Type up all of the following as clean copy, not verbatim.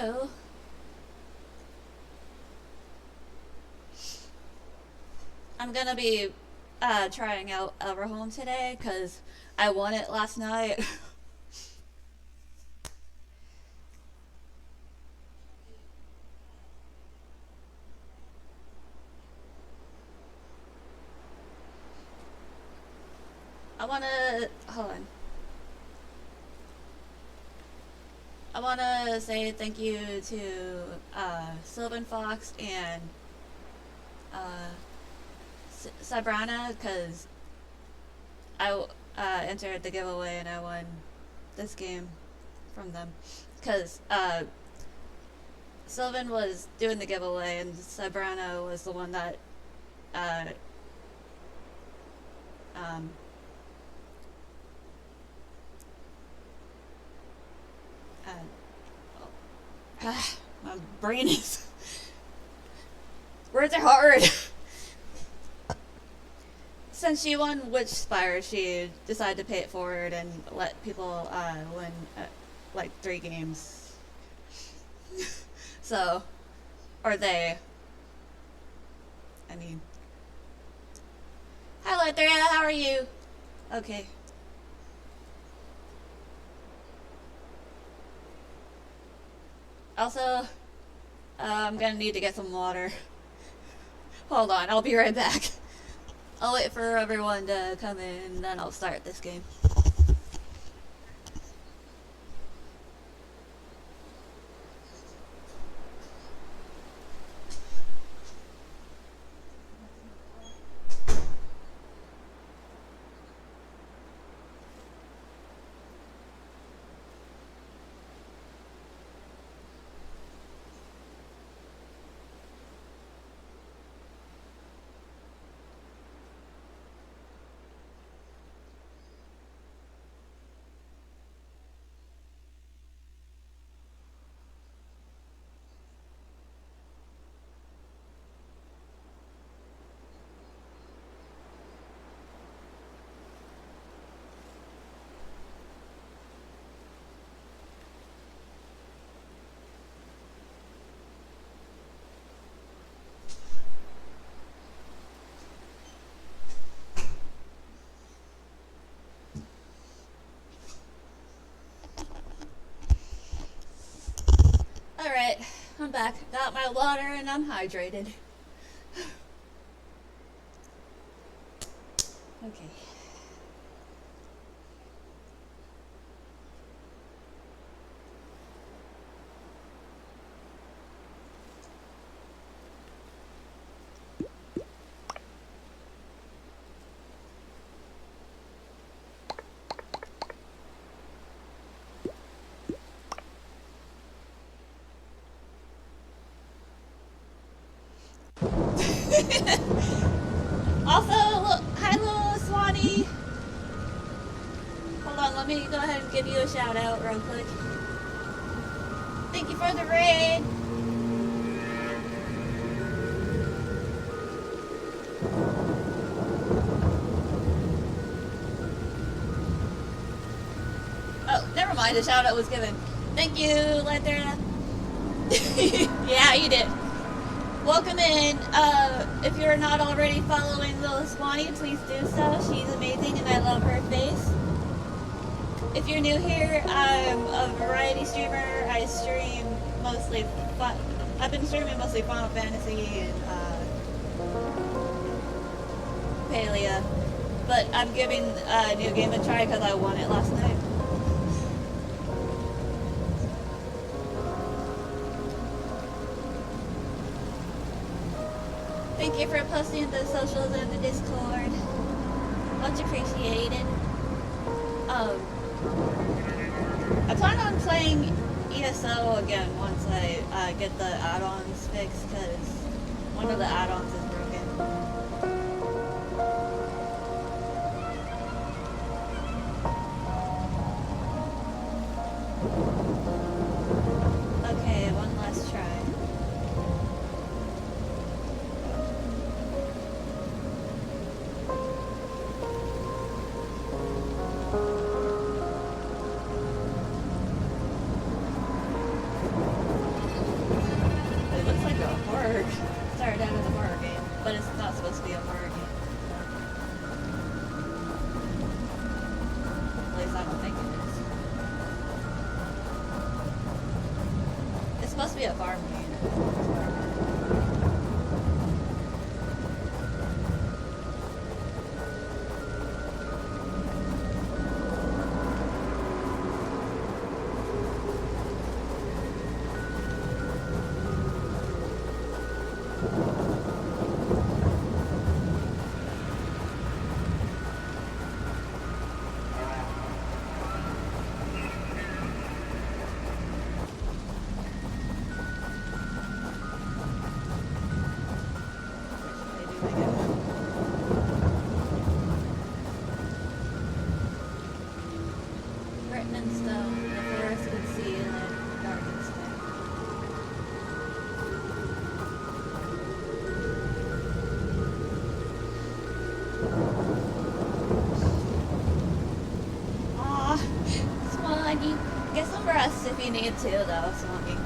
you. I'm gonna be trying out Everholm today because I won it last night. I wanna hold on. I wanna say thank you to Sylvan Fox and uh, Sabrina because I entered the giveaway and I won this game from them. Because Sylvan was doing the giveaway and Sabrina was the one that uh, um, uh, my brain is words are hard. Since she won Witch Spire, she decided to pay it forward and let people win like 3 games. So, or they. I mean, hi Lithria, how are you? Okay. Also, I'm gonna need to get some water. Hold on, I'll be right back. I'll wait for everyone to come in, and then I'll start this game. Alright, I'm back. Got my water and I'm hydrated. Okay. Also, hi little Swanee. Hold on, let me go ahead and give you a shout out real quick. Thank you for the raid. Oh, never mind, the shout out was given. Thank you, Lethera. Yeah, you did. Welcome in. If you're not already following Little Swanee, please do so. She's amazing and I love her face. If you're new here, I'm a variety streamer. I stream mostly I've been streaming mostly Final Fantasy and Palia. But I'm giving a new game a try because I won it last night. Thank you for posting the socials and the Discord. Much appreciated. I plan on playing ESO again once I get the add-ons fixed because one of the add-ons is broken. Okay, one last try. supposed to be a farm game. Written in stone, the forest could see in the darkest night. Aw, Swanee. Get some rest if you need to, though, Swanee.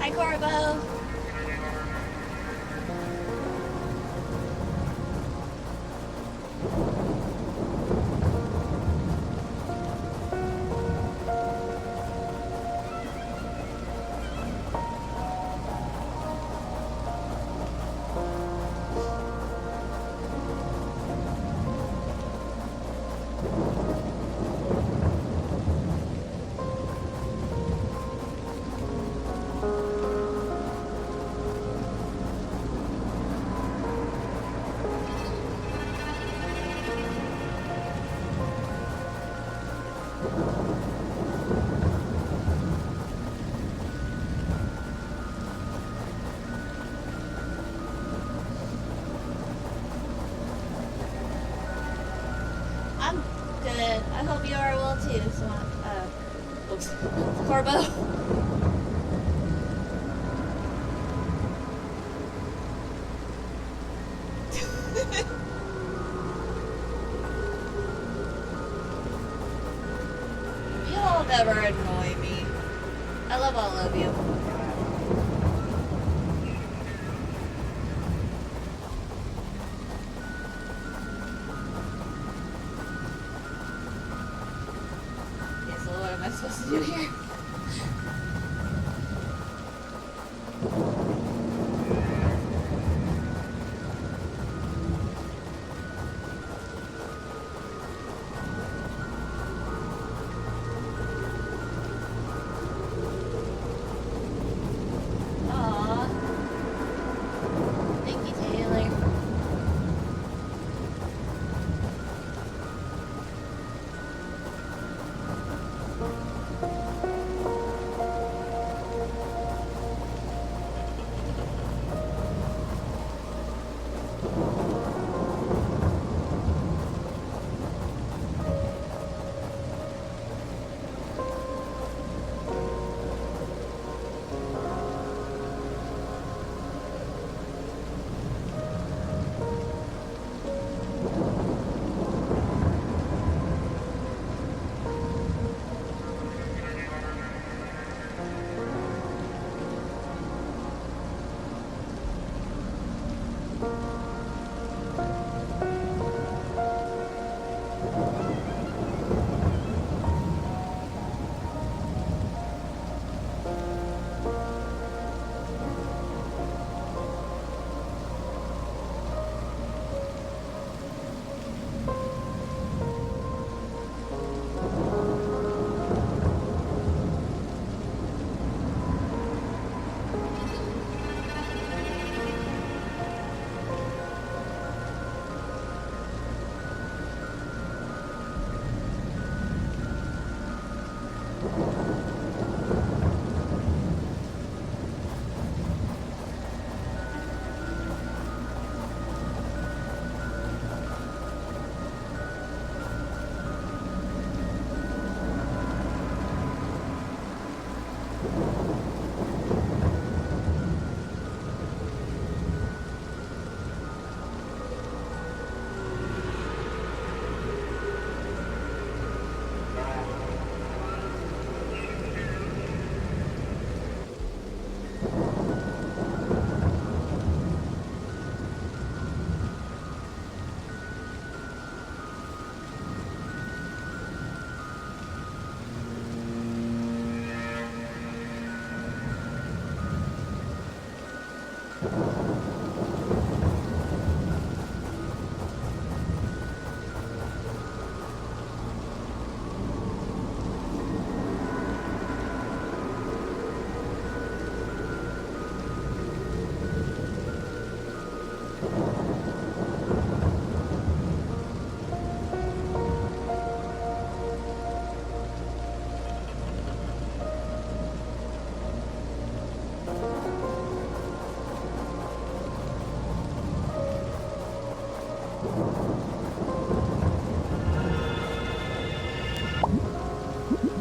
Hi, Corbo. I'm good. I hope you are well too, Swan. Oops. Corbo. You all never annoy me. I love all of you. Okay, so what am I supposed to do here? Aw. Thank you, Taylor.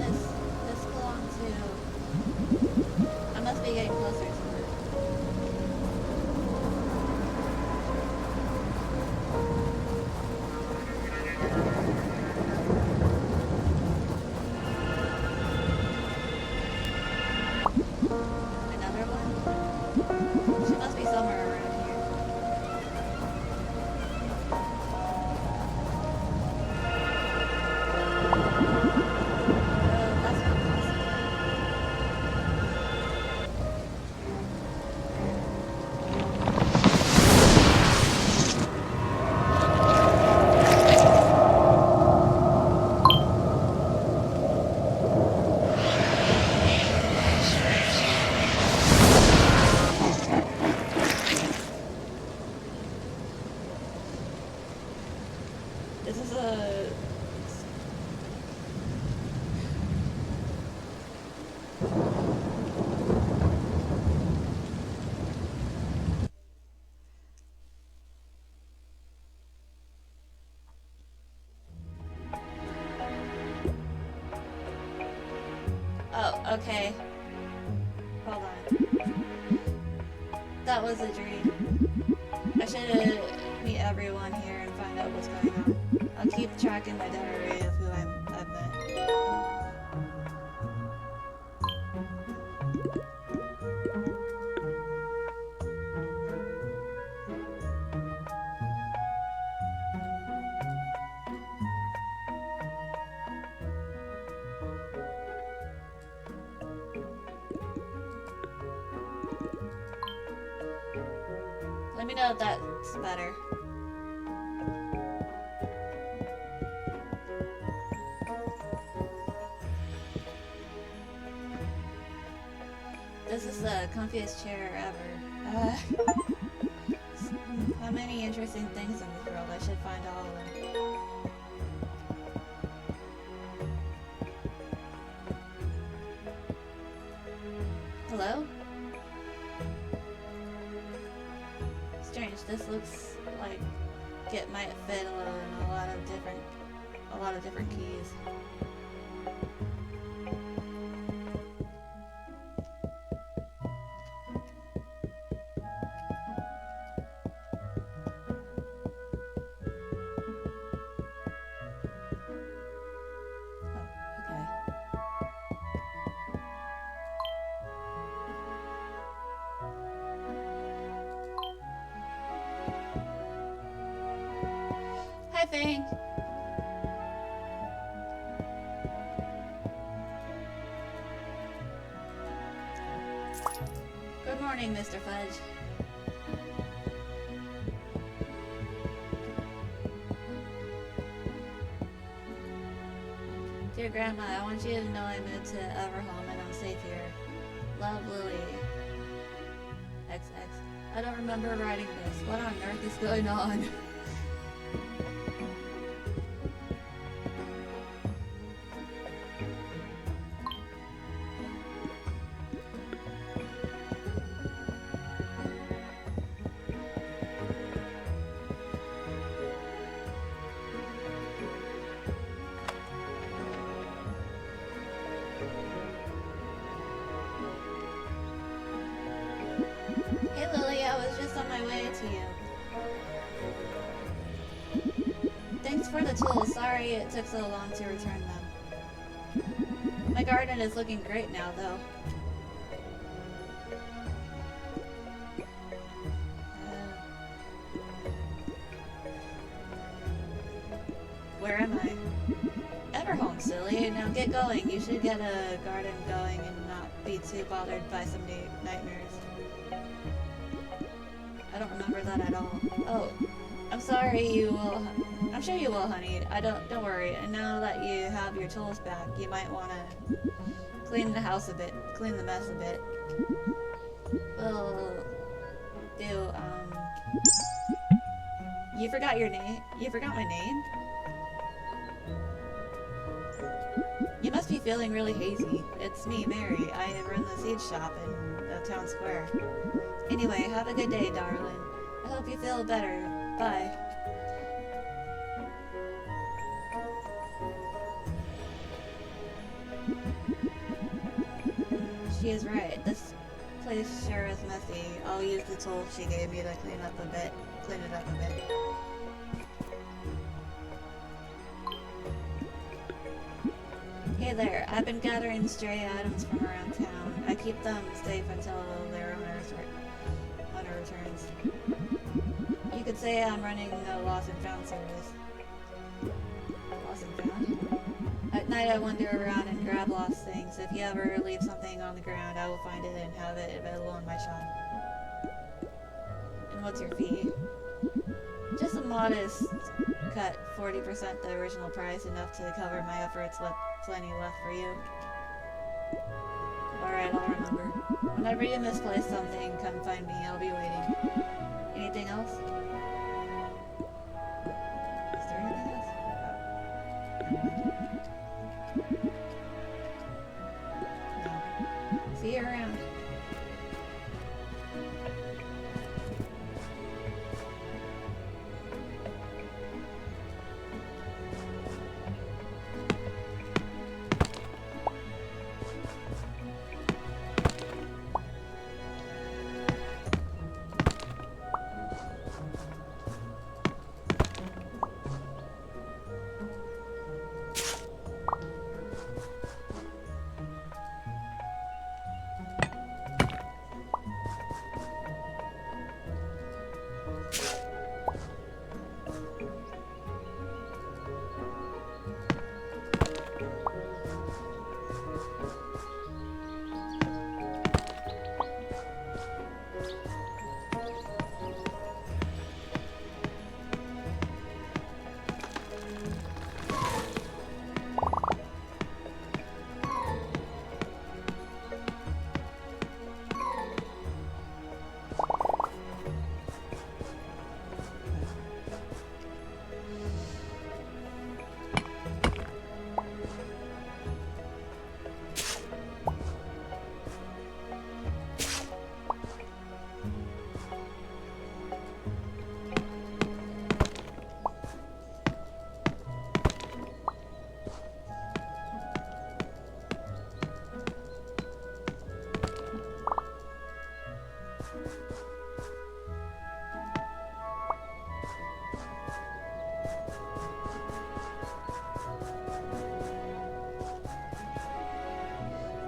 This belongs to... I must be getting closer to it. Another one? She must be somewhere around here. That's not possible. This is a... Oh, okay. Hold on. That was a dream. I should meet everyone here and find out what's going on. I'll keep track in my diary of who I've met. Let me know if that's better. This is the comfiest chair ever. How many interesting things in this world? I should find all of them. Hello? Strange. This looks like it might fit in a lot of different keys. Hi, Fang. Good morning, Mr. Fudge. Dear Grandma, I want you to know I moved to Everholm and I'm safe here. Love, Lily. XX. I don't remember writing this. What on earth is going on? Hey Lily, I was just on my way to you. Thanks for the tools. Sorry it took so long to return them. My garden is looking great now, though. Where am I? Everholm, silly. Now get going. You should get a garden going and not be too bothered by some nightmares. I don't remember that at all. Oh, I'm sorry you will... I'm sure you will, honey. Don't worry. And now that you have your tools back, you might want to clean the house a bit. Clean the mess a bit. We'll do, You forgot your name? You forgot my name? You must be feeling really hazy. It's me, Mary. I run the seed shop in the town square. Anyway, have a good day, darling. I hope you feel better. Bye. She is right. This place sure is messy. I'll use the tool she gave me to clean it up a bit. Hey there, I've been gathering stray items from around town. I keep them safe until their owner returns. You could say I'm running a lost and found service. Lost and found? At night I wander around and grab lost things. If you ever leave something on the ground, I will find it and have it available in my shop. And what's your fee? Just a modest cut, 40% the original price, enough to cover my efforts, plenty left for you. Alright, I'll remember. Whenever you misplace something, come find me, I'll be waiting. Anything else? Is there anything else? No. See you around.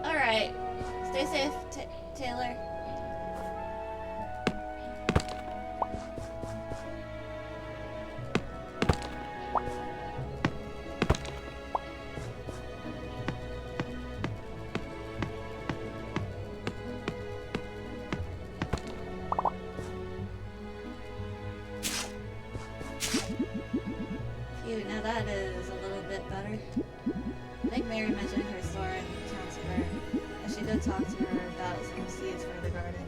Alright. Stay safe, Taylor. Phew, now that is a little bit better. I think Mary mentioned her store in town square. I should go talk to her about some seeds for the garden.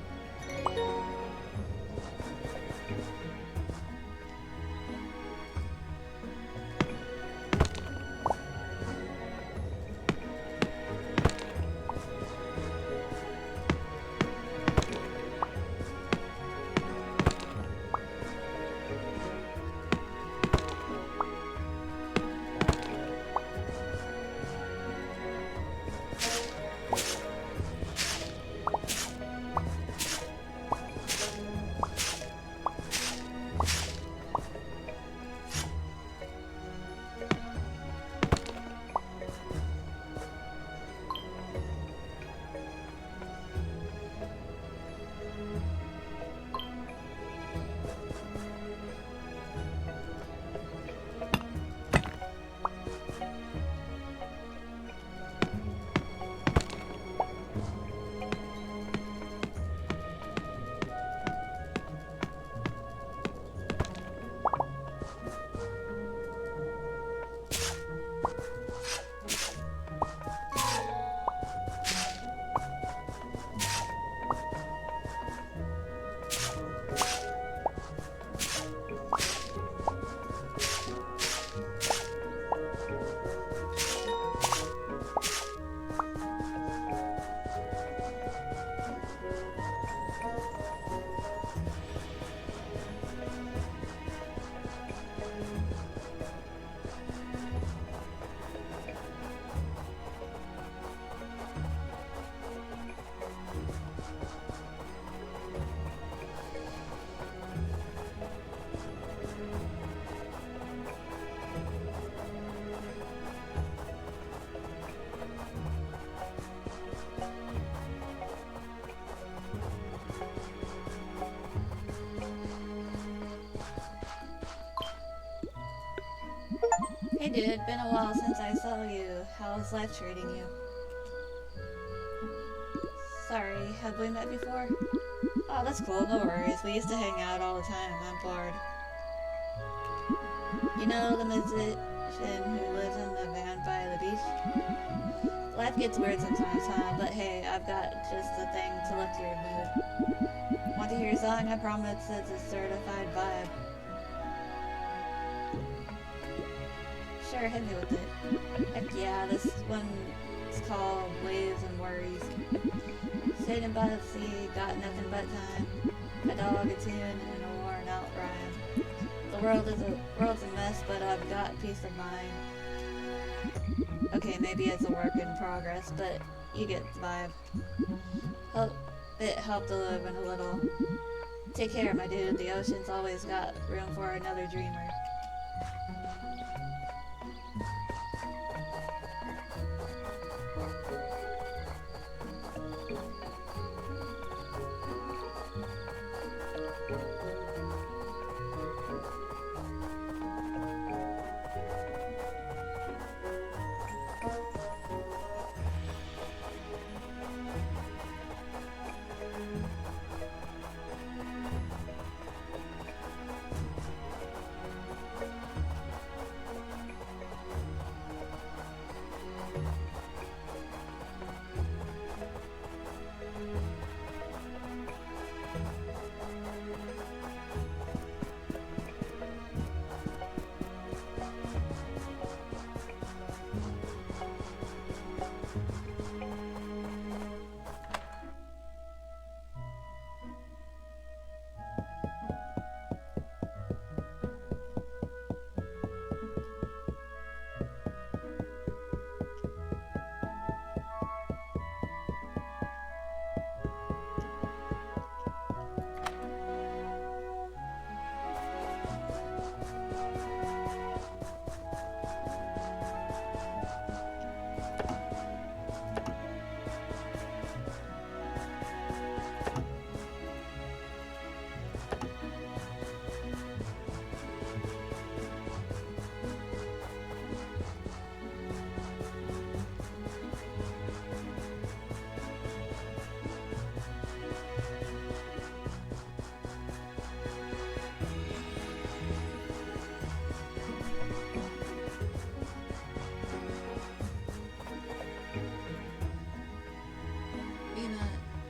dude. Been a while since I saw you. How's life treating you? Sorry, have we met before? Oh, that's cool, no worries. We used to hang out all the time. I'm bored. You know the musician who lives in the van by the beach? Life gets weird sometimes, huh? But hey, I've got just the thing to lift your mood. Want to hear a song? I promise it's a certified vibe. Sure, hit me with it. Heck yeah, this one's called Waves and Worries. Sitting by the sea, got nothing but time. A dog, a tune, and a worn out rhyme. The world's a mess, but I've got peace of mind. Okay, maybe it's a work in progress, but you get the vibe. It helped to live in a little. Take care, my dude. The ocean's always got room for another dreamer.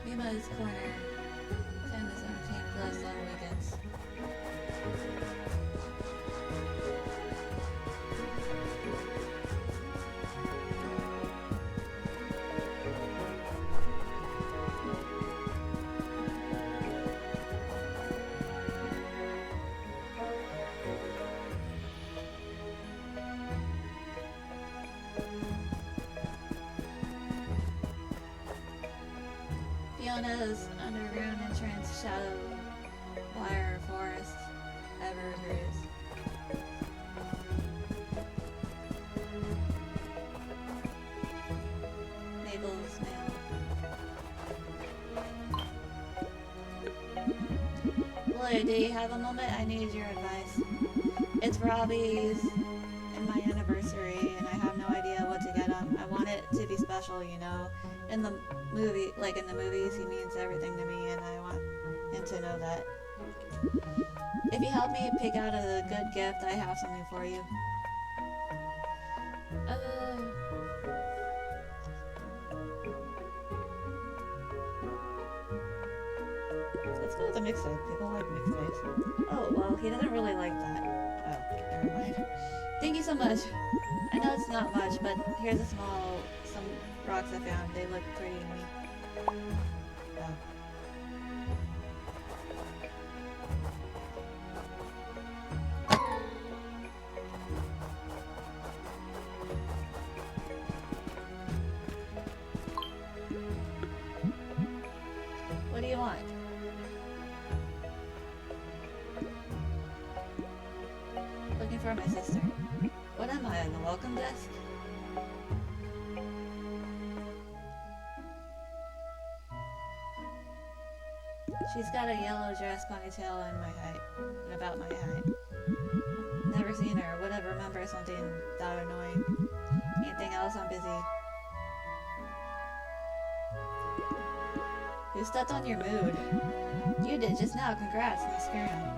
Mima's Corner. Famous entertainment plus on weekends. Fiona's underground entrance, shadow wire forest, evergreens. Mabel's mail. Lloyd, do you have a moment? I need your advice. It's Robbie's and my anniversary, and I have no idea what to get him. I want it to be special, you know. In the movie, like in the movies, he means everything to me, and I want him to know that. If you help me pick out a good gift, I have something for you. Let's go with the mixtape. People like mixtapes. Oh, well, he doesn't really like that. Oh, never mind. Thank you so much. I know it's not much, but here's some rocks I found. They look pretty to me. Oh. What do you want? Looking for my sister. What am I, on the welcome desk? She's got a yellow dress, ponytail, and my height. And about my height. Never seen her. Would have remembered or something that annoying. Anything else? I'm busy. Who stepped on your mood? You did just now. Congrats. Nice scram.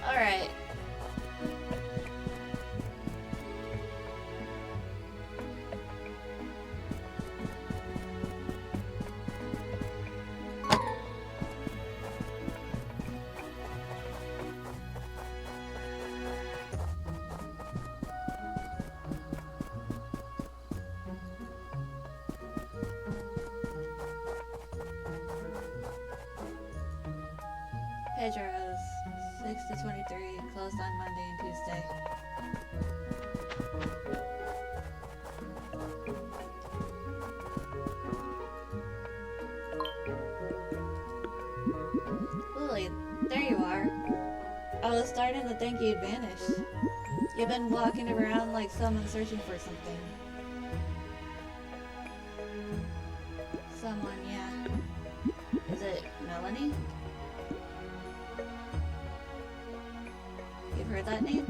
Alright. Pedro's 6 to 23, closed on Monday and Tuesday. Lily, there you are. I was starting to think you'd vanished. You've been walking around like someone searching for something. Someone, yeah. Is it Melanie? You've heard that name?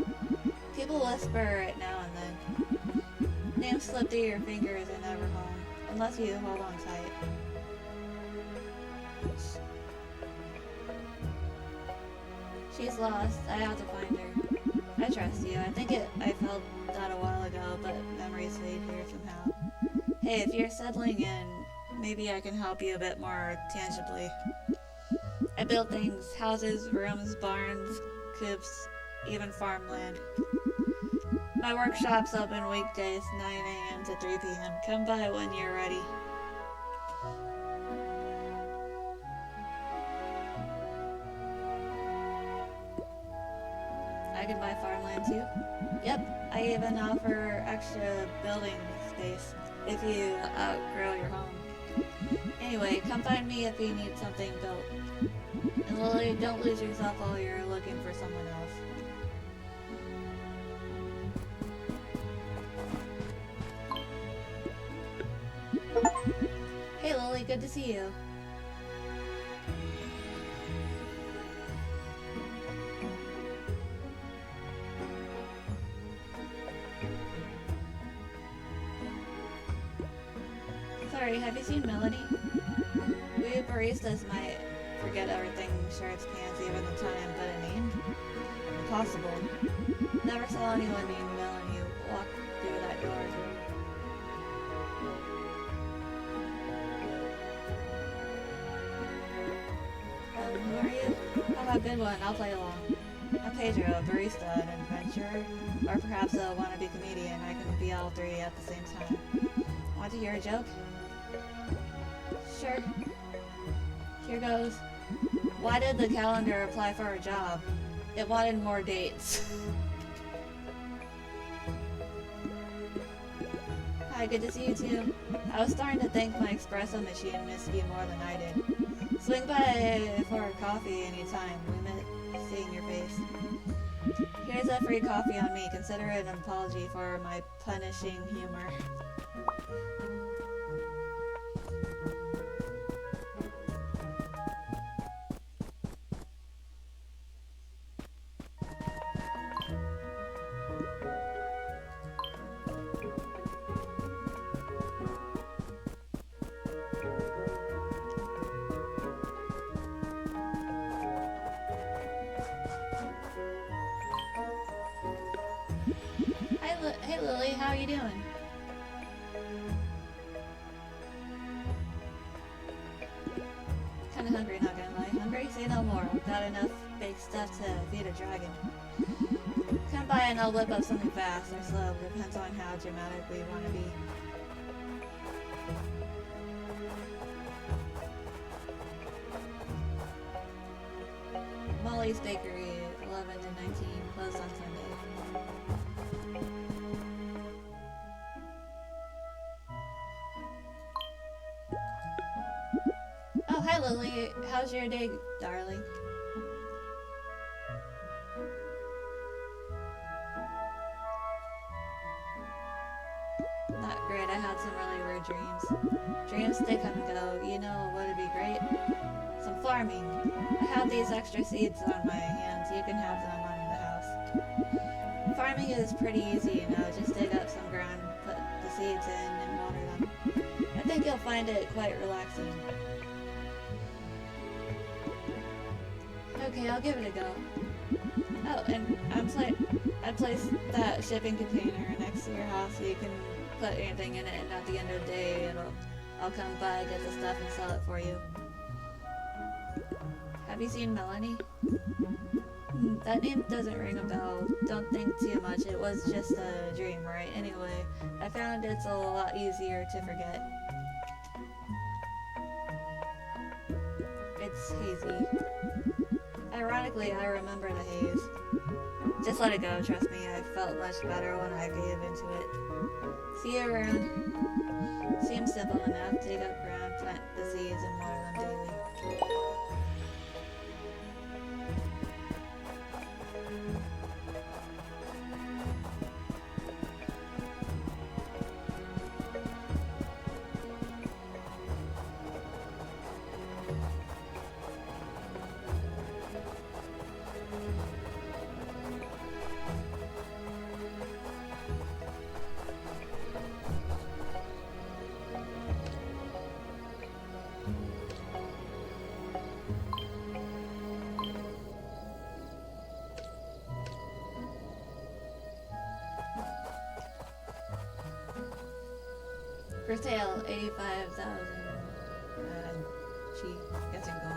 People whisper it now and then. Names slip through your fingers in Everholm, unless you hold on tight. She's lost. I have to find her. I trust you. I felt that a while ago, but memories fade here somehow. Hey, if you're settling in, maybe I can help you a bit more tangibly. I build things, houses, rooms, barns, coops, even farmland. My workshop's open weekdays, 9 a.m. to 3 p.m. Come by when you're ready. I can buy farmland too? Yep, I even offer extra building space if you outgrow your home. Anyway, come find me if you need something built. And Lily, don't lose yourself while you're looking for someone else. Hey Lily, good to see you. Sorry, have you seen Melanie? We baristas might forget everything, shirts, pants, even the time, but a name? Impossible. Never saw anyone named Melanie walk through that door. Who are you? Have a good one, I'll play along. I'm Pedro, a barista, an adventurer, or perhaps a wannabe comedian. I can be all three at the same time. Want to hear a joke? Sure. Here goes. Why did the calendar apply for a job? It wanted more dates. Hi, good to see you too. I was starting to think my espresso machine missed you more than I did. Swing by for a coffee anytime. We miss seeing your face. Here's a free coffee on me. Consider it an apology for my punishing humor. Hey Lily, how are you doing? Kinda hungry, not gonna lie. Hungry? Say no more. Got enough baked stuff to feed a dragon. Come by and I'll whip up something fast or slow. Depends on how dramatic we want to be. Molly's Bakery, 11 to 19, closed on Sunday. Oh, hi Lily. How's your day, darling? Not great. I had some really weird dreams. Dreams, they come and go. You know what would be great? Some farming. I have these extra seeds on my hands. You can have them on the house. Farming is pretty easy, you know. Just dig up some ground, put the seeds in, and water them. I think you'll find it quite relaxing. Okay, I'll give it a go. Oh, and I placed that shipping container next to your house so you can put anything in it, and at the end of the day, I'll come by, get the stuff, and sell it for you. Have you seen Melanie? That name doesn't ring a bell. Don't think too much. It was just a dream, right? Anyway, I found it's a lot easier to forget. It's hazy. Ironically, I remember the haze. Just let it go, trust me. I felt much better when I gave into it. See you around. Seems simple enough. Dig up ground, plant the seeds, and water them daily. For sale, 85,000. She guessing gold.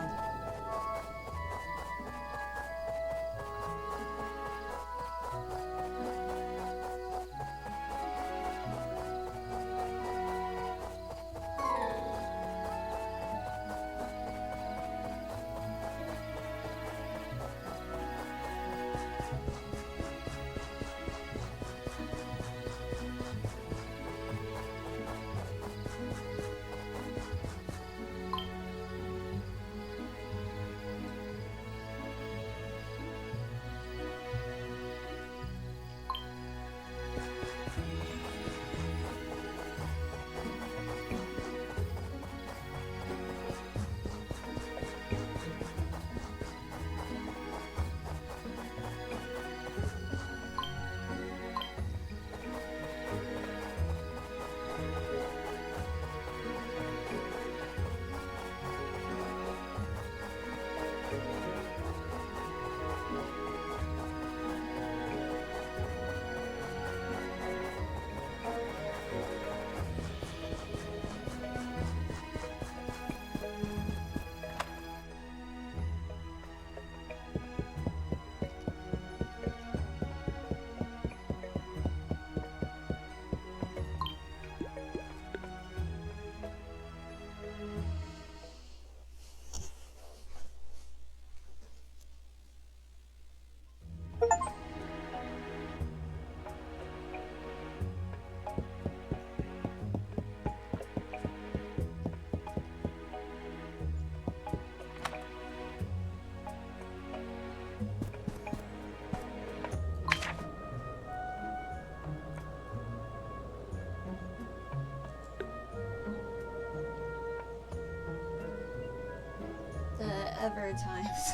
Ever times.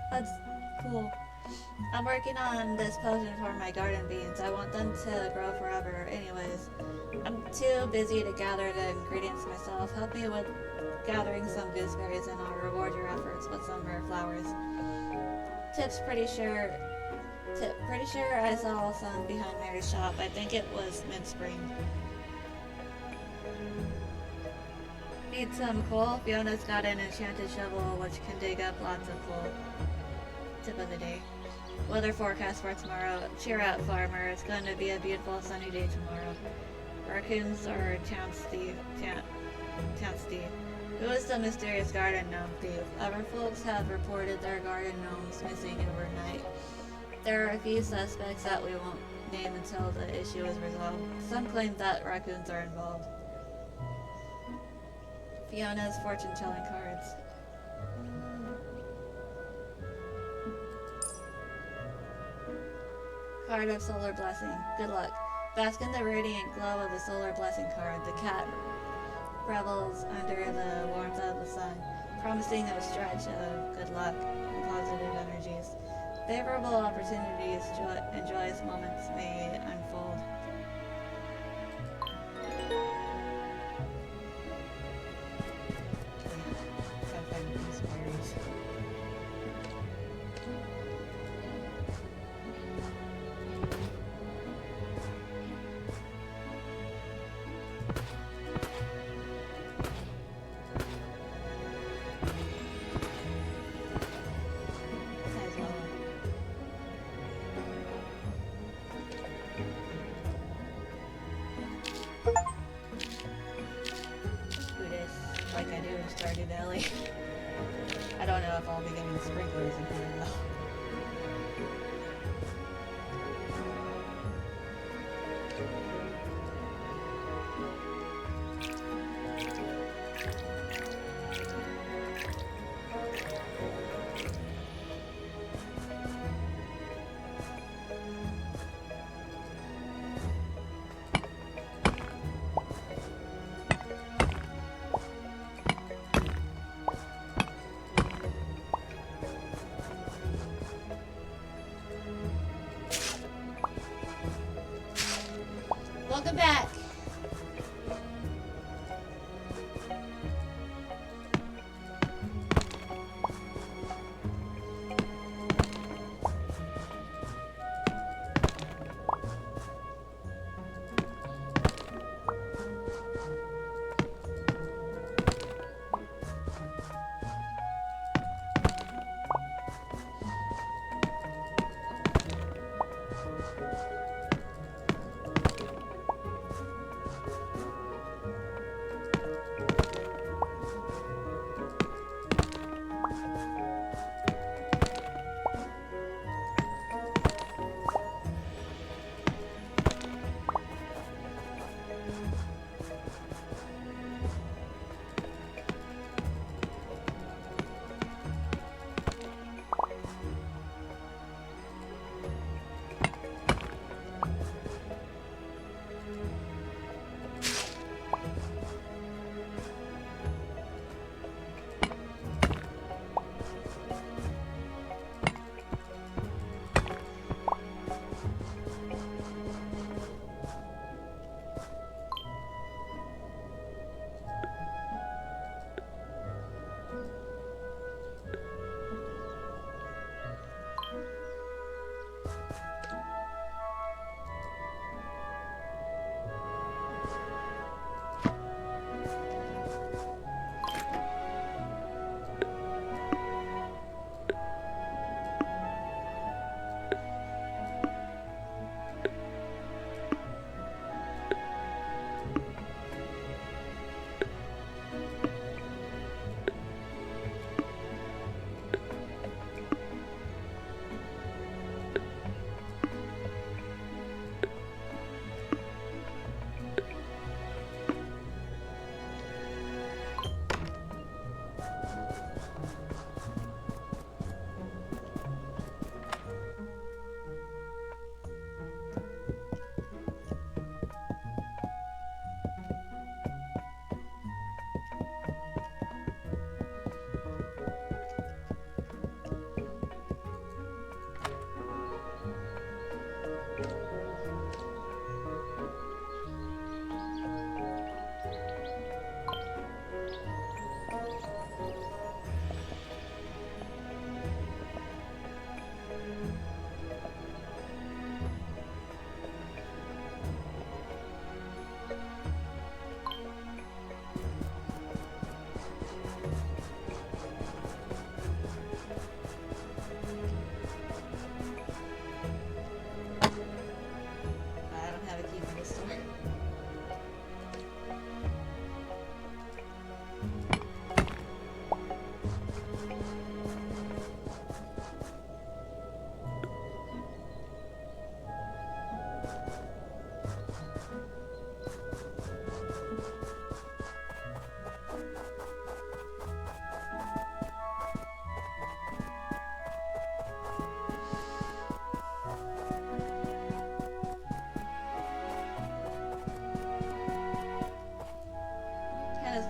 That's cool. I'm working on this potion for my garden beans. I want them to grow forever. Anyways, I'm too busy to gather the ingredients myself. Help me with gathering some gooseberries and I'll reward your efforts with some rare flowers. Pretty sure I saw some behind Mary's shop. I think it was mid-spring. Need some coal? Fiona's got an enchanted shovel which can dig up lots of coal. Tip of the day. Weather forecast for tomorrow. Cheer up, farmer. It's going to be a beautiful sunny day tomorrow. Raccoons are town thief. Who is the mysterious garden gnome thief? Other folks have reported their garden gnomes missing overnight. There are a few suspects that we won't name until the issue is resolved. Some claim that raccoons are involved. Fiona's fortune-telling cards. Card of Solar Blessing. Good luck. Bask in the radiant glow of the solar blessing card. The cat revels under the warmth of the sun, promising a stretch of good luck and positive energies. Favorable opportunities and joyous moments may unfold. Gotta find these berries. As well. Do this like I do in Stardew Valley. I don't know if I'll be getting the sprinklers in here though.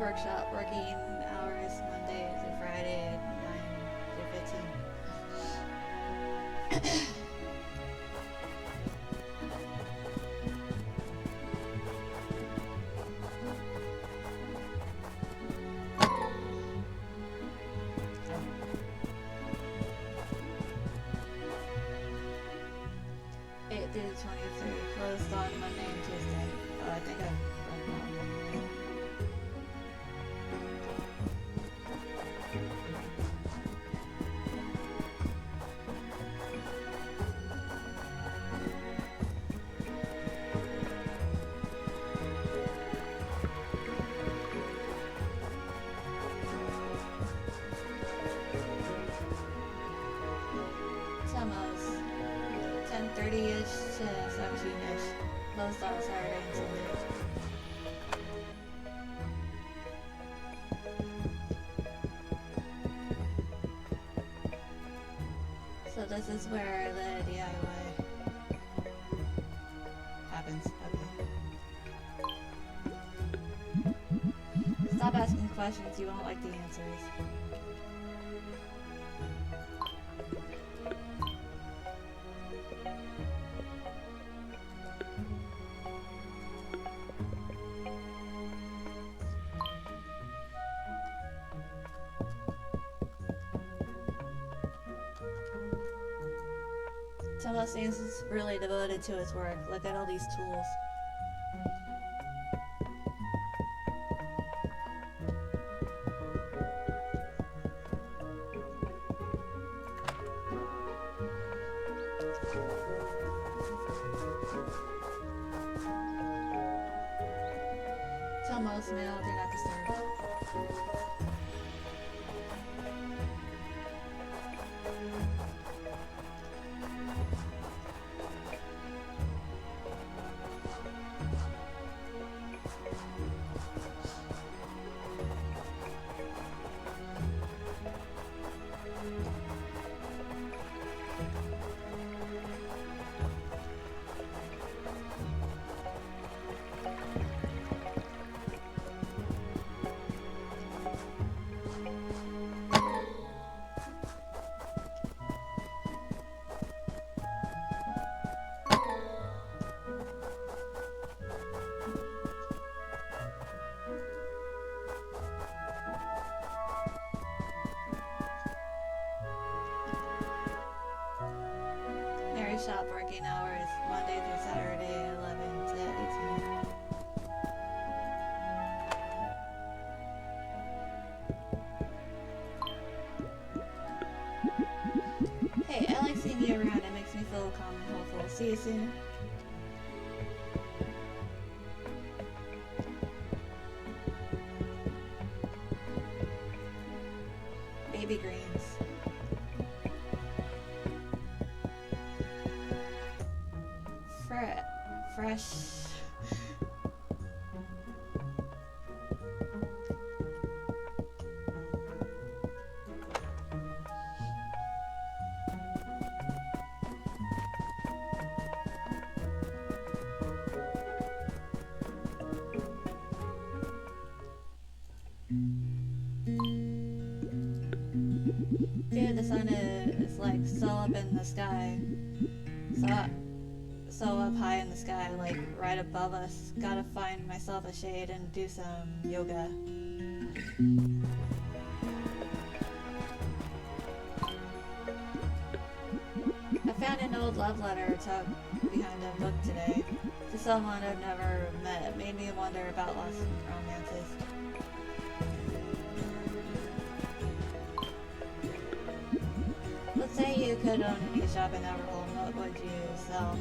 workshop working hours Monday through Friday, 9 through 15. Through the 23rd, closed on Monday and Tuesday. Oh, I think I've read that. It's almost 10:30-ish to 17-ish. Closed on Saturday and Sunday. So this is where the DIY happens. Okay. Stop asking questions, you won't like the answers. Tomo seems really devoted to his work. Look at all these tools. Tomo's mail, do not disturb. Shop working hours Monday through Saturday, 11 to 18. Hey, I like seeing you around. It makes me feel calm and hopeful. See you soon. Baby greens. Fresh. Dude, the sun is like so up in the sky. So up high in the sky, like right above us. Gotta find myself a shade and do some yoga. I found an old love letter tucked behind a book today to someone I've never met. It made me wonder about lost romances. Let's say you could own a shop in Everholm. What would you sell?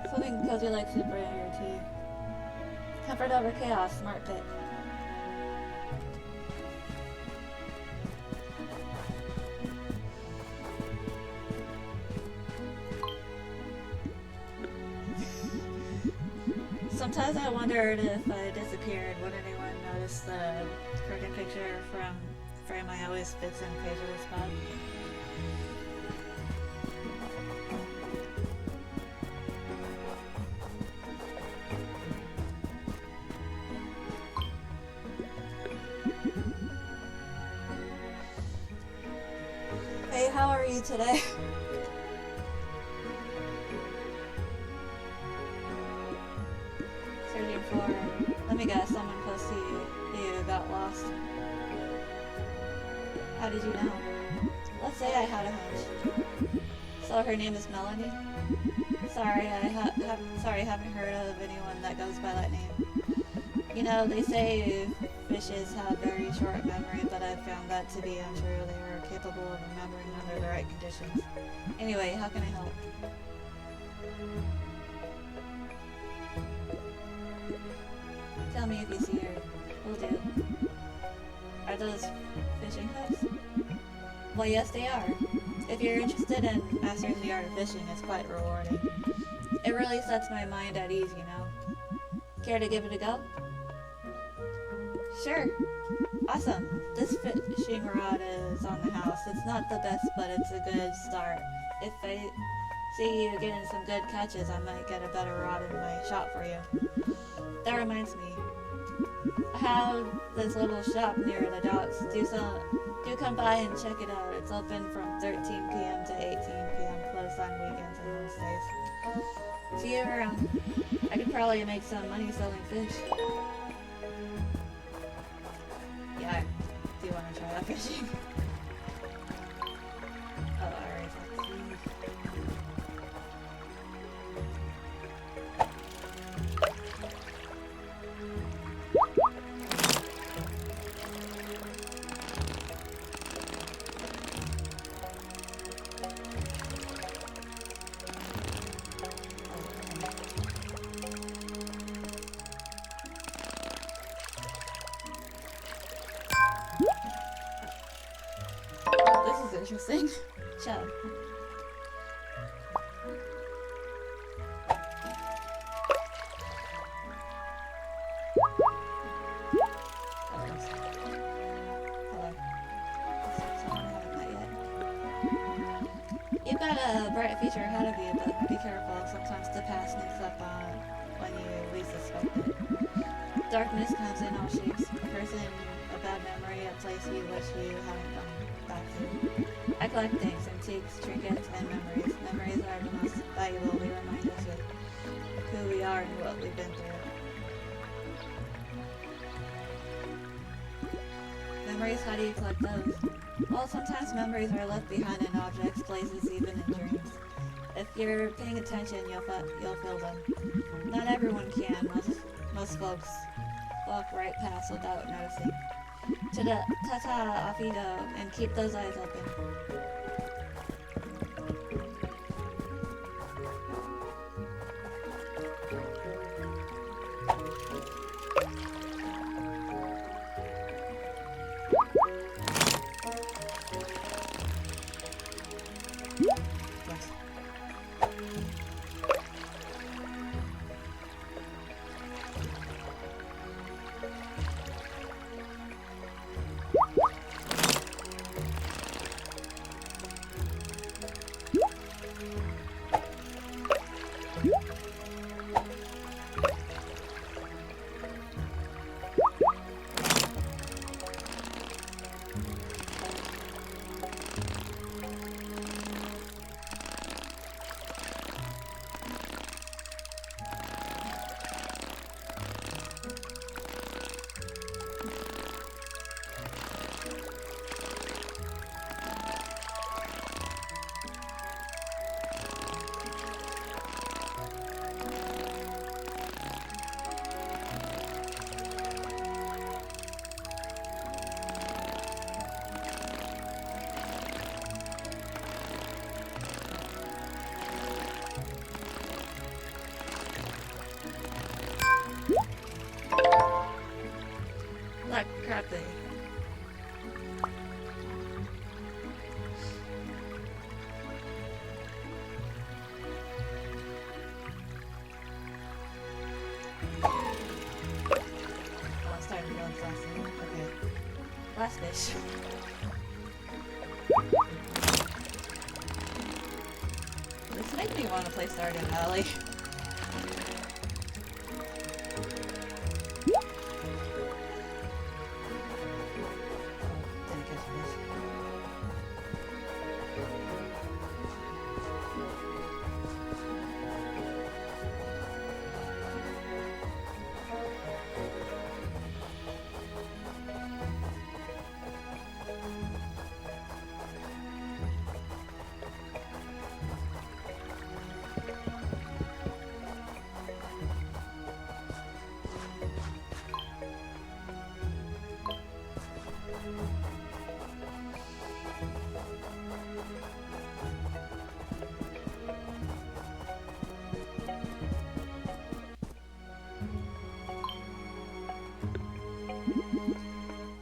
Something cozy like soup or your tea. Comfort over chaos, smart pick. Sometimes I wondered if I disappeared, would anyone notice the crooked picture from frame I always fix in facial spot? Hey, how are you today? Searching for, let me guess, someone close to you got lost. How did you know? Let's say I had a hunch. So her name is Melanie? Sorry, I haven't heard of anyone that goes by that name. You know, they say fishes have very short memory, but I've found that to be untrue. They are capable of remembering under the right conditions. Anyway, how can I help? Tell me if you see her. Will do. Are those fishing hooks? Well, yes, they are. If you're interested in mastering the art of fishing, it's quite rewarding. It really sets my mind at ease, you know. Care to give it a go? Sure. Awesome. This fishing rod is on the house. It's not the best, but it's a good start. If I see you getting some good catches, I might get a better rod in my shop for you. That reminds me. I have this little shop near the docks. Do come by and check it out. It's open from 13 p.m. to 18 p.m. closed on weekends and most days. See you around. I could probably make some money selling fish. Yeah, I do want to try out fishing. Oh, I already talked to you. This is interesting. Chug. You've got a bright future ahead of you, but be careful. Sometimes the past sneaks up on when you least expect it. Darkness comes in all shapes. A person, a bad memory, a place you wish you hadn't gone back to. I collect things, antiques, trinkets, and memories. Memories are the most valuable. They remind us of who we are and what we've been through. Memories, how do you collect those? Well, sometimes memories are left behind in objects, places, even in dreams. If you're paying attention, you'll feel them. Not everyone can. Most folks walk right past without noticing. Ta-ta, off you go, and keep those eyes open. Like crappy. Fields last time. Okay. Last fish. This makes me want to play Stardew Valley. Didn't catch fish.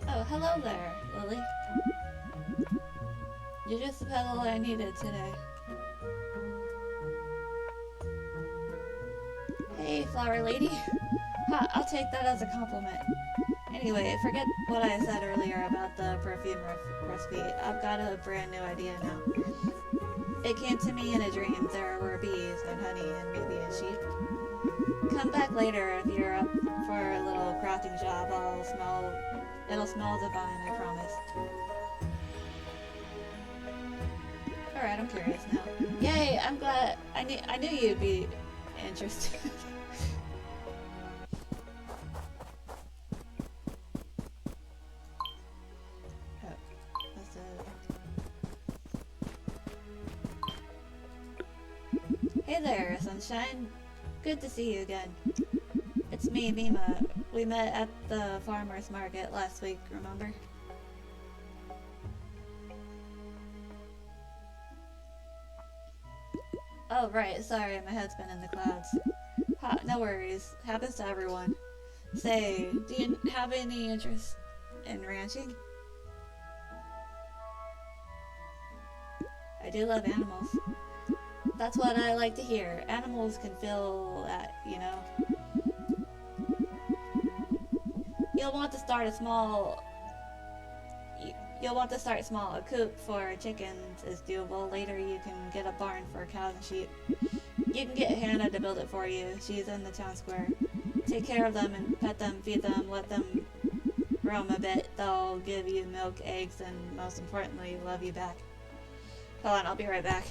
Oh, hello there, Lily. You're just the pedal I needed today. Hey, flower lady. Ha, I'll take that as a compliment. Anyway, forget what I said earlier about the perfume recipe. I've got a brand new idea now. It came to me in a dream. There were bees and honey and maybe a sheep. Come back later if you're up for a little crafting job. It'll smell divine, I promise. Alright, I'm curious now. Yay, I'm glad. I knew you'd be interested. Hey there, sunshine. Good to see you again. It's me, Mima. We met at the farmer's market last week, remember? Oh, right. Sorry, my head's been in the clouds. No worries. Happens to everyone. Say, do you have any interest in ranching? I do love animals. That's what I like to hear. Animals can feel that, you know. You'll want to start small. A coop for chickens is doable. Later you can get a barn for cows and sheep. You can get Hannah to build it for you. She's in the town square. Take care of them and pet them, feed them, let them roam a bit. They'll give you milk, eggs, and most importantly, love you back. Hold on, I'll be right back.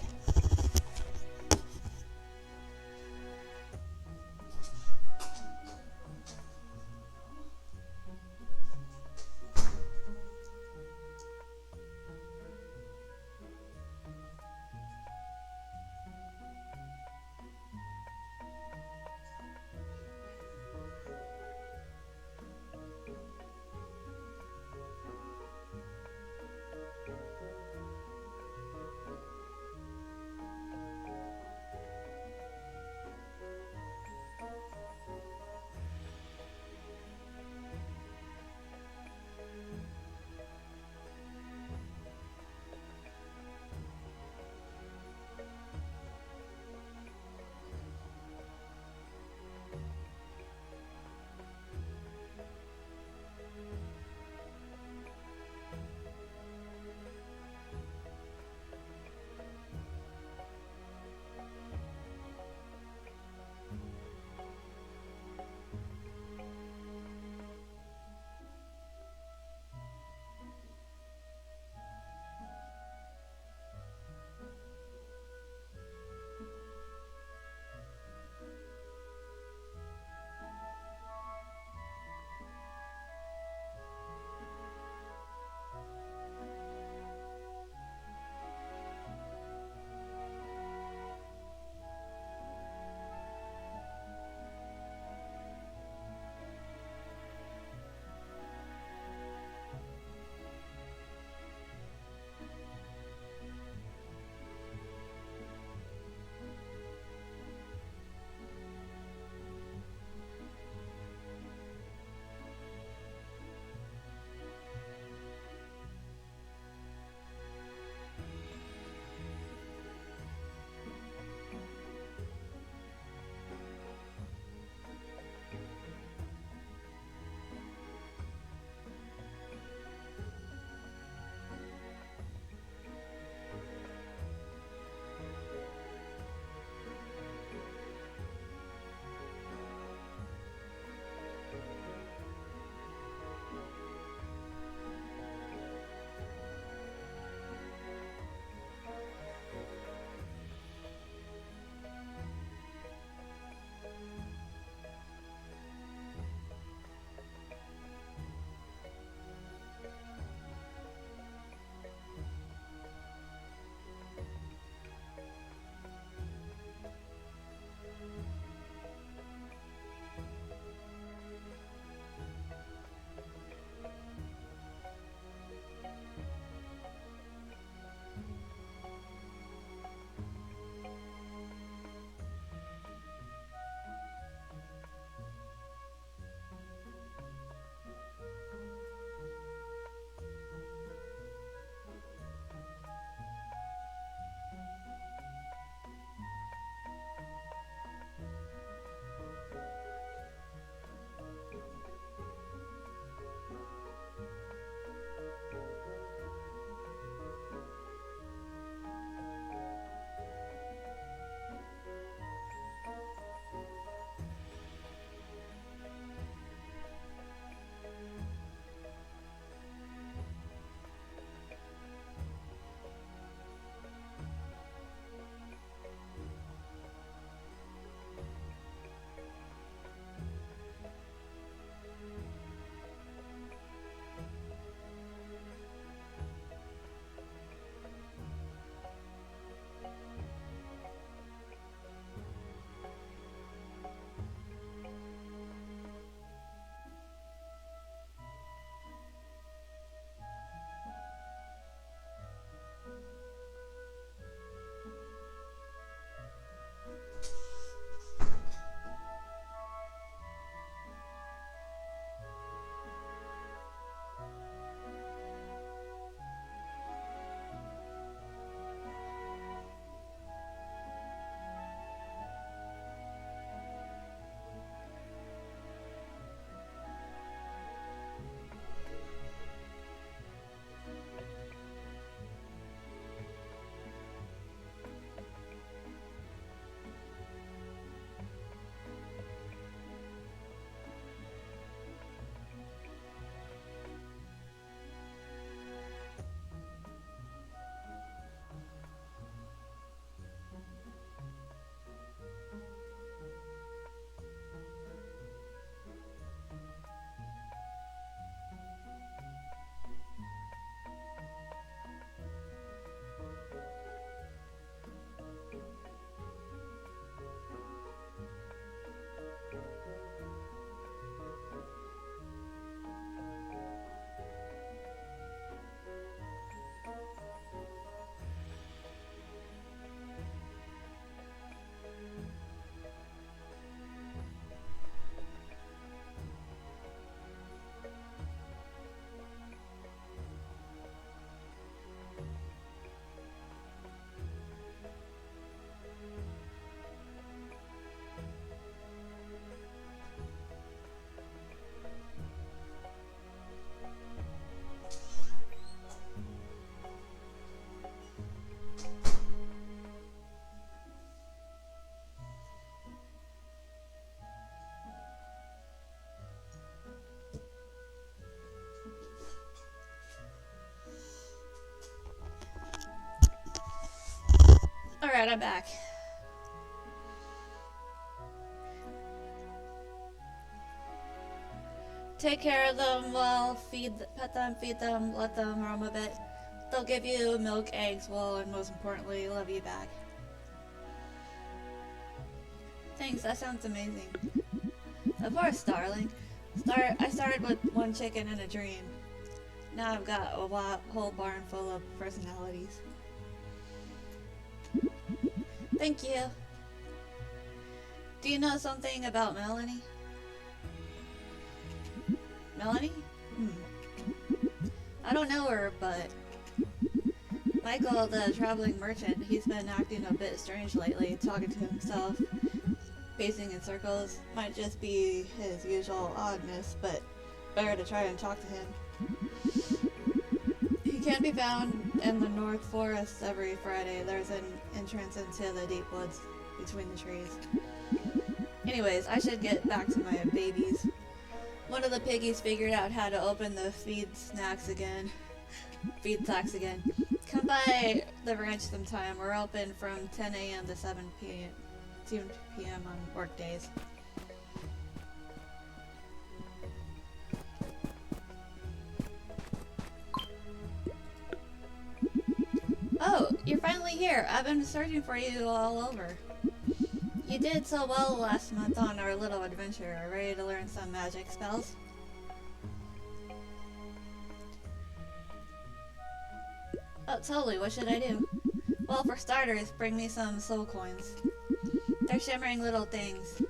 Alright, I'm back. Take care of them well, pet them, feed them, let them roam a bit. They'll give you milk, eggs, wool, and most importantly, love you back. Thanks, that sounds amazing. Of course, darling. I started with one chicken and a dream. Now I've got a whole barn full of personalities. Thank you. Do you know something about Melanie? Melanie? I don't know her, but Michael, the traveling merchant, he's been acting a bit strange lately, talking to himself, pacing in circles. Might just be his usual oddness, but better to try and talk to him. He can be found in the North Forest every Friday. There's an entrance into the deep woods between the trees. Anyways, I should get back to my babies. One of the piggies figured out how to open the feed sacks again. Come by the ranch sometime. We're open from 10 a.m. to 7 p.m. on work days. Oh, you're finally here. I've been searching for you all over. You did so well last month on our little adventure. Ready to learn some magic spells? Oh, totally. What should I do? Well, for starters, bring me some soul coins. They're shimmering little things.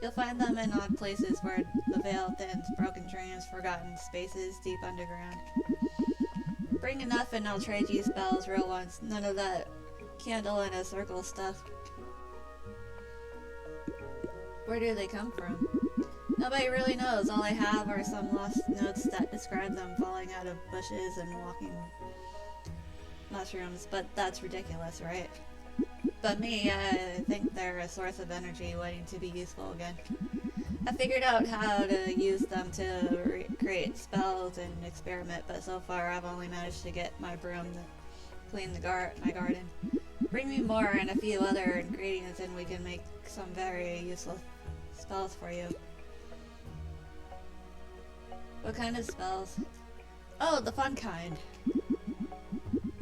You'll find them in odd places where the veil thins, broken dreams, forgotten spaces deep underground. Bring enough and I'll trade you spells, real ones. None of that candle in a circle stuff. Where do they come from? Nobody really knows. All I have are some lost notes that describe them falling out of bushes and walking mushrooms, but that's ridiculous, right? But me, I think they're a source of energy waiting to be useful again. I figured out how to use them to create spells and experiment, but so far I've only managed to get my broom to clean my garden. Bring me more and a few other ingredients and we can make some very useful spells for you. What kind of spells? Oh, the fun kind.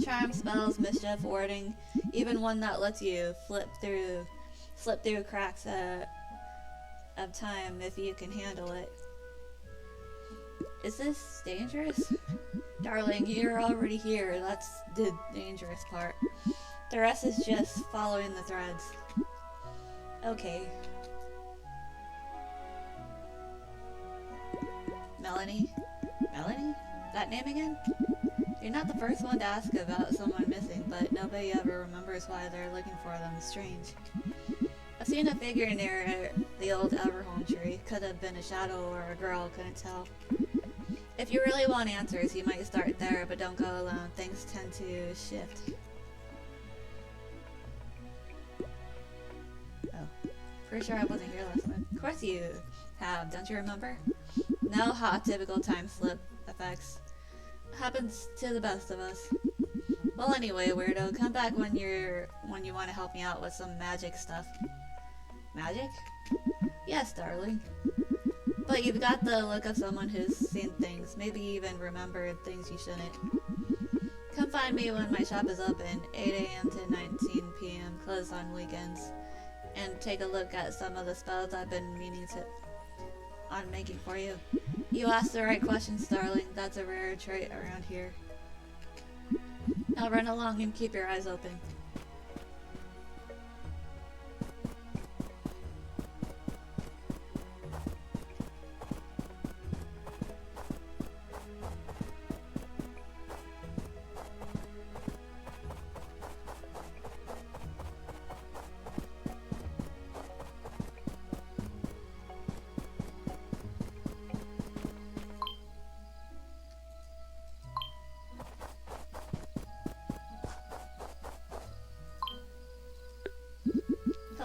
Charm spells, mischief, warding, even one that lets you slip through cracks of time if you can handle it. Is this dangerous? Darling, you're already here. That's the dangerous part. The rest is just following the threads. Okay. Melanie? Melanie? That name again? You're not the first one to ask about someone missing, but nobody ever remembers why they're looking for them. Strange. I've seen a figure near the old Everholm tree. Could have been a shadow or a girl, couldn't tell. If you really want answers, you might start there, but don't go alone. Things tend to shift. Oh. Pretty sure I wasn't here last month. Of course you have, don't you remember? No, typical time slip effects. Happens to the best of us. Well, anyway, weirdo, come back when you want to help me out with some magic stuff. Magic? Yes, darling. But you've got the look of someone who's seen things, maybe even remembered things you shouldn't. Come find me when my shop is open, 8 a.m. to 19 p.m., closed on weekends, and take a look at some of the spells I've been meaning on making for you. You asked the right questions, darling. That's a rare trait around here. Now run along and keep your eyes open.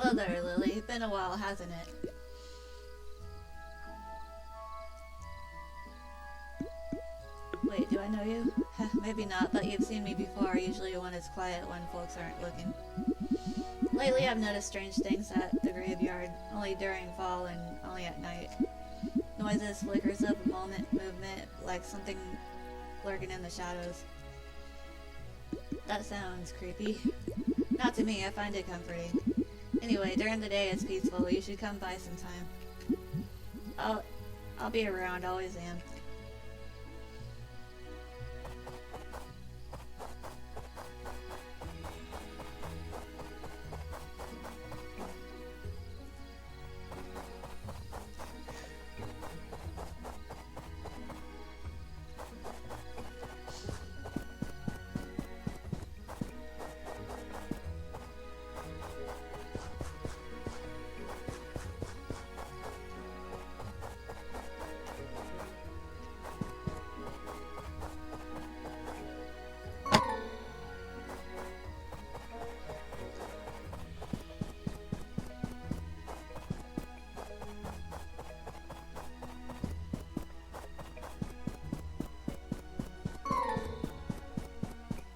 Hello there, Lily. Been a while, hasn't it? Wait, do I know you? Maybe not, but you've seen me before, usually when it's quiet when folks aren't looking. Lately I've noticed strange things at the graveyard, only during fall and only at night. Noises, flickers of movement, like something lurking in the shadows. That sounds creepy. Not to me, I find it comforting. Anyway, during the day it's peaceful. You should come by sometime. I'll be around, always am.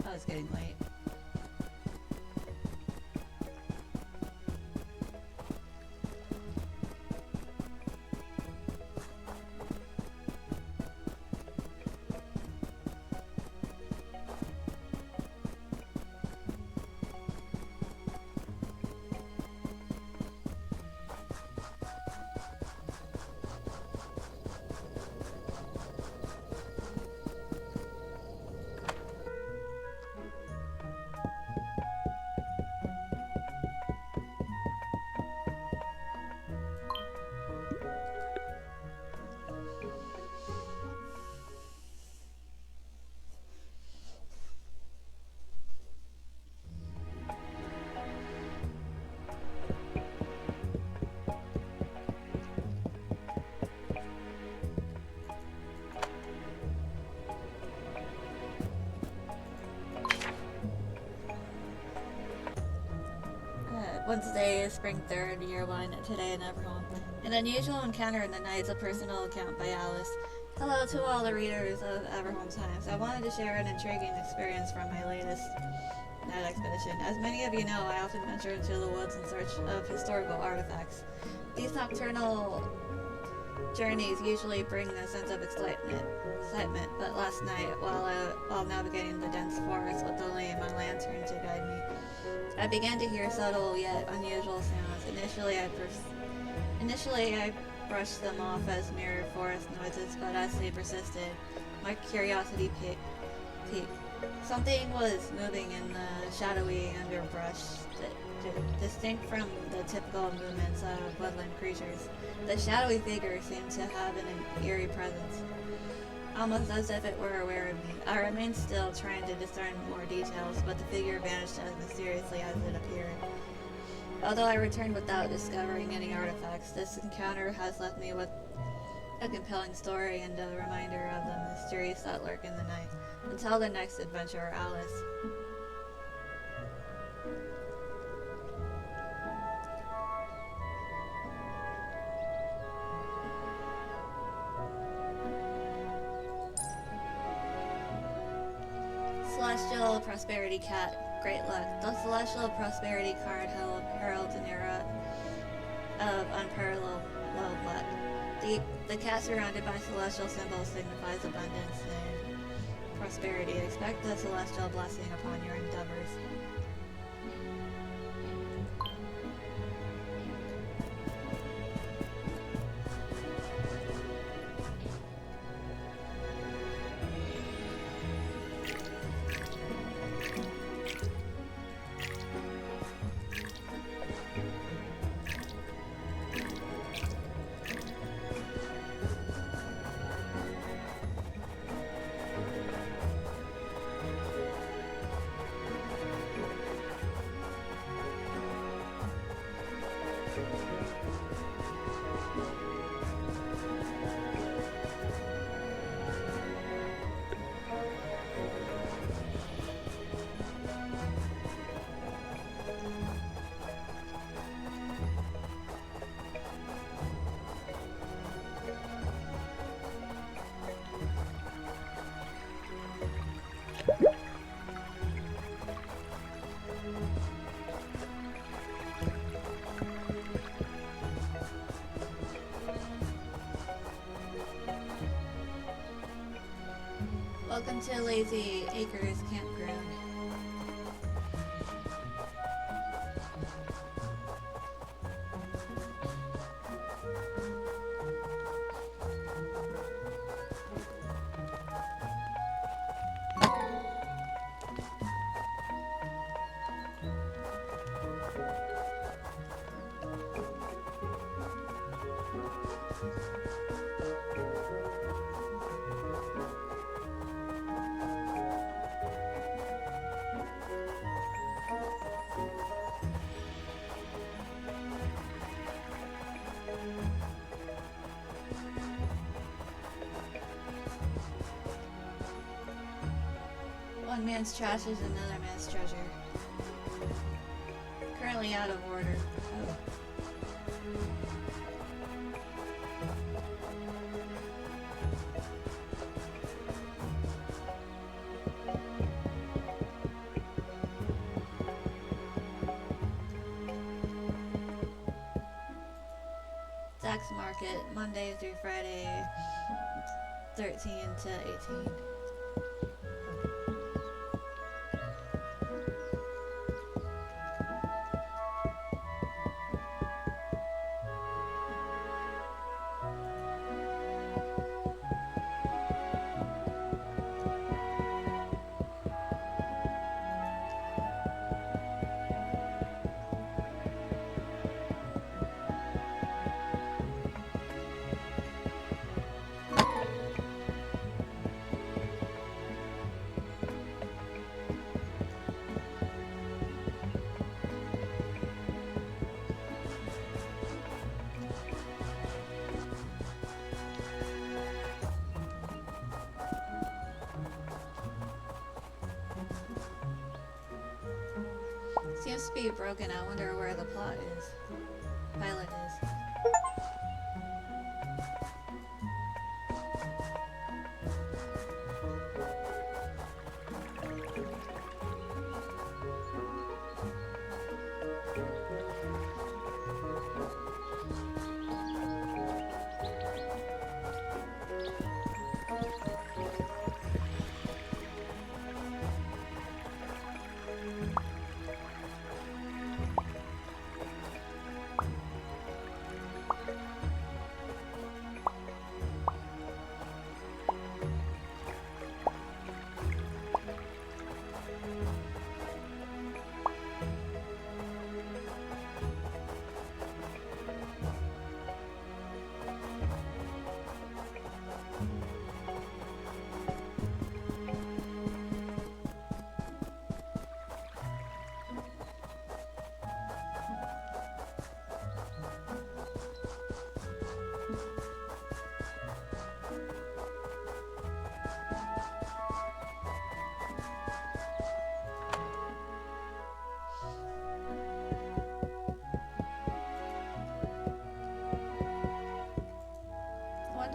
Oh, it's getting late. Wednesday is spring 3rd, year 1, today in Everholm. An unusual encounter in the night is a personal account by Alice. Hello to all the readers of Everholm Times. I wanted to share an intriguing experience from my latest night expedition. As many of you know, I often venture into the woods in search of historical artifacts. These nocturnal journeys usually bring a sense of excitement, but last night, while navigating the dense forest with only my lantern to guide me, I began to hear subtle yet unusual sounds. Initially, I brushed them off as mere forest noises, but as they persisted, my curiosity piqued. Something was moving in the shadowy underbrush, distinct from the typical movements of woodland creatures. The shadowy figure seemed to have an eerie presence, almost as if it were aware of me. I remained still, trying to discern more details, but the figure vanished as mysteriously as it appeared. Although I returned without discovering any artifacts, this encounter has left me with a compelling story and a reminder of the mysteries that lurk in the night. Until the next adventure, Alice. Celestial Prosperity Cat, great luck. The Celestial Prosperity card heralds an era of unparalleled luck. The cat surrounded by celestial symbols signifies abundance and prosperity. Expect the celestial blessing upon your endeavors. Welcome to Lazy Acres Campground. One man's trash is another man's treasure. Currently out of order. Oh. Zach's Market, Monday through Friday, 13 to 18. Seems to be broken. I wonder where the pilot is.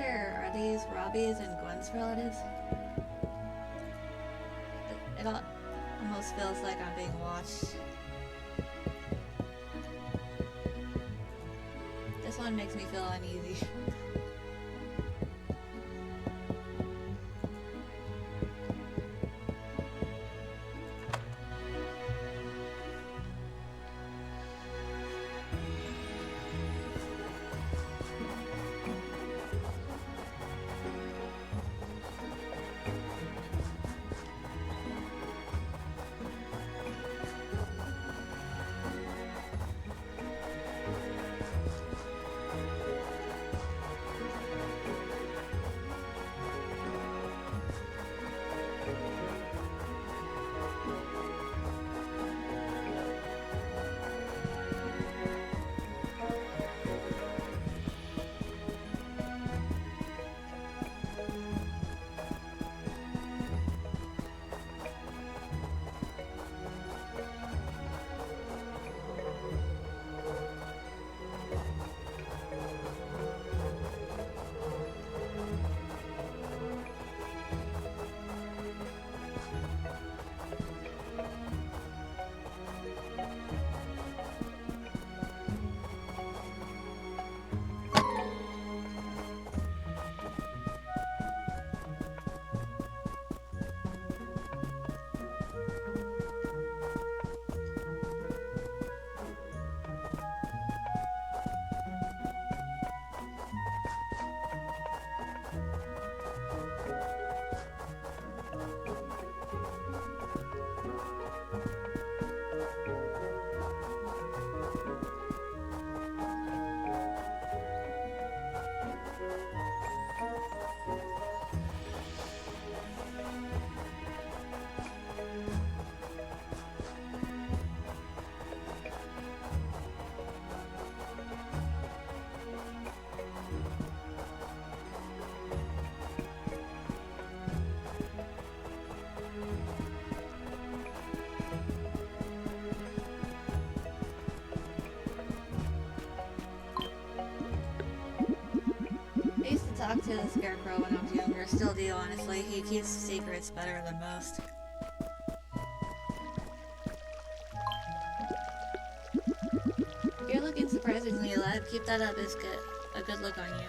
Are these Robbie's and Gwen's relatives? It almost feels like I'm being watched. This one makes me feel uneasy. talk to the Scarecrow when I was younger. Still do, honestly. He keeps secrets better than most. You're looking surprisingly alive. Keep that up. It's good. A good look on you.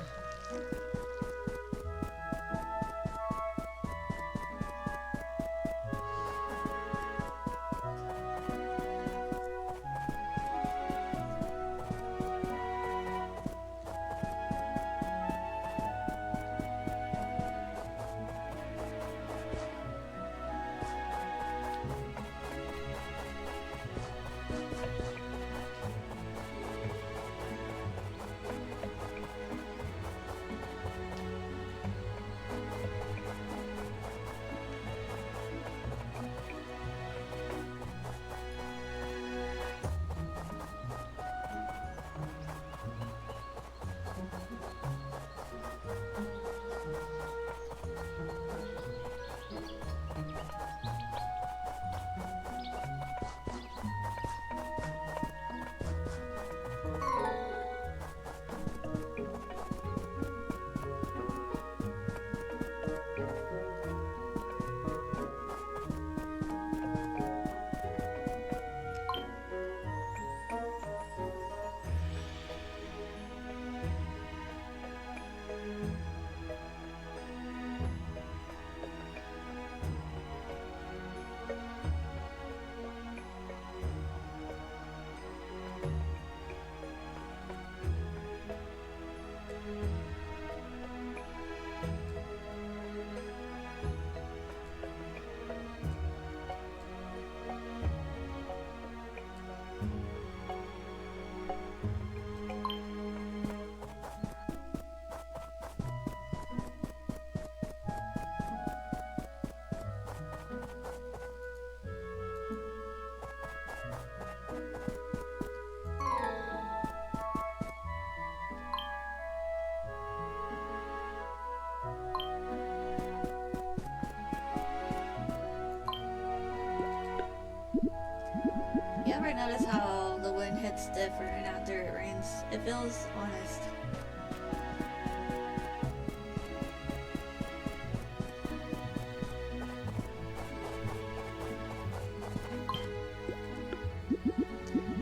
You ever notice how the wind hits different after it rains? It feels honest.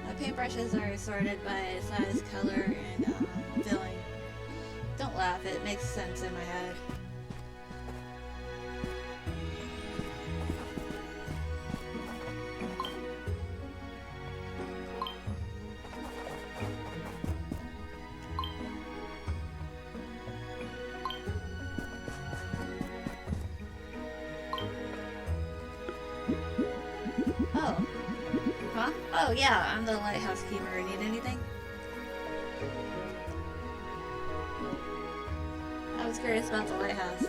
My paintbrushes are sorted by size, color, and filling. Don't laugh, it makes sense in my head. Oh. Huh? Oh, yeah, I'm the lighthouse keeper. Need anything? I was curious about the lighthouse.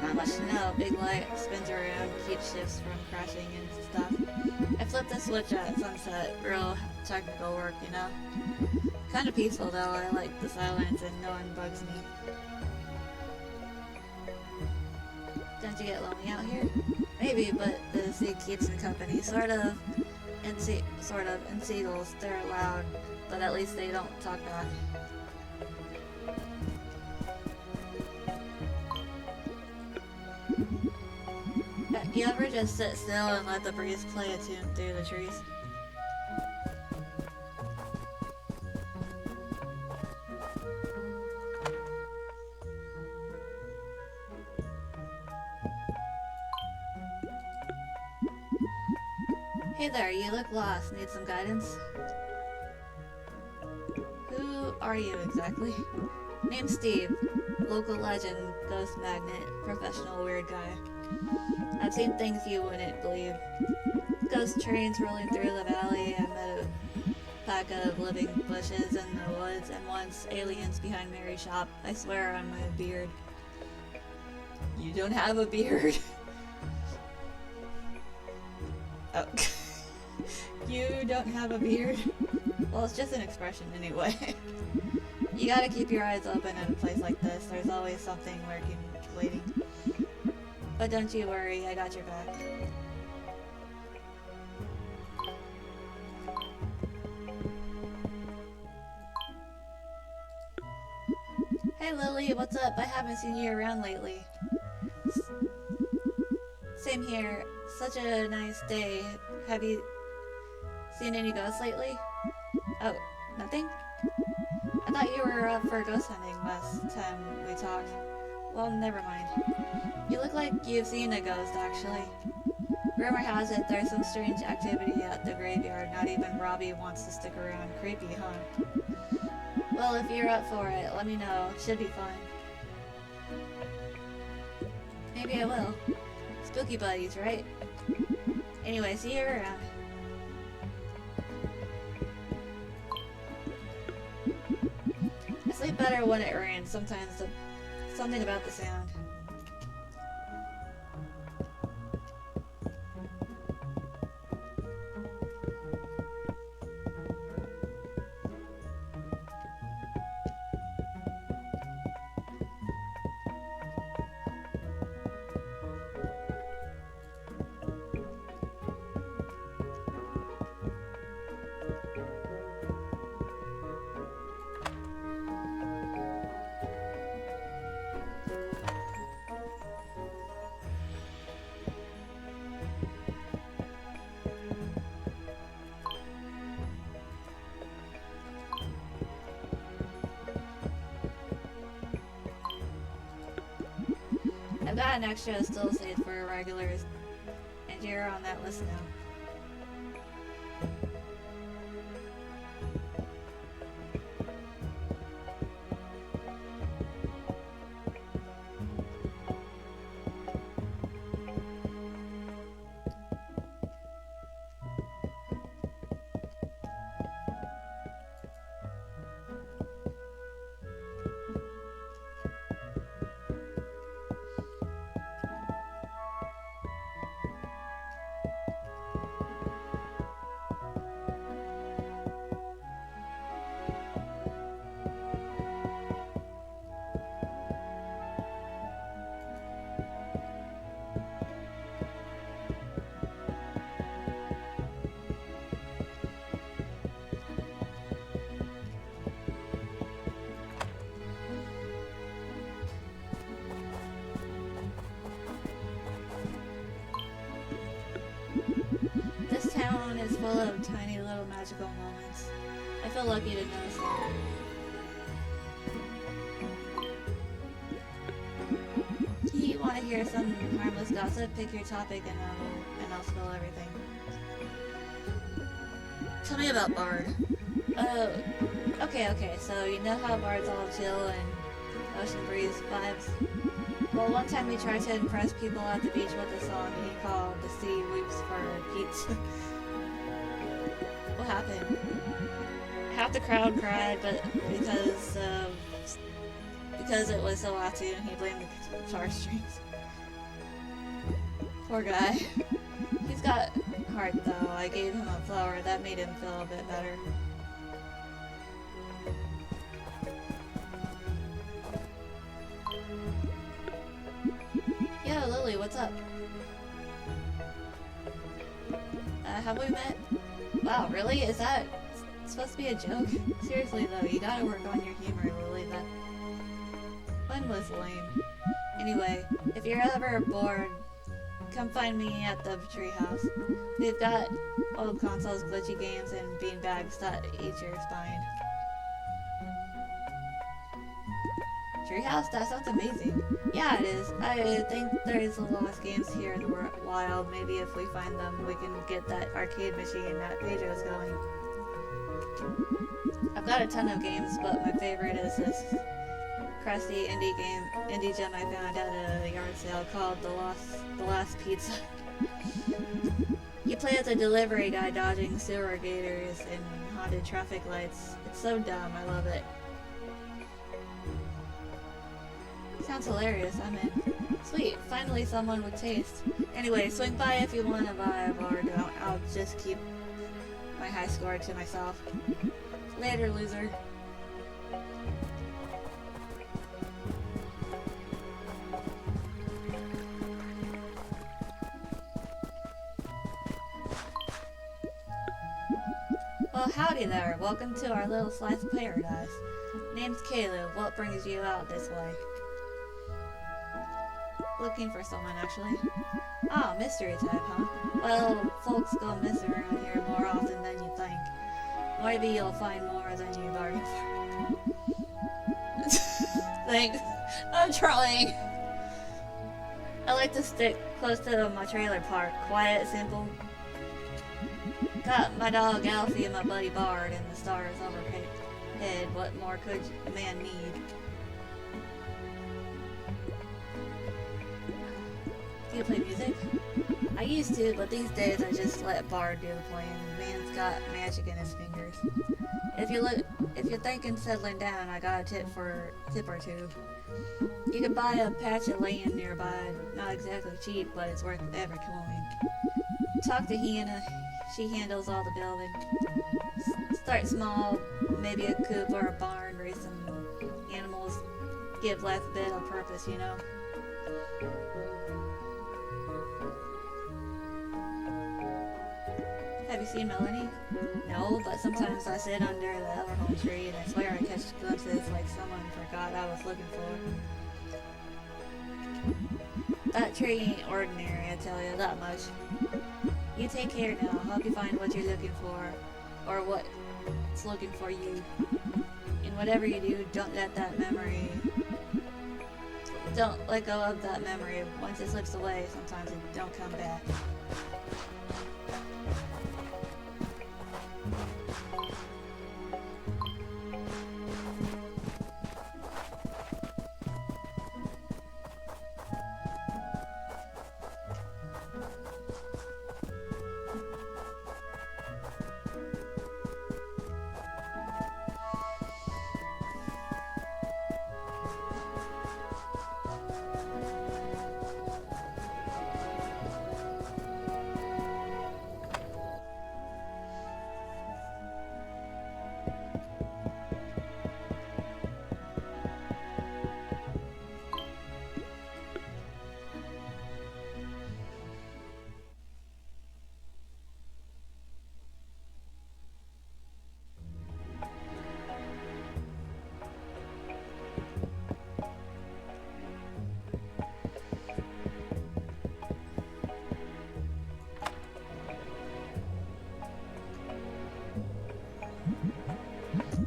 Not much to know. Big light spins around, keeps ships from crashing and stuff. I flipped the switch at sunset. Real technical work, you know? Kinda peaceful though. I like the silence and no one bugs me. Don't you get lonely out here? Maybe, but the sea keeps me company. Sort of. And seagulls, they're loud, but at least they don't talk back. You ever just sit still and let the breeze play a tune through the trees? Hey there, you look lost. Need some guidance? Who are you exactly? Name's Steve. Local legend, ghost magnet, professional weird guy. I've seen things you wouldn't believe. Ghost trains rolling through the valley. I met a pack of living bushes in the woods, and once aliens behind Mary's shop. I swear on my beard. You don't have a beard. Oh. You don't have a beard? Well, it's just an expression anyway. You gotta keep your eyes open in a place like this. There's always something lurking, waiting. But don't you worry, I got your back. Hey Hi Lily, what's up? I haven't seen you around lately. Same here. Such a nice day. Have you seen any ghosts lately? Oh, nothing? I thought you were up for ghost hunting last time we talked. Well, never mind. You look like you've seen a ghost, actually. Rumor has it there's some strange activity at the graveyard. Not even Robbie wants to stick around. Creepy, huh? Well, if you're up for it, let me know. Should be fun. Maybe I will. Spooky buddies, right? Anyway, see you around. I sleep better when it rains. Sometimes something about the sound. I've got an extra still saved for regulars, and you're on that list now. This town is full of tiny little magical moments. I feel lucky to notice that. You want to hear some harmless gossip? Pick your topic and I'll spill everything. Tell me about Bard. Okay, so you know how Bard's all chill and ocean breeze vibes? Well, one time he tried to impress people at the beach with a song he called The Sea Weeps for Pizza. What happened? Half the crowd cried, but because it was so out tune, he blamed the guitar strings. Poor guy. He's got heart though. I gave him a flower. That made him feel a bit better. Yo, Lily, what's up? Have we met? Wow, really? Is that supposed to be a joke? Seriously though, you gotta work on your humor, Lily. That one was lame. Anyway, if you're ever bored, come find me at the treehouse. We've got old consoles, glitchy games, and beanbags that eat your spine. Treehouse? That sounds amazing. Yeah, it is. I think there's a lot of games here in the wild. Maybe if we find them, we can get that arcade machine that Pedro's going. I've got a ton of games, but my favorite is this crusty indie gem I found at a yard sale called The Last Pizza. You play as a delivery guy dodging sewer gators and haunted traffic lights. It's so dumb, I love it. Sounds hilarious, I'm in. Sweet, finally someone with taste. Anyway, swing by if you want to buy a bar. I'll just keep my high score to myself. Later, loser. Well, howdy there. Welcome to our little slice of paradise. Name's Caleb. What brings you out this way? Looking for someone, actually. Ah, mystery type, huh? Well, folks go missing around here more often than you think. Maybe you'll find more than you bargained for. Thanks. I'm trying. I like to stick close to my trailer park. Quiet, simple. Got my dog Alfie and my buddy Bard and the stars overhead. What more could a man need? Do you play music? I used to, but these days I just let Bard do the playing. Man's got magic in his fingers. If you're thinking settling down, I got a tip or two. You can buy a patch of land nearby. Not exactly cheap, but it's worth every coin. Talk to Hannah. She handles all the building. Start small, maybe a coop or a barn, raise some animals. Give life a bit of purpose, you know. Have you seen Melanie? No, but sometimes I sit under the Everholm tree and I swear I catch glimpses like someone forgot I was looking for. That tree ain't ordinary, I tell you that much. You take care now. Hope you find what you're looking for, or what's looking for you. And whatever you do, don't let go of that memory. Once it slips away, sometimes it don't come back.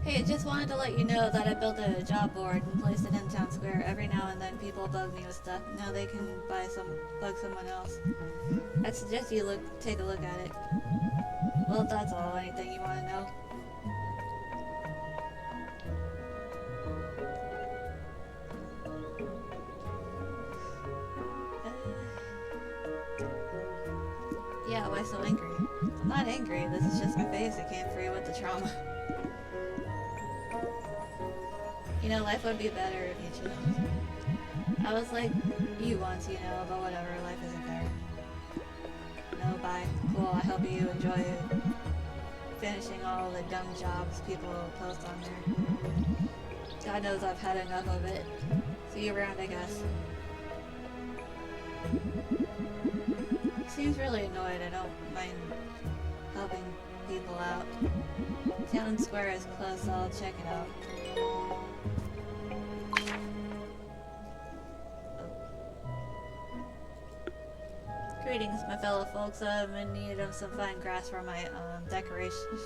Hey, just wanted to let you know that I built a job board and placed it in town square. Every now and then people bug me with stuff. Now they can bug someone else. I suggest you take a look at it. Well, if that's all, anything you want to know? Yeah, why so angry? I'm not angry, this is just my face. I can't free with the trauma. You know, life would be better if you chose. I was like you once, you know, but whatever, life isn't fair. No, bye. Cool, I hope you enjoy it. Finishing all the dumb jobs people post on there. God knows I've had enough of it. See you around, I guess. Seems really annoyed. I don't mind helping people out. Town square is close, so I'll check it out. Greetings, my fellow folks. I'm in need of some fine grass for my decoration.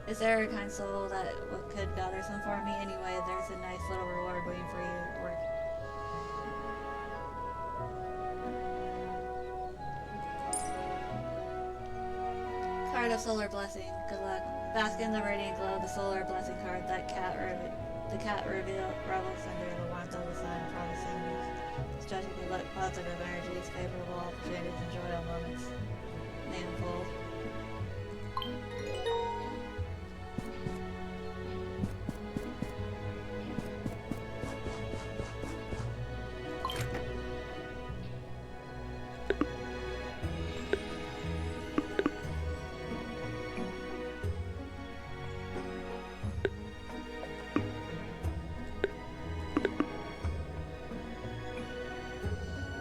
Is there a kind soul that could gather some for me? Anyway, there's a nice little reward waiting for you at work. Card of Solar Blessing. Good luck. Bask in the radiant glow of the Solar Blessing card. The cat revels under the warmth of the sun, promising strategically look positive energies, favorable opportunities, enjoyable moments. May unfold.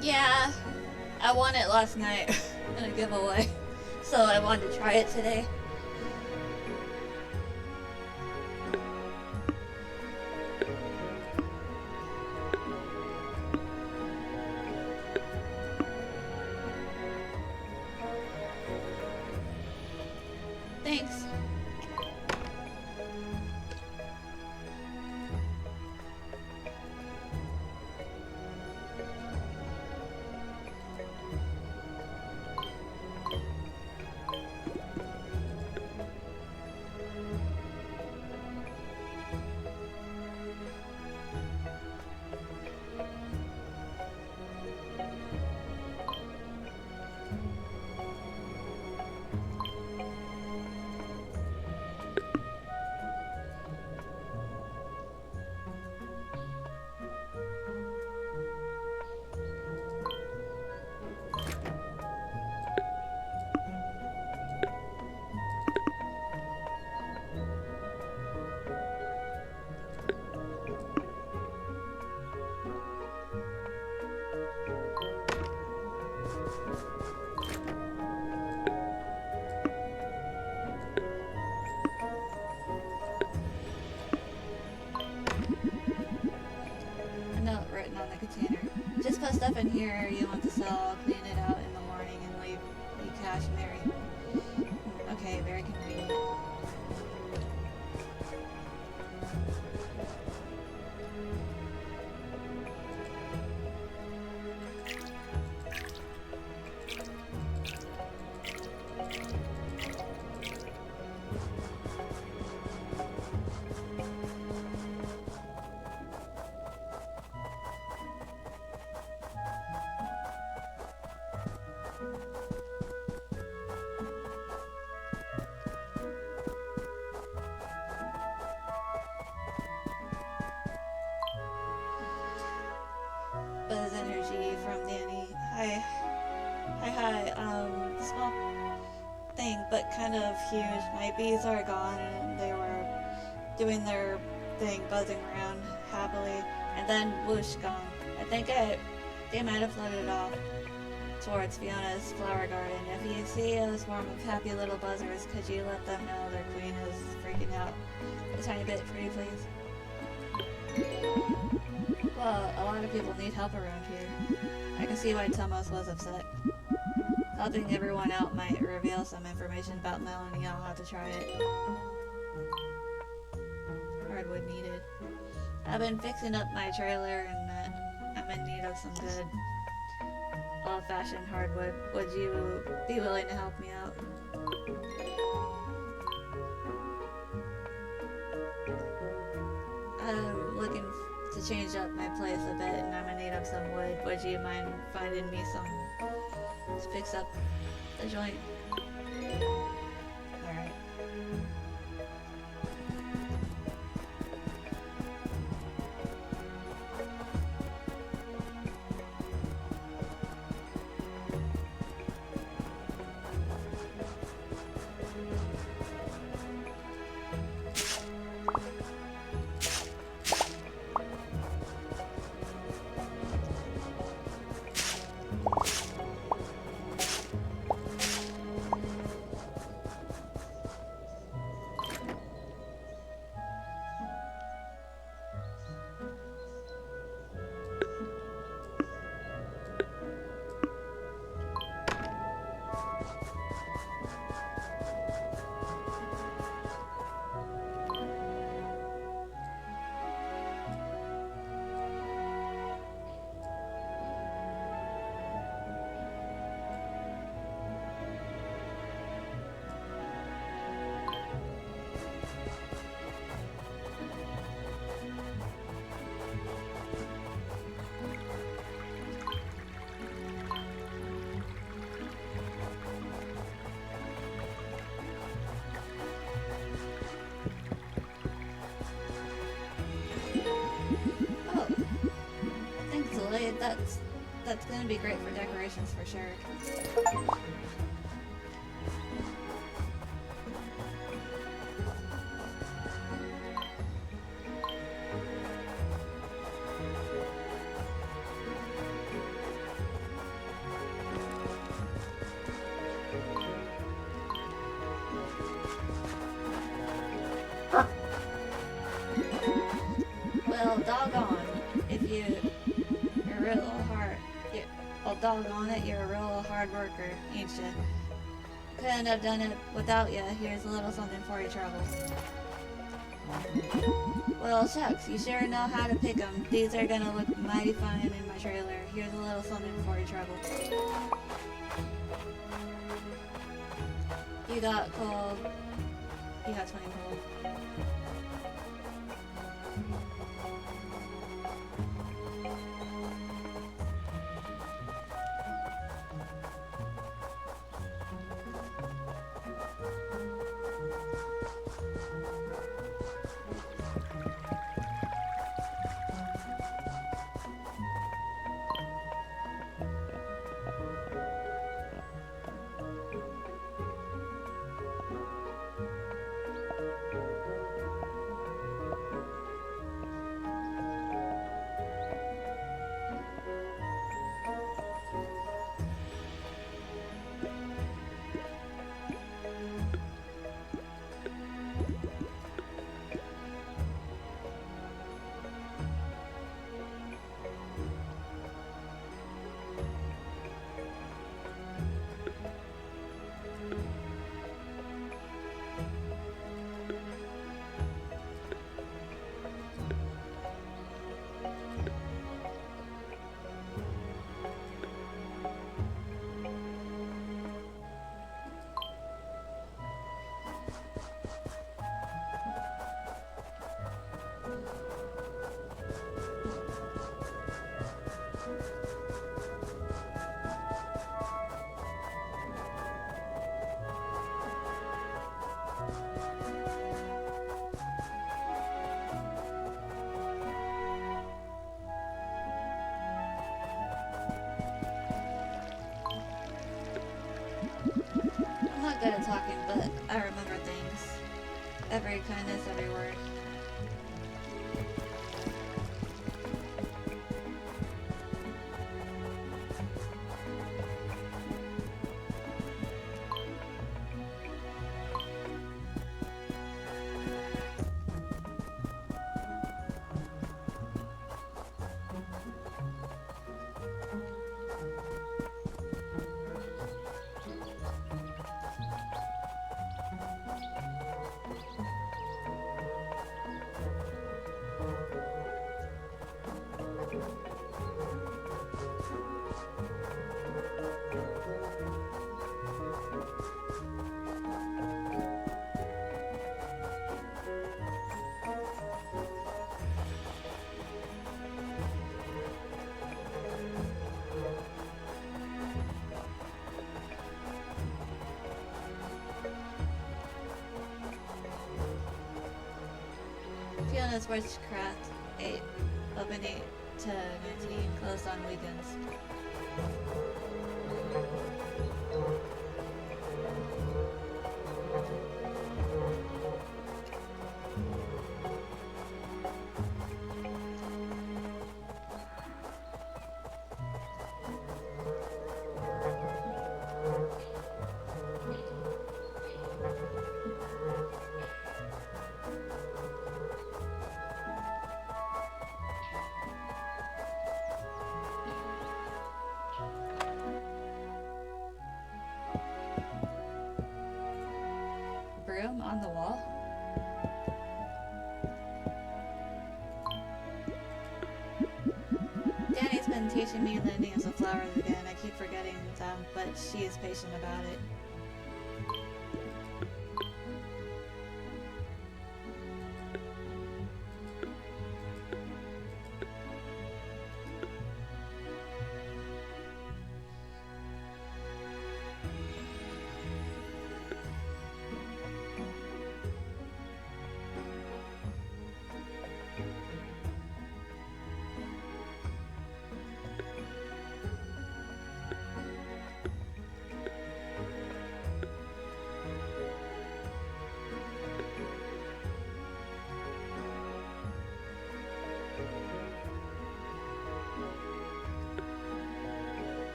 Yeah, I won it last night in a giveaway, so I wanted to try it today. in here you want to sell, clean it out in the morning, and leave you cash, Mary. Okay, very convenient. Buzz energy from Danny. Hi, small thing, but kind of huge. My bees are gone and they were doing their thing, buzzing around happily, and then whoosh, gone. I think they might have floated off towards Fiona's flower garden. If you see a swarm of happy little buzzers, could you let them know their queen is freaking out a tiny bit, pretty please? Well, a lot of people need help around here. I can see why Tomos was upset. Helping everyone out might reveal some information about Melanie. I'll have to try it. Hardwood needed. I've been fixing up my trailer and I'm in need of some good old-fashioned hardwood. Would you be willing to help me out? I'm looking to change up my place a bit and I'm in need of some wood. Would you mind finding me some to fix up the joint? Alright. That's gonna be great for decorations for sure. Well, doggone, if you're real hard. Well, doggone it, you're a real hard worker, ain't ya? Couldn't have done it without ya. Here's a little something for your trouble. Well, shucks, you sure know how to pick 'em. These are gonna look mighty fine in my trailer. Here's a little something for your trouble. You got cold. You got 20 cold. not good at talking, but I remember things. Every kindness, every word. Fiona's Witchcraft 8, open 8 to 19, closed on weekends. Broom on the wall? Danny's been teaching me the names of flowers again. I keep forgetting them, but she is patient about it.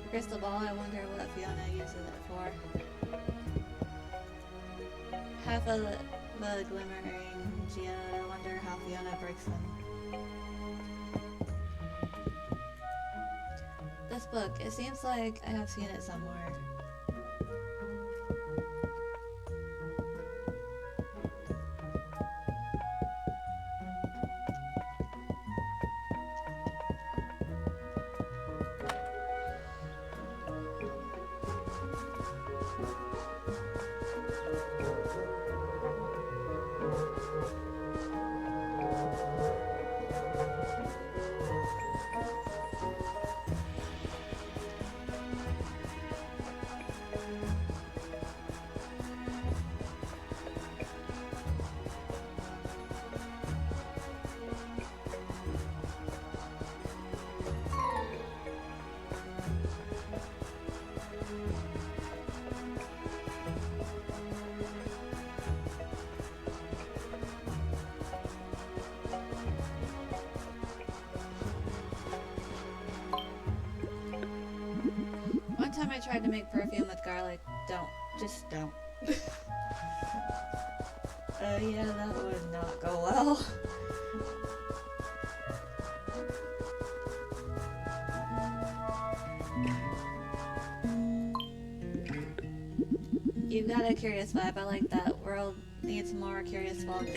Crystal ball, I wonder what Fiona uses it for. Half of the glimmering geode, I wonder how Fiona breaks them. This book, it seems like I have seen it somewhere. One time I tried to make perfume with garlic. Just don't. Yeah, that would not go well. You got a curious vibe, I like that. World needs more curious folks.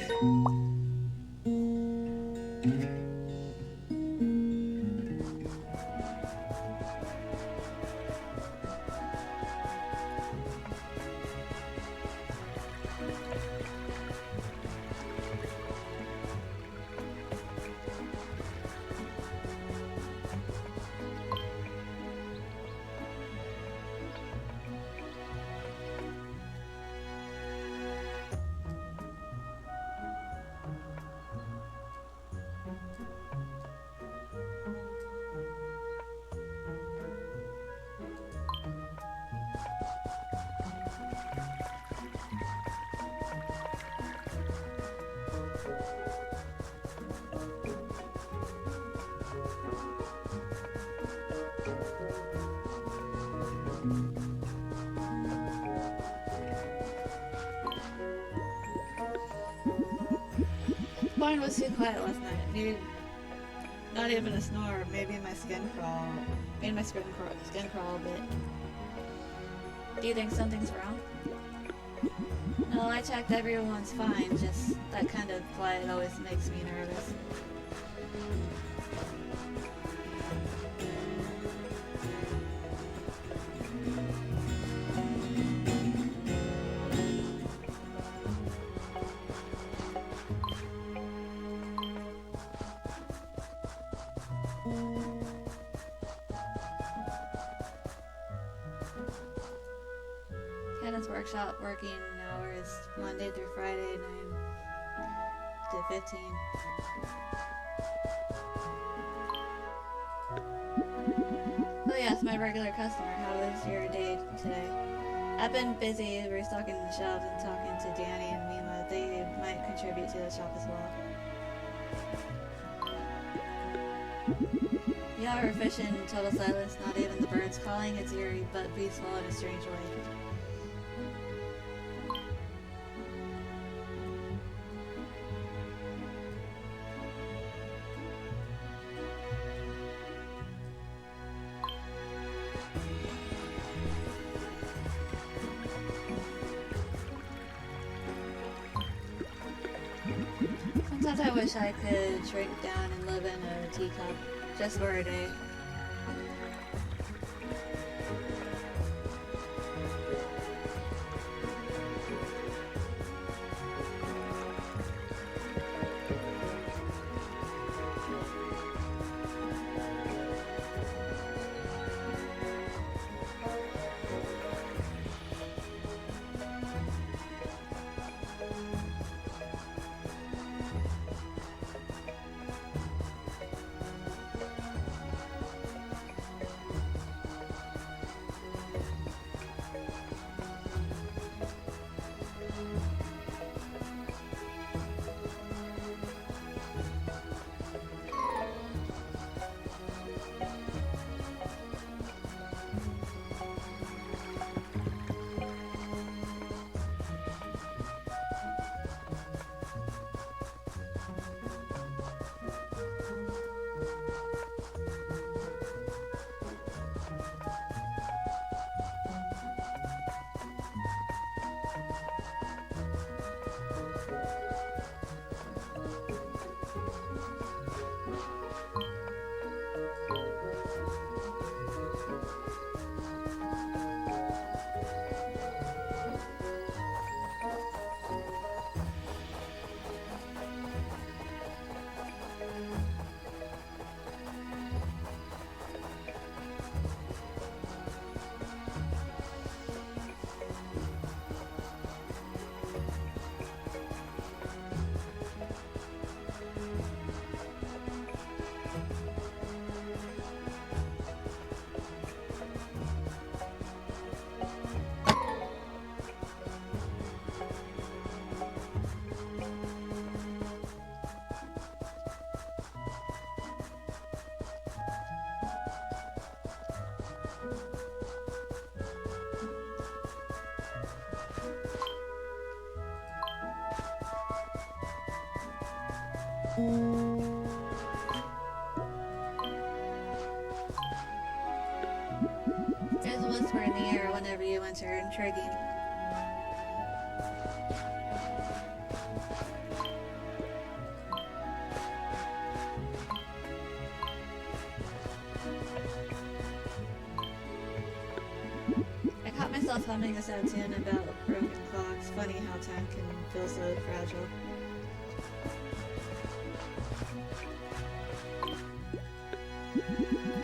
barn was too quiet last night. Maybe not even a snore. Maybe my skin crawl. Made my skin crawl a bit. Do you think something's wrong? No, I checked. Everyone's fine. Just that kind of quiet always makes me nervous. Kenneth's workshop working hours Monday through Friday, 9 to 15. Oh yes, my regular customer. How was your day today? I've been busy restocking the shelves and talking to Danny and Mima. They might contribute to the shop as well. Yeah, we're fishing in total silence, not even the birds calling. It's eerie but peaceful in a strange way. Sometimes I wish I could shrink down and live in a teacup, just for a day. There's a whisper in the air whenever you enter, intriguing. I caught myself humming a sad tune about broken clocks. Funny how time can feel so fragile.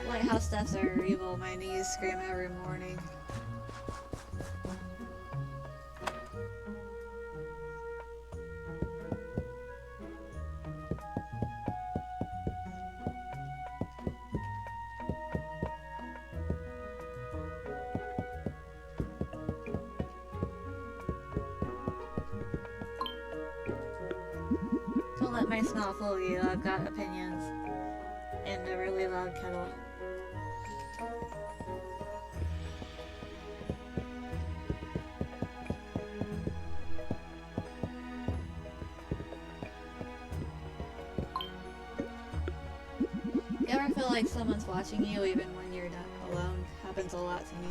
Lighthouse steps are evil. My knees scream every morning. Don't let my smell fool you. I've got opinions. And a really loud kettle. never feel like someone's watching you even when you're not alone. Happens a lot to me.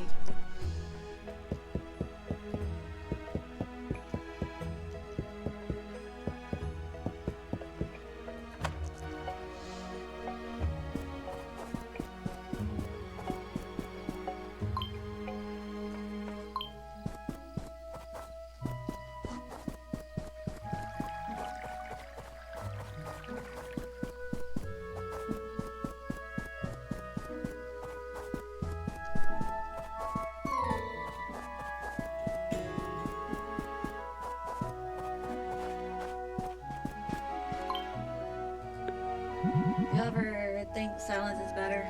You ever think silence is better?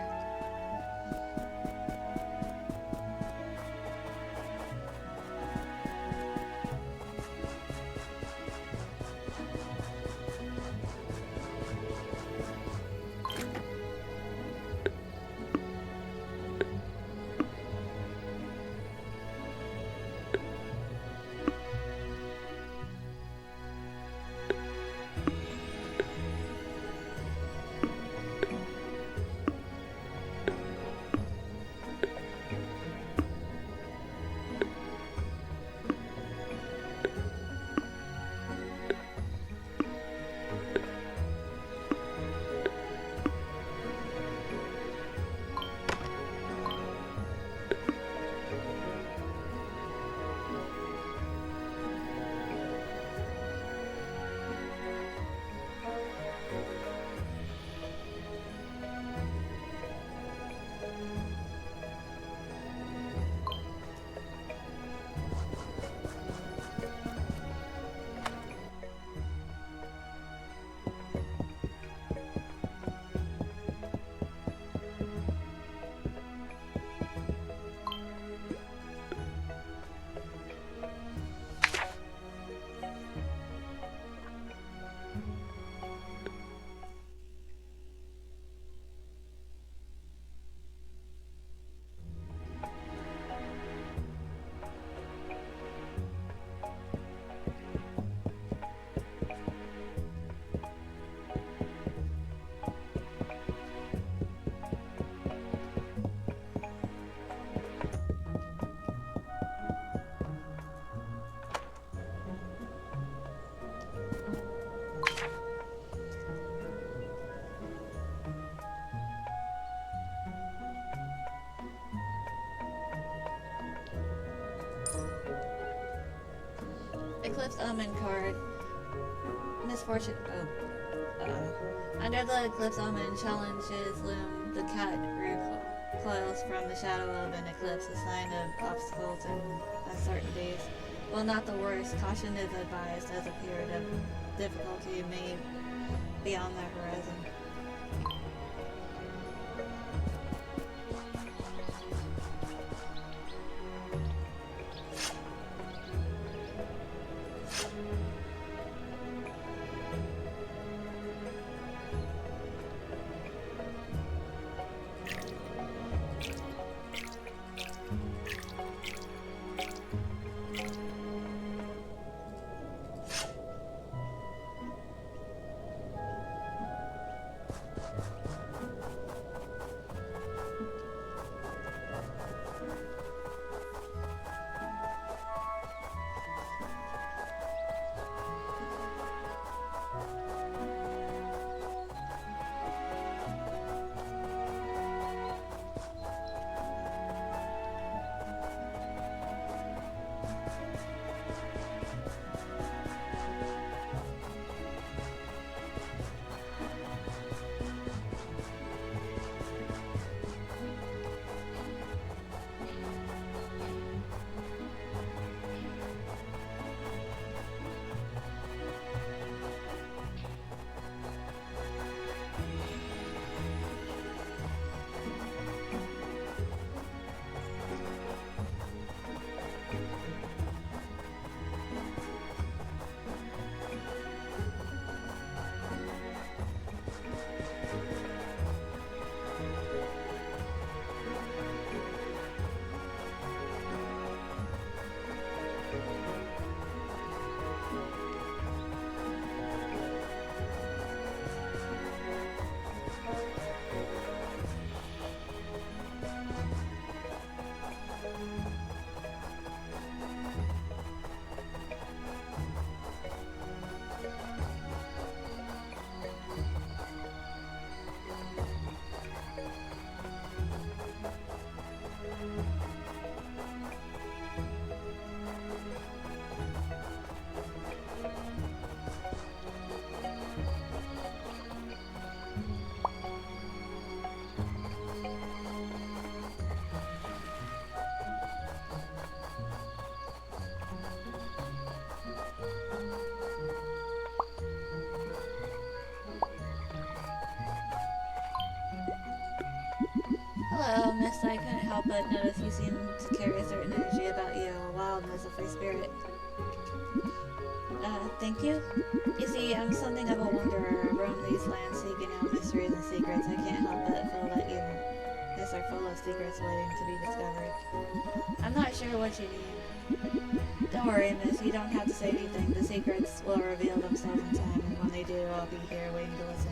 Eclipse Omen card. Misfortune. Under the Eclipse Omen challenges loom, the cat recoils from the shadow of an eclipse, a sign of obstacles and uncertainties. Well, not the worst. Caution is advised as a period of difficulty may be on the horizon. Hello, miss. I couldn't help but notice you seem to carry a certain energy about you, a wildness, a free spirit. Thank you? You see, I'm something of a wanderer. I roam these lands seeking out mysteries and secrets. I can't help but feel that you guys are full of secrets waiting to be discovered. I'm not sure what you mean. Don't worry, miss. You don't have to say anything. The secrets will reveal themselves in time, and when they do, I'll be here waiting to listen.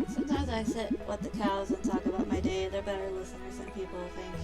Sometimes I sit with the cows and talk about my day. They're better listeners than people think.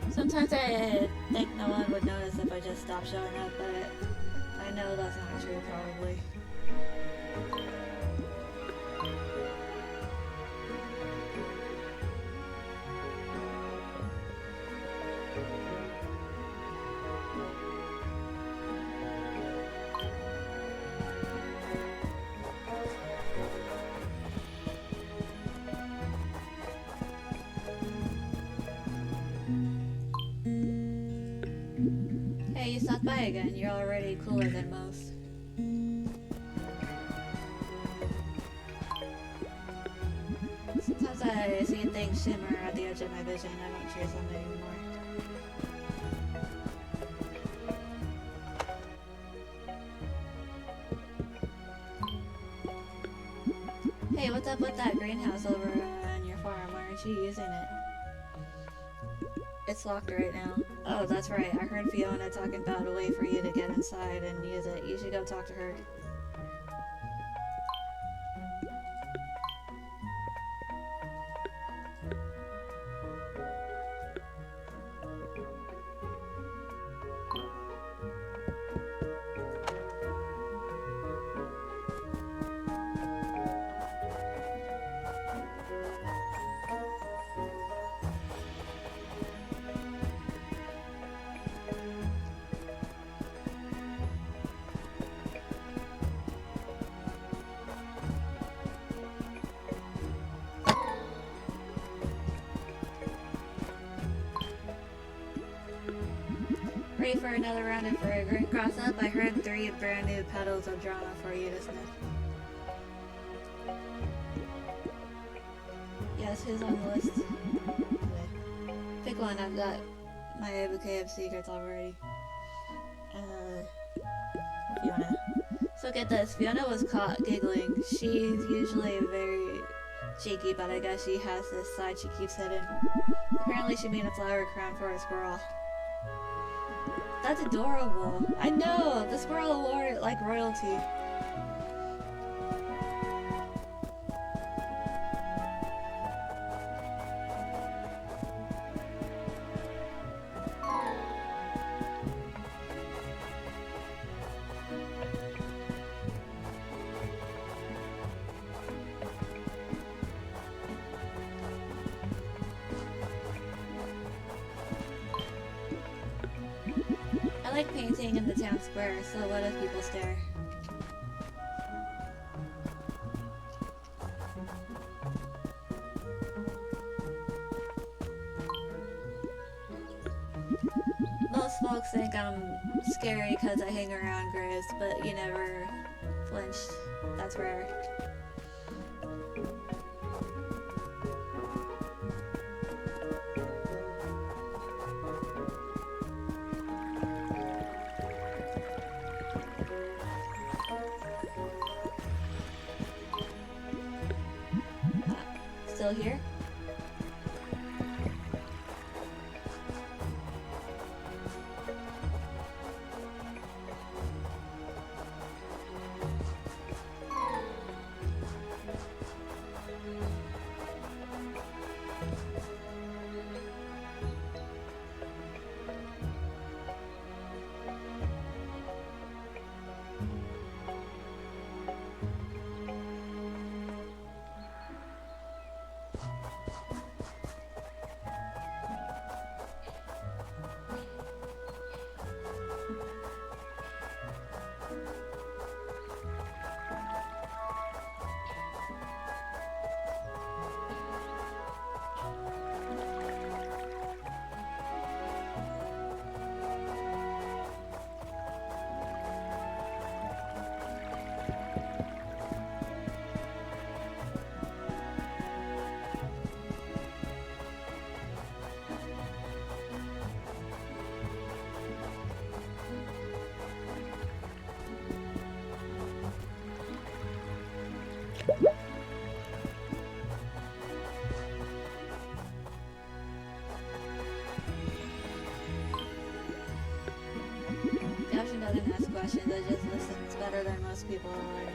Sometimes I think no one would notice if I just stopped showing up, but I know that's not true, probably. Hey, you stopped by again. You're already cooler than most. Sometimes I see things shimmer at the edge of my vision. I don't chase them anymore. Hey, what's up with that greenhouse over on your farm? Why aren't you using it? It's locked right now. Oh, that's right. I heard Fiona talking about a way for you to get inside and use it. You should go talk to her. ready for another round of fragrant cross up? I heard 3 brand new petals of drama for you to sniff. Yes, who's on the list? Okay. Pick one, I've got my bouquet of secrets already. Fiona. So get this, Fiona was caught giggling. She's usually very cheeky, but I guess she has this side she keeps hidden. Apparently she made a flower crown for a squirrel. That's adorable. I know, the squirrel wore it like royalty. I like painting in the town square, so what if people stare? Most folks think I'm scary because I hang around graves, but you never flinched. That's rare. Still here? Goshen doesn't ask questions, I just listens better than most people I know.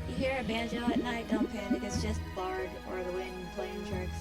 You hear a banjo at night, don't panic, it's just Bard or the wind playing tricks.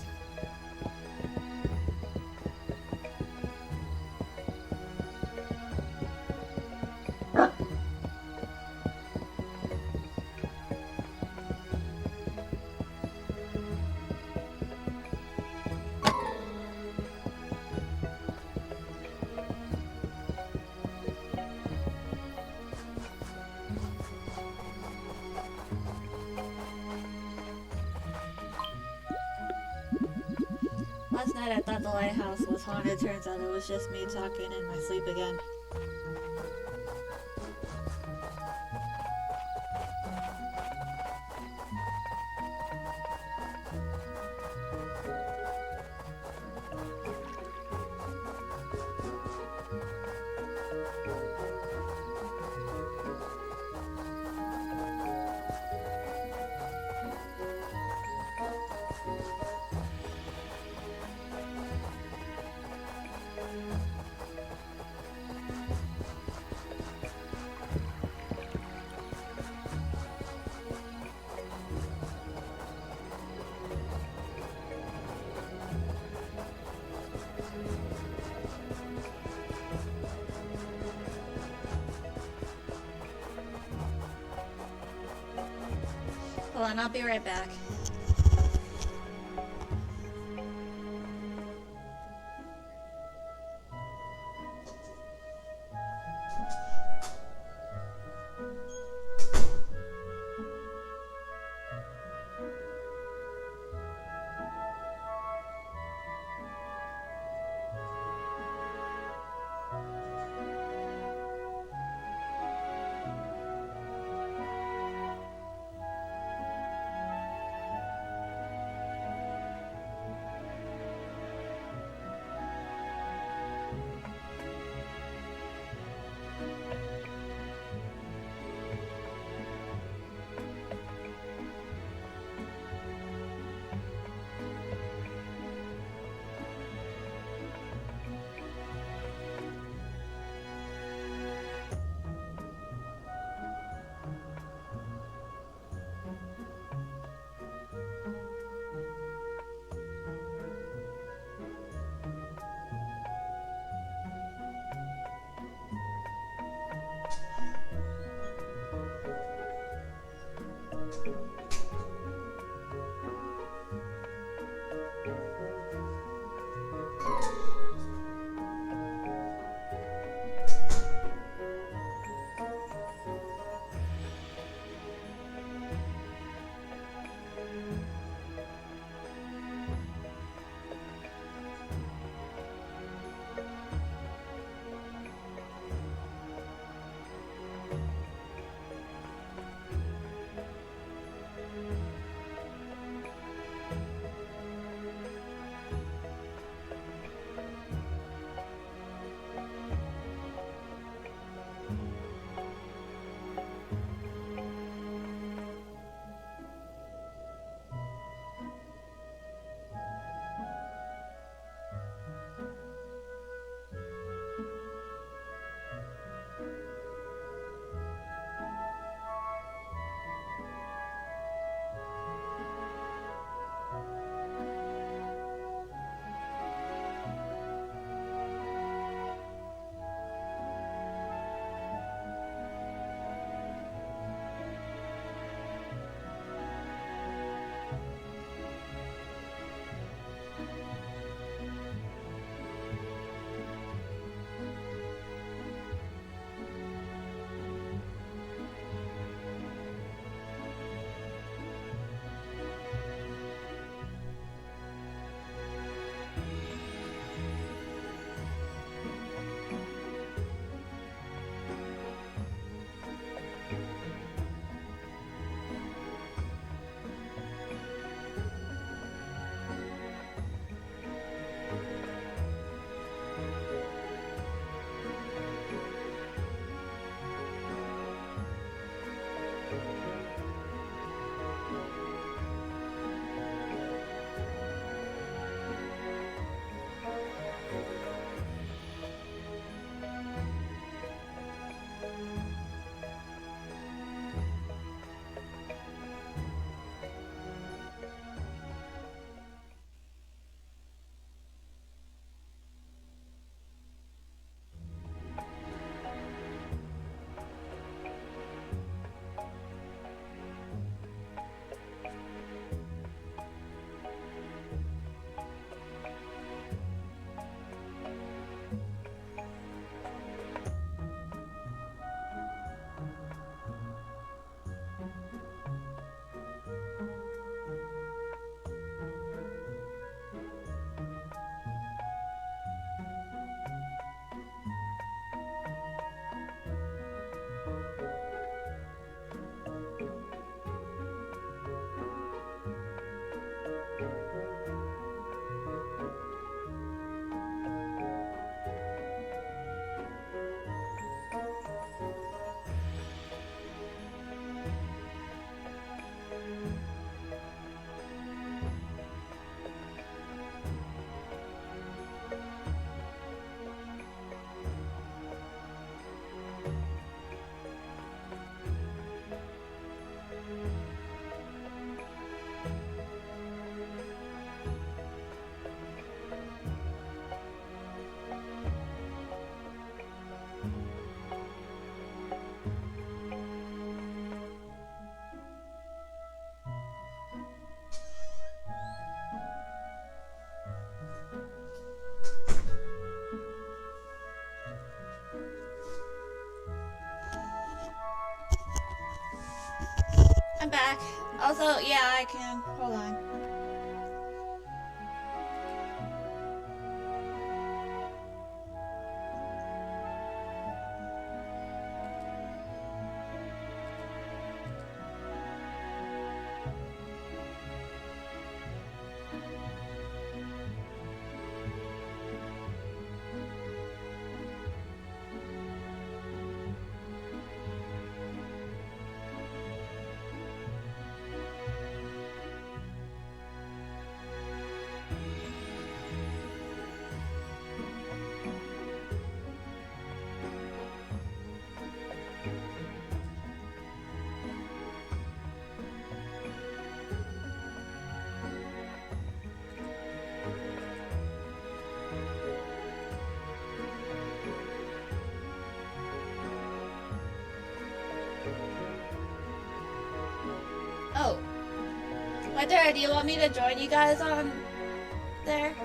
Last night I thought the lighthouse was haunted, turns out it was just me talking in my sleep again. Hold on, I'll be right back. back. Also, yeah, I can. Hold on. Oh. Right there, do you want me to join you guys on there?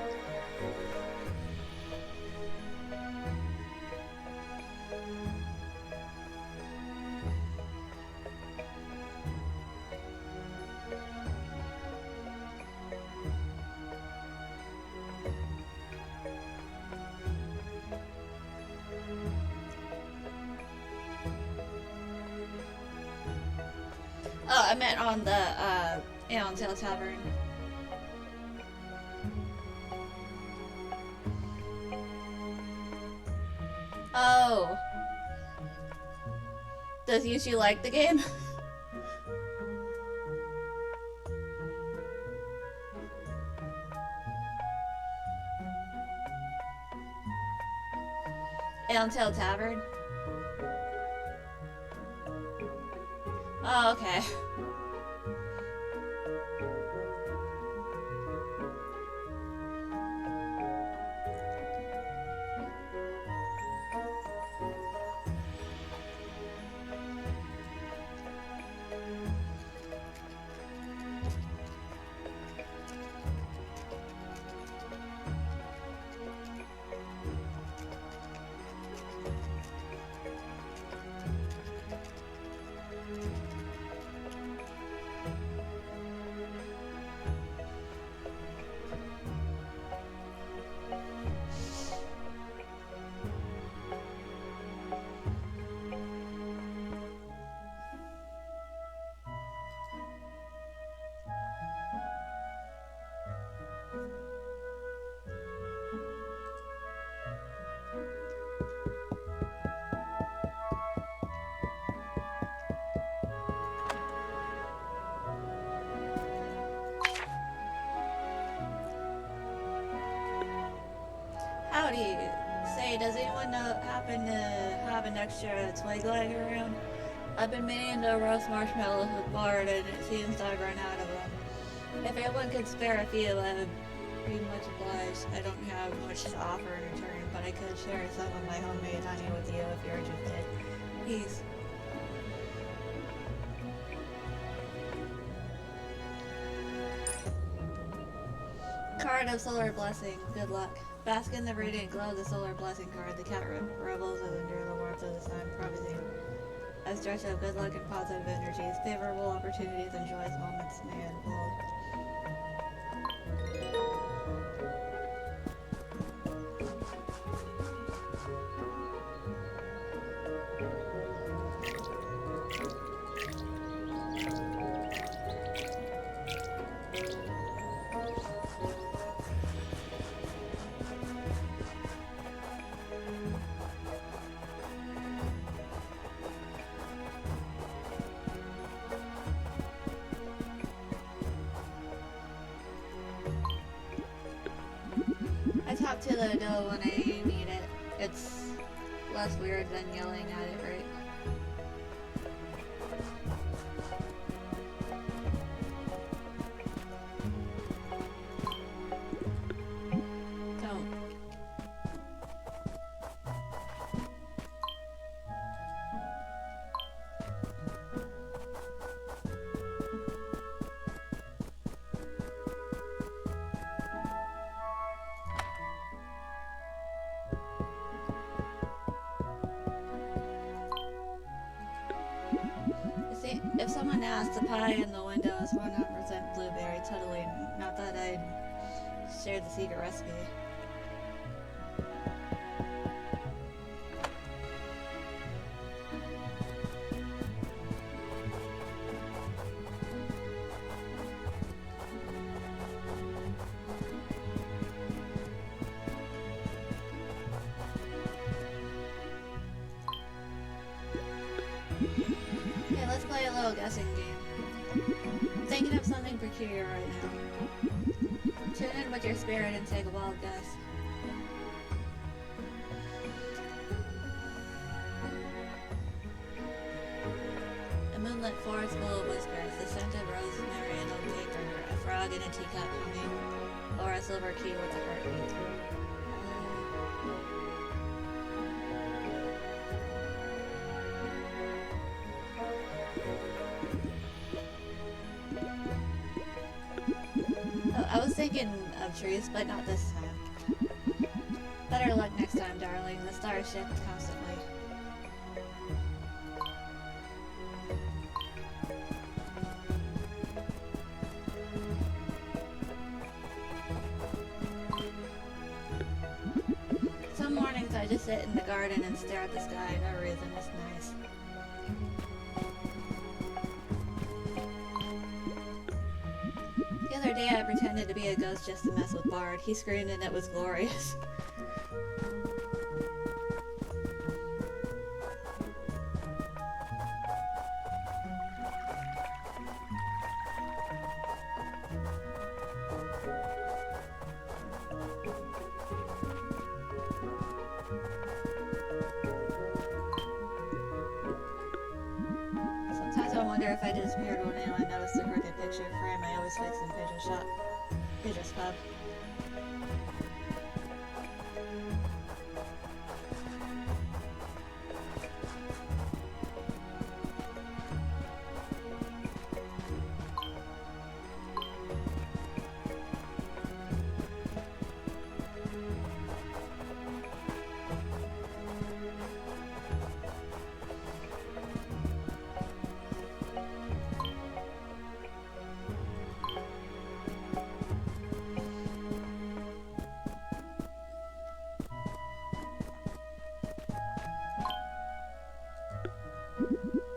Oh, I meant on the, on Tail Tavern. Oh. Does Yushi like the game? On Tail Tavern? Oh, okay. Howdy. Say, does anyone happen to have an extra twig laying around? I've been meaning to roast marshmallows with Bard, and it seems I've run out of them. If anyone could spare a few, I would be much obliged. I don't have much to offer in return, but I could share some of my homemade honey with you if you're interested. Peace. Card of Solar Blessing. Good luck. Bask in the radiant glow of the Solar Blessing card. The cat revels and endure the warmth of the sun, promising a stretch of good luck and positive energies. Favorable opportunities and joyous moments may unfold. Talk to the dough when I need it. It's less weird than yelling at it, right? Don't. If someone asked, the pie in the window is 100% blueberry. Totally. Not that I'd share the secret recipe. Okay, let's play a little guessing game. I'm thinking of something peculiar right now. Tune in with your spirit and take a wild guess. A moonlit forest full of whispers, the scent of rosemary and oak paper, a frog in a teacup humming, or a silver key with a heartbeat. I was thinking of trees, but not this time. Better luck next time, darling. The stars shift constantly. Some mornings I just sit in the garden and stare at the sky. No reason. It's nice. The other day I pretended to be a ghost just to mess with Bard. He screamed and it was glorious. Sometimes I wonder if I disappeared one day and I noticed the crooked picture frame I always fix in Pedro's pub.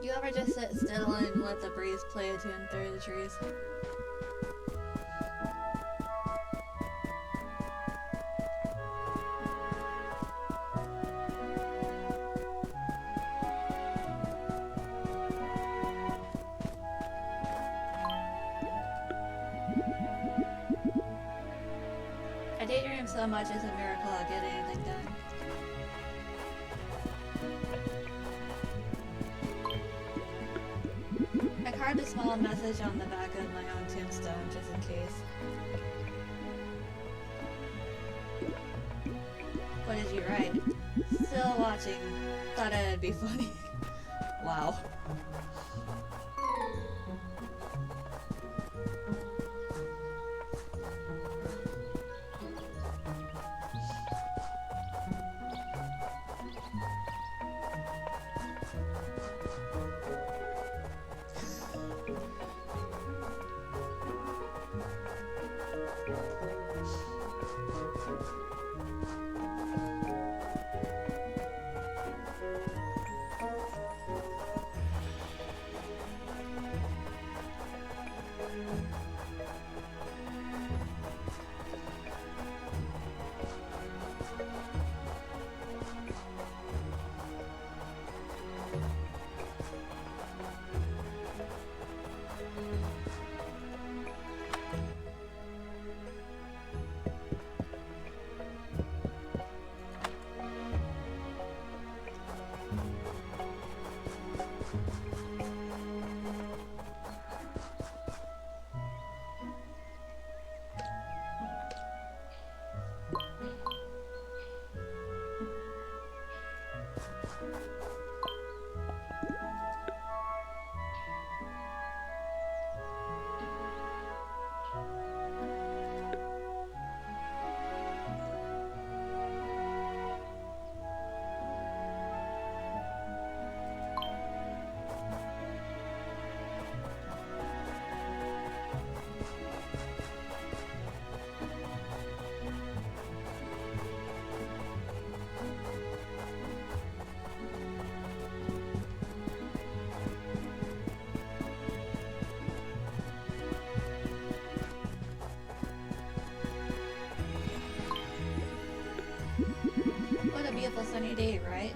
You ever just sit still and let the breeze play a tune through the trees? I daydream so much it's a miracle I'll get anything done. I carved a small message on the back of my own tombstone, just in case. What did you write? Still watching. Thought it'd be funny. Wow. opportunity, right?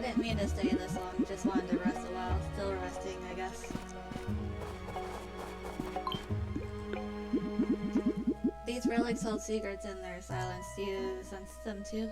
I didn't mean to stay in this long, just wanted to rest a while. Still resting, I guess. These relics hold secrets in their silence. Do you sense them too?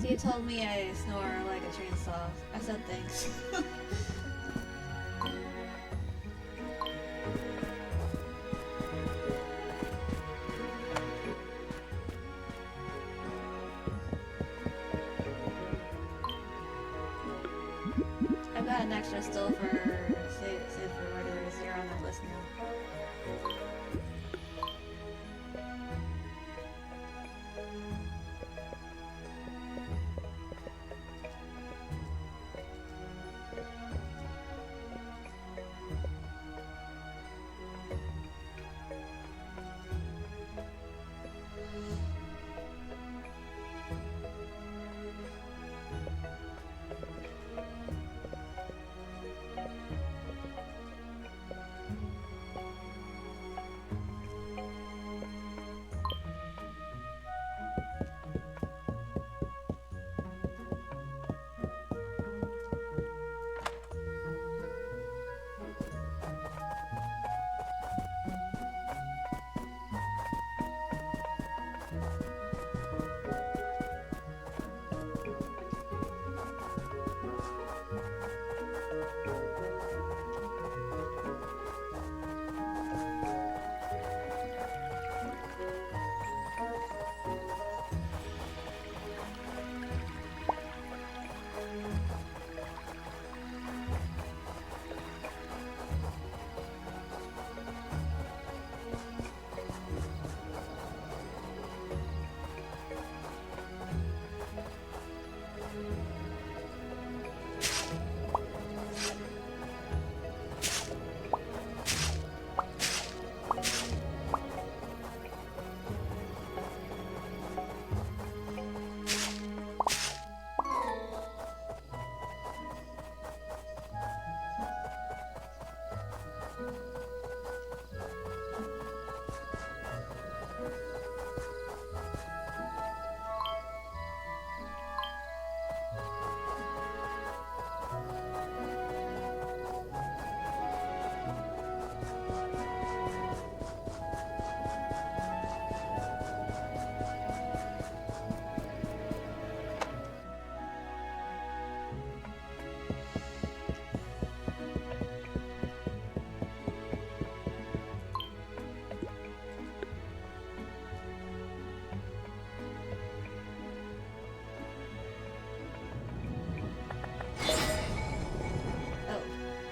You told me I snore like a trained saw. Oh, I said thanks. I've got an extra still for save for murderers here on that list now.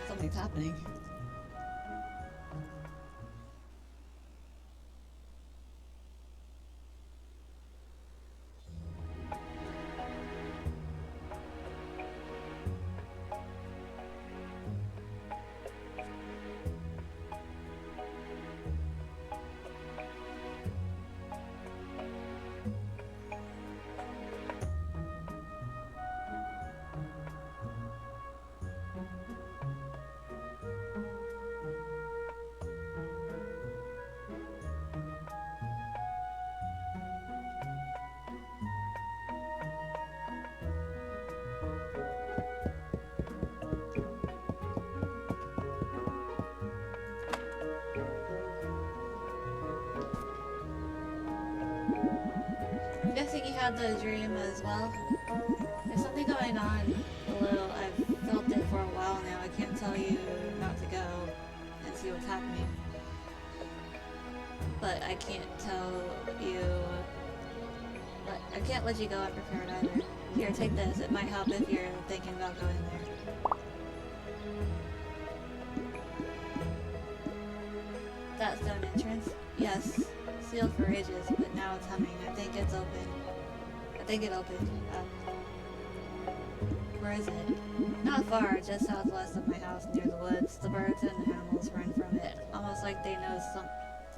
Something's happening. I'm guessing you had the dream as well. There's something going on a little. I've felt it for a while now. I can't tell you not to go and see what's happening. But I can't tell you... I can't let you go unprepared either. Here, take this. It might help if you're thinking about going there. That stone entrance? Yes. Sealed for ages, but now it's humming. I think it's open. I think it opened. Where is it? Not far, just southwest of my house near the woods. The birds and the animals run from it, almost like they know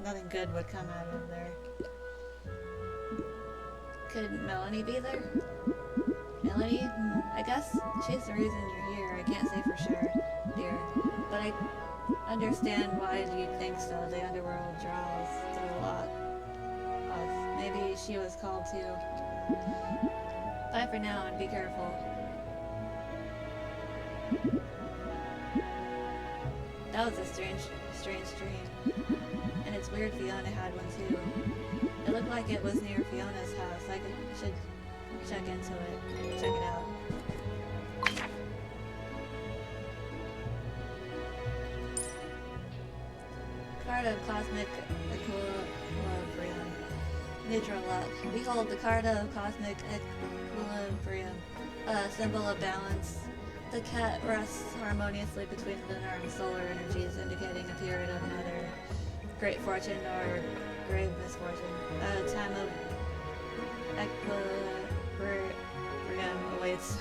nothing good would come out of there. Could Melanie be there? Melanie? I guess she's the reason you're here. I can't say for sure, dear. But I understand why you'd think so. The underworld draws through a lot of... Maybe she was called too. Bye for now and be careful. That was a strange dream. And it's weird Fiona had one too. It looked like it was near Fiona's house. Should check into it. Check it out. card of cosmic equilibrium. Neutral luck. Behold, the card of cosmic equilibrium, a symbol of balance. The cat rests harmoniously between lunar and solar energies, indicating a period of neither great fortune nor grave misfortune. A time of equilibrium awaits.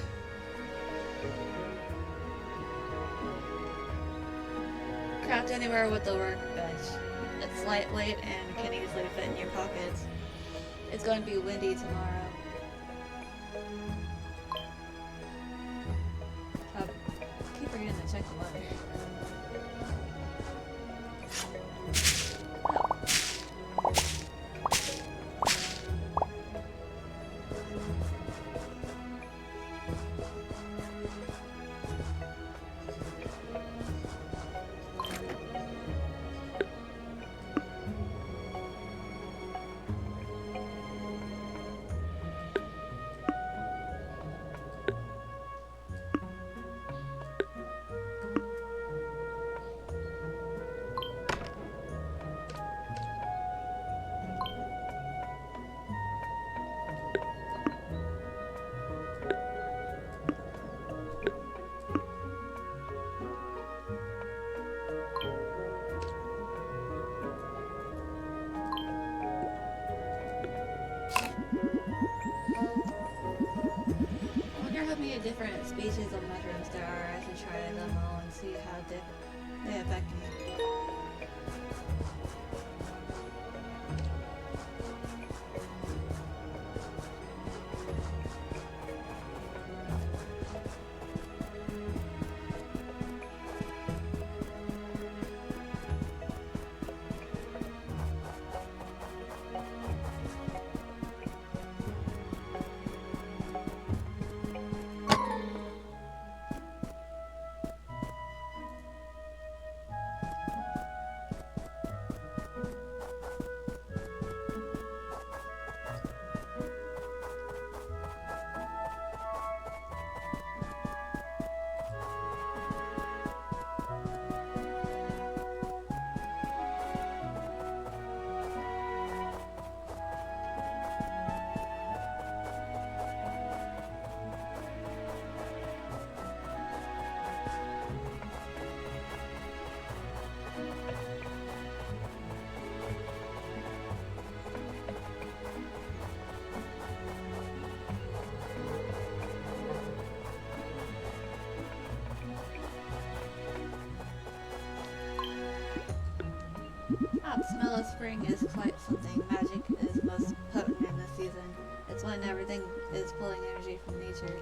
Craft anywhere with the workbench. It's lightweight and can easily fit in your pockets. It's going to be windy tomorrow. Keep forgetting to check the weather. Different species of mushrooms there are. I should try them all and see how they affect me. Smell of spring is quite something. Magic is most potent in this season. It's when everything is pulling energy from nature.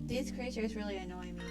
These creatures really annoy me.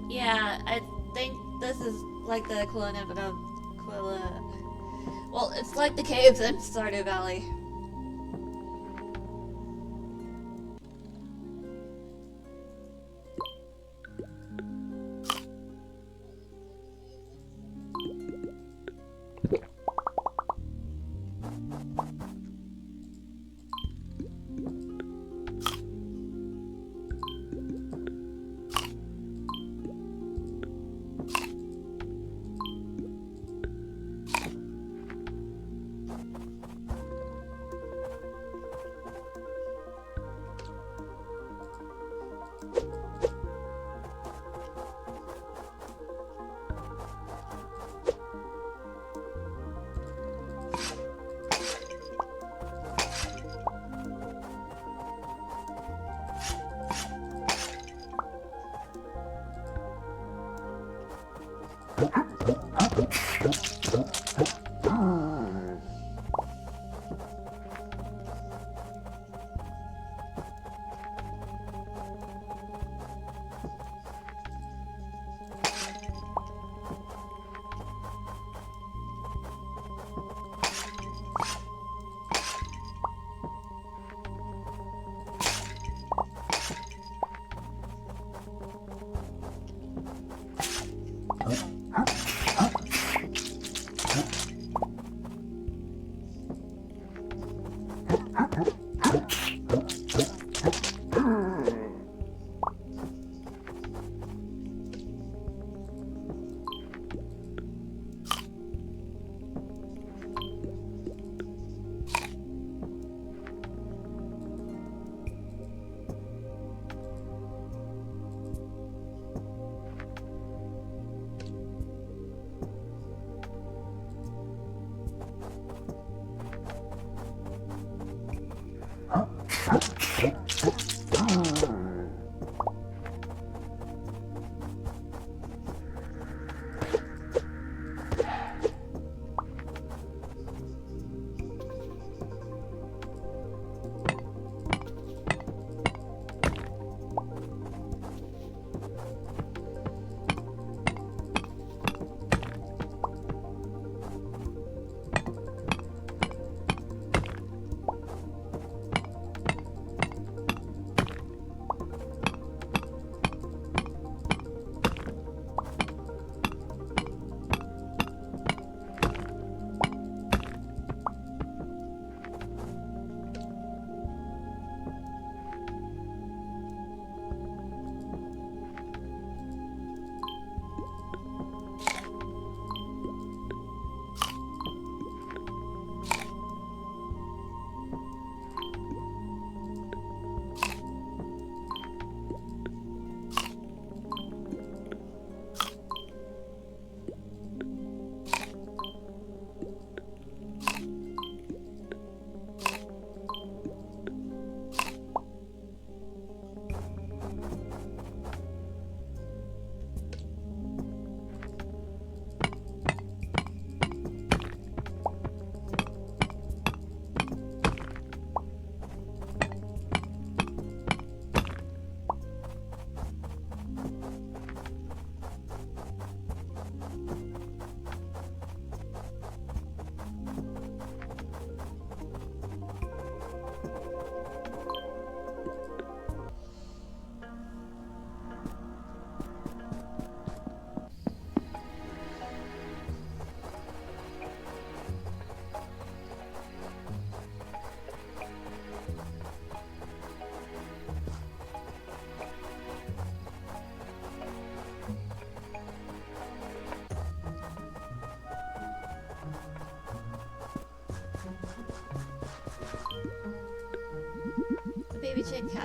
Yeah, I think this is like the equivalent of an equivalent. Well, it's like the caves in Stardew Valley.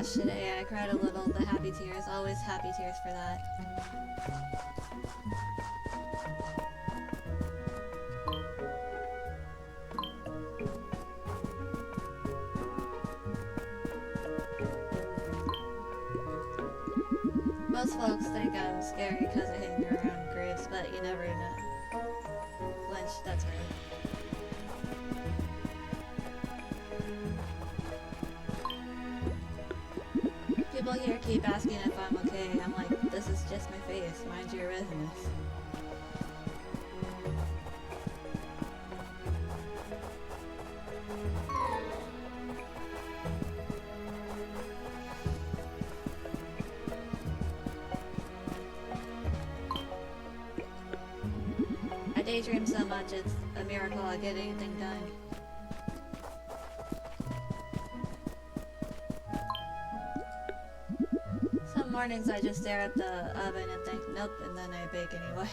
match today. I cried a little. The happy tears. Always happy tears for that. Most folks think I'm scary because I hang around graves, but you never know. Flinch, that's right. People here keep asking if I'm okay. I'm like, this is just my face. Mind your business. I daydream so much, it's a miracle I get anything done. Some mornings I just stare at the oven and think, nope, and then I bake anyway.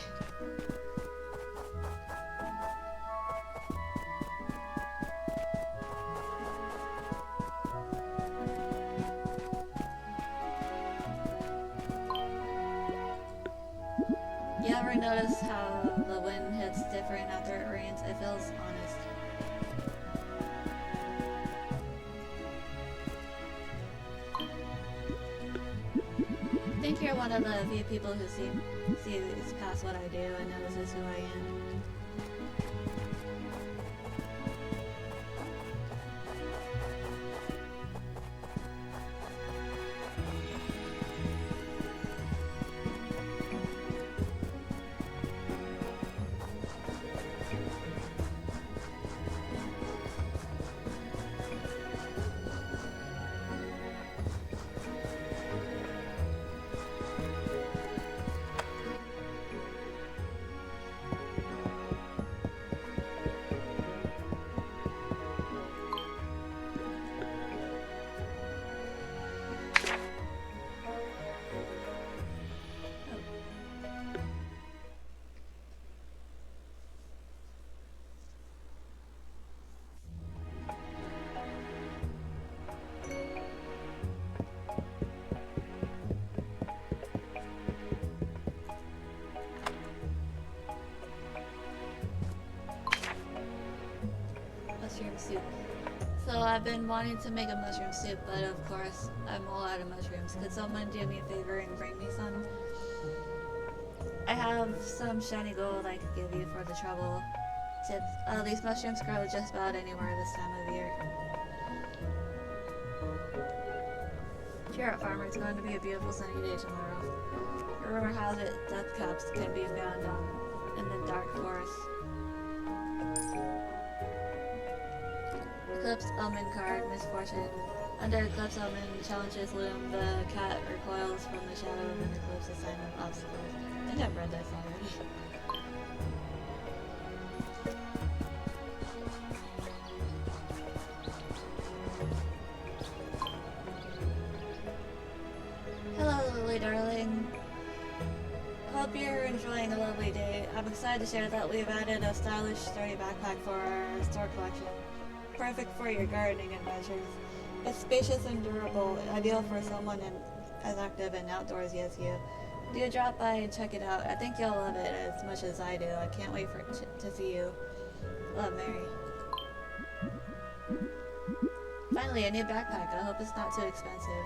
You ever notice how the wind hits different after it rains? It feels honest. I think you're one of the few people who sees past what I do and notices who I am. Mushroom soup. So I've been wanting to make a mushroom soup, but of course I'm all out of mushrooms. Could someone do me a favor and bring me some? I have some shiny gold I could give you for the trouble. Tips. These mushrooms grow just about anywhere this time of year. Cheer up, farmer. It's going to be a beautiful sunny day tomorrow. Rumor has it death cups can be found in the dark forest. Eclipse Omen card, misfortune. Under Eclipse Omen, challenges loom. The cat recoils from the shadow of an eclipse, a sign of obstacles. I think I've read this already. Hello, Lily darling. Hope you're enjoying a lovely day. I'm excited to share that we've added a stylish, sturdy backpack for our store collection. Perfect for your gardening adventures. It's spacious and durable, ideal for someone as active and outdoorsy as you. Do drop by and check it out. I think you'll love it as much as I do. I can't wait to see you. Love, Mary. Finally, a new backpack. I hope it's not too expensive.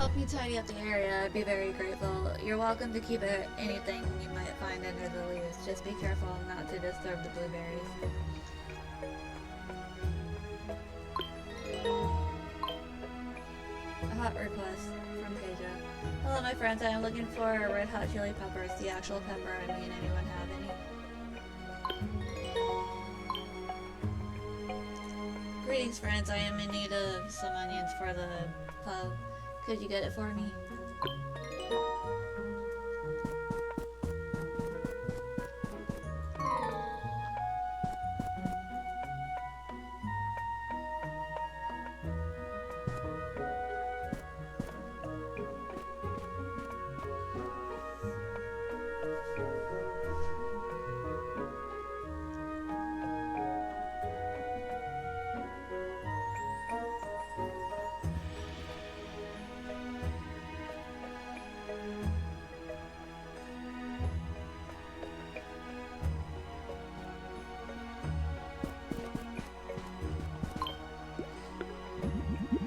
help me tidy up the area, I'd be very grateful. You're welcome to keep it anything you might find under the leaves. Just be careful not to disturb the blueberries. A hot request from Pedro. Hello, my friends. I am looking for red hot chili peppers. The actual pepper, I mean, anyone have any? Greetings, friends. I am in need of some onions for the pub. Could you get it for me?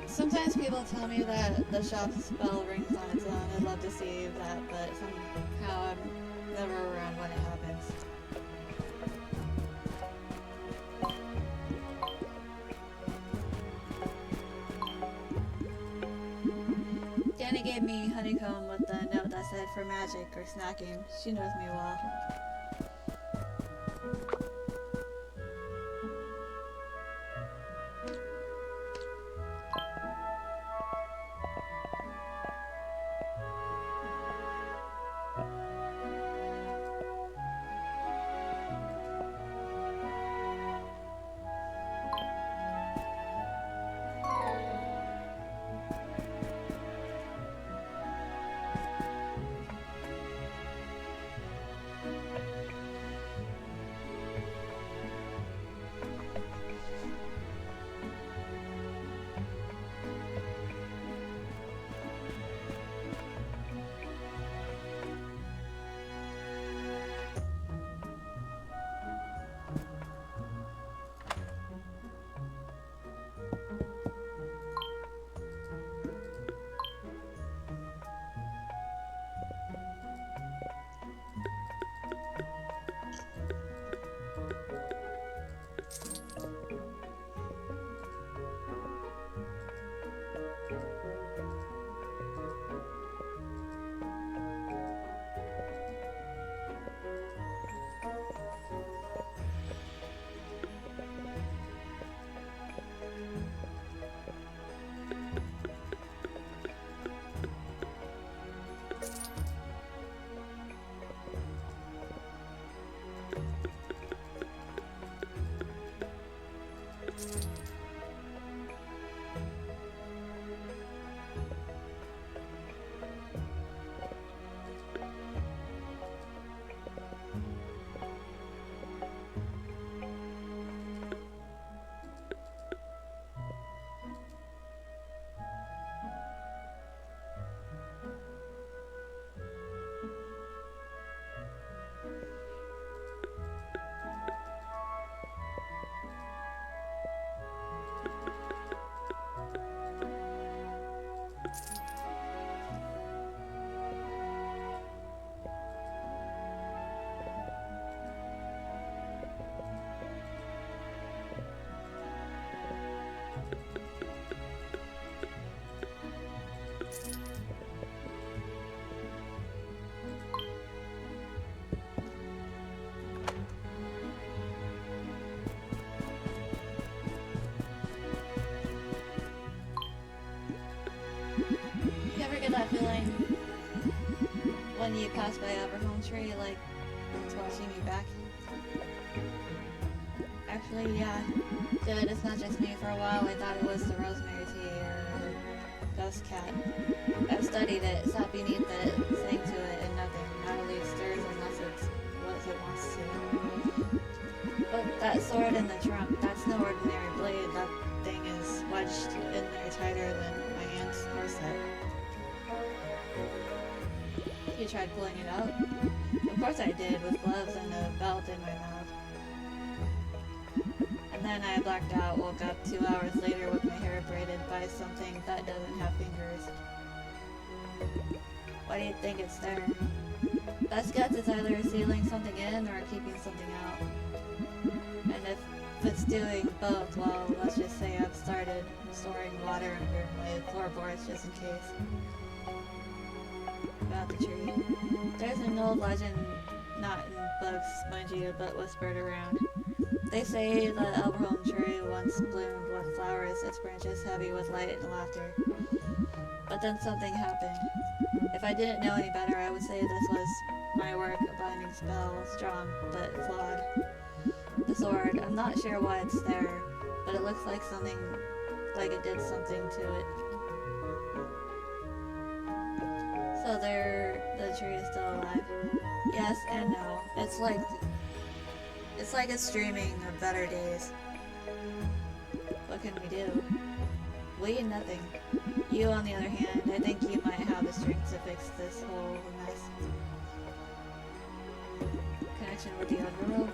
Sometimes people tell me that the shop's bell rings on its own. I'd love to see that, but somehow I'm never around when it happens. Danny gave me honeycomb with the note that said for magic or snacking. She knows me well. You ever get that feeling when you pass by Everholm tree, like it's watching you back? Actually, yeah. Good, it's not just me. For a while I thought it was the rosemary tea or ghost cat. I've studied it, sat beneath it, sang to it, and nothing. Not a leaf stirs unless it's what it wants to. But that sword in the trunk, that's no ordinary blade. That thing is wedged in there tighter than my aunt's corset. You tried pulling it out? Of course I did, with gloves and a belt in my mouth. And then I blacked out, woke up 2 hours later with my hair braided by something that doesn't have fingers. Why do you think it's there? Best guess is either sealing something in or keeping something out. And if it's doing both, well, let's just say I've started storing water under my floorboards just in case. About the tree. There's an old legend, not in books, mind you, but whispered around. They say the Everholm tree once bloomed with flowers, its branches heavy with light and laughter. But then something happened. If I didn't know any better, I would say this was my work, a binding spell, strong but flawed. The sword, I'm not sure why it's there, but it looks like something, like it did something to it. So the tree is still alive. Yes and no. It's like it's dreaming of better days. What can we do? We, nothing. You, on the other hand, I think you might have the strength to fix this whole mess. Connection with the underworld?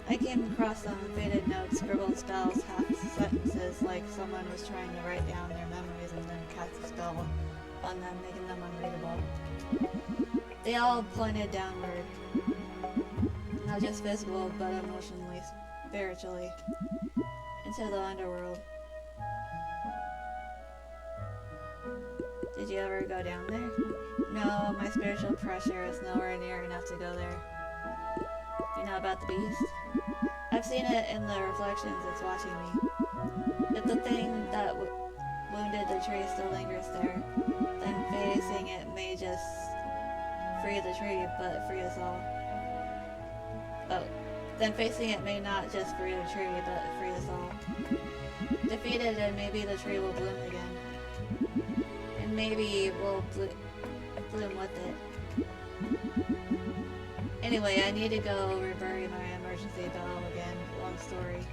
I came across some faded notes, scribbled spells, half sentences, like someone was trying to write down their memories and then cast a spell on them, making them unreadable. They all pointed downward. Not just physical, but emotionally, spiritually. Into the underworld. Did you ever go down there? No, my spiritual pressure is nowhere near enough to go there. You know about the beast? I've seen it in the reflections, it's watching me. If the thing that wounded the tree still lingers there, then facing it may just free the tree, but free us all. Oh, then facing it may not just free the tree, but free us all. Defeated, and maybe the tree will bloom again. And maybe we'll bloom with it. Anyway, I need to go rebury my emergency bell again. Long story.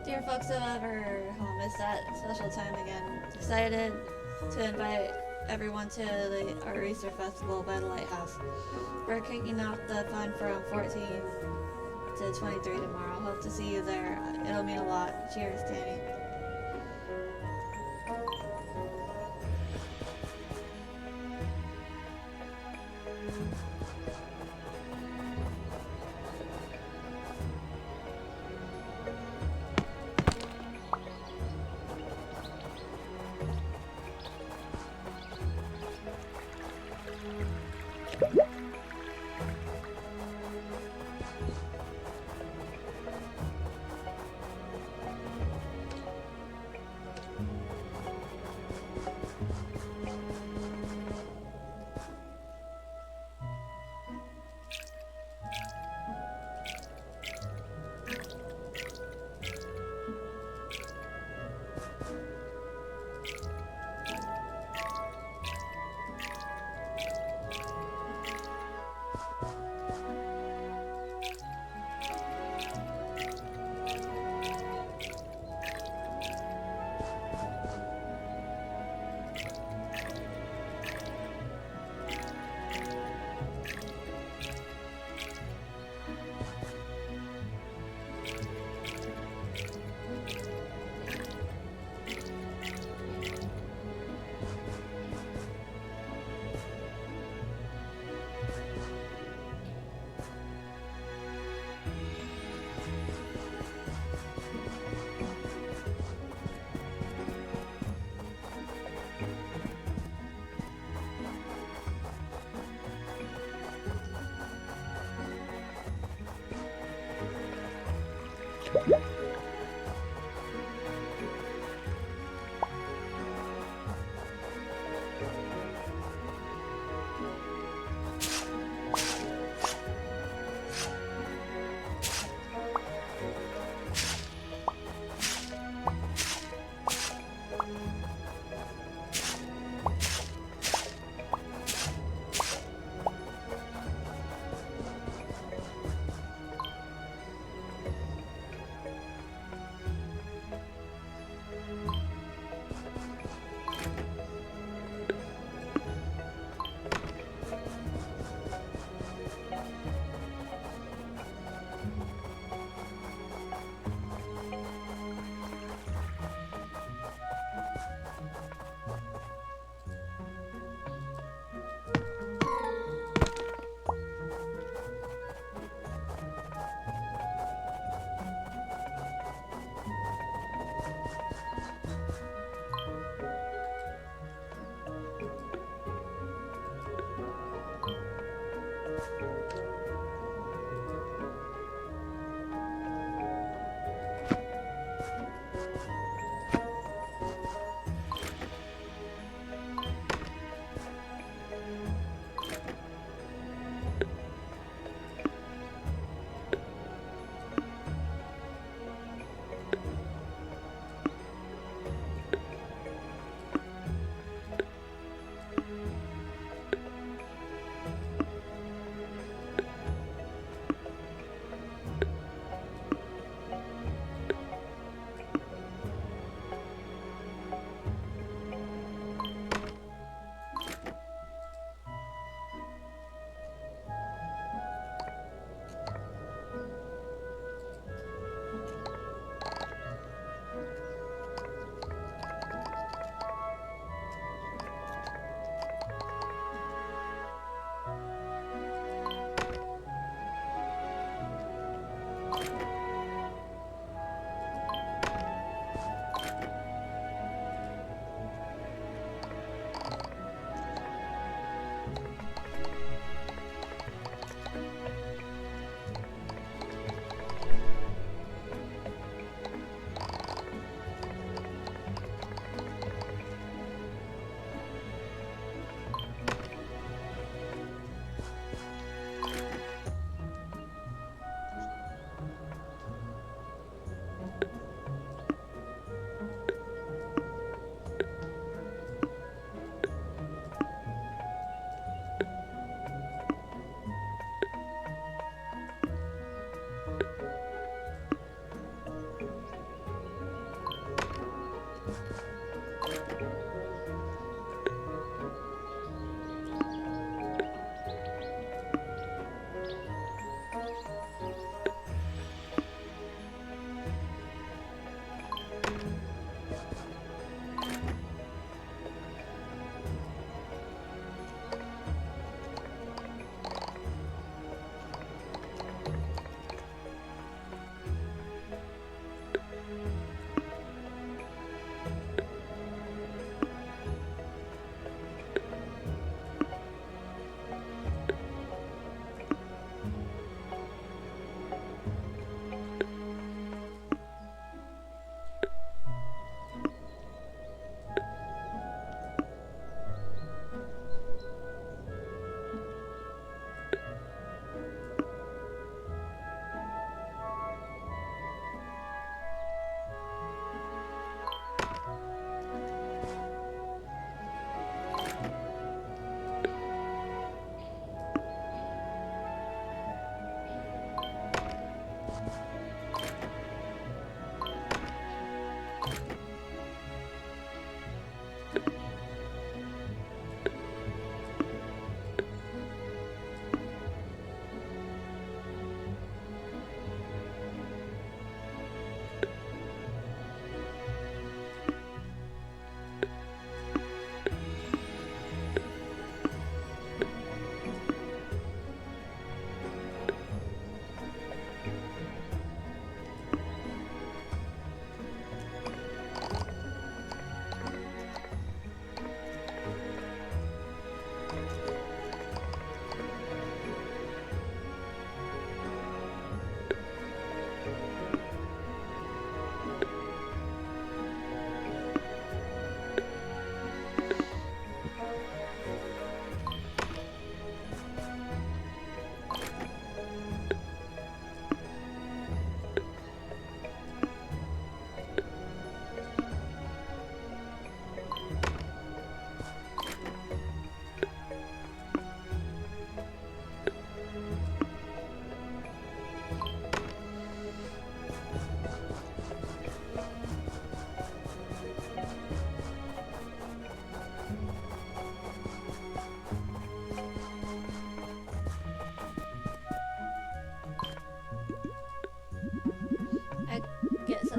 Dear folks of Everholm, it's that special time again. Decided to invite everyone to our Easter Festival by the Lighthouse. We're kicking off the fun from 14 to 23 tomorrow. Hope to see you there. It'll mean a lot. Cheers, Danny.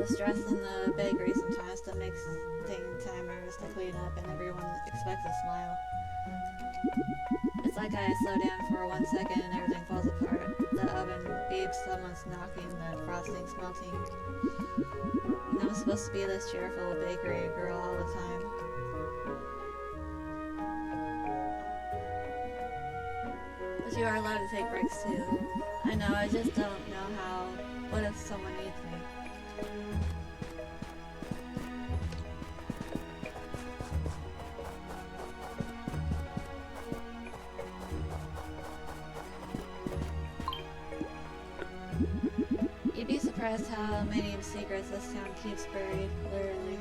stress in the bakery sometimes to make timers to clean up, and everyone expects a smile. It's like I slow down for 1 second and everything falls apart. The oven beeps, someone's knocking, the frosting's melting. And I'm supposed to be this cheerful bakery girl all the time. But you are allowed to take breaks too. I know, I just don't know how. What if someone needs me? You'd be surprised how many secrets this town keeps buried, literally.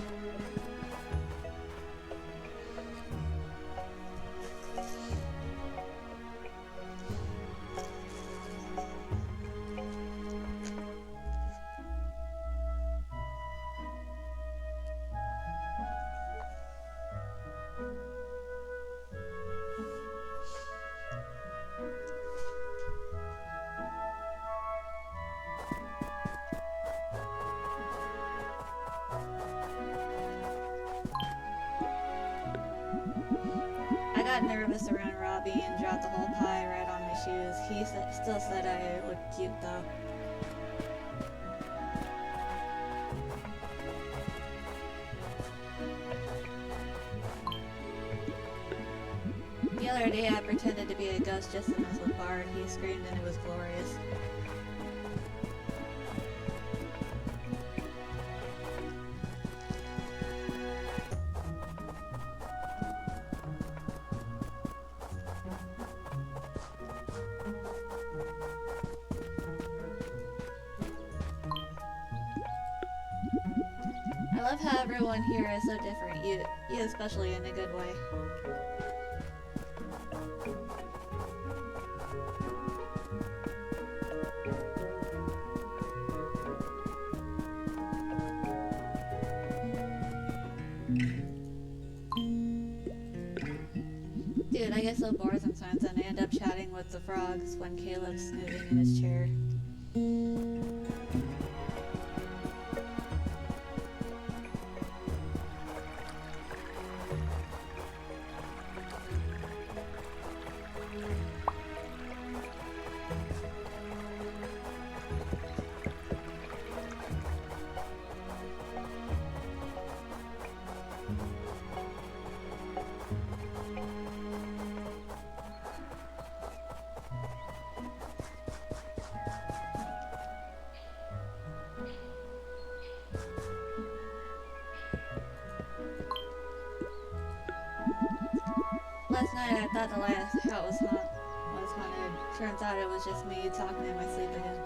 I got nervous around Robbie and dropped the whole pie right on my shoes. He still said I looked cute though. The other day I pretended to be a ghost just to mess with Bard. He screamed and it was glorious. I love how everyone here is so different, you especially in a good way. Dude, I get so bored sometimes and I end up chatting with the frogs when Caleb's snoozing in his chair. Last night I thought the last house was haunted. Turns out it was just me talking in my sleep again.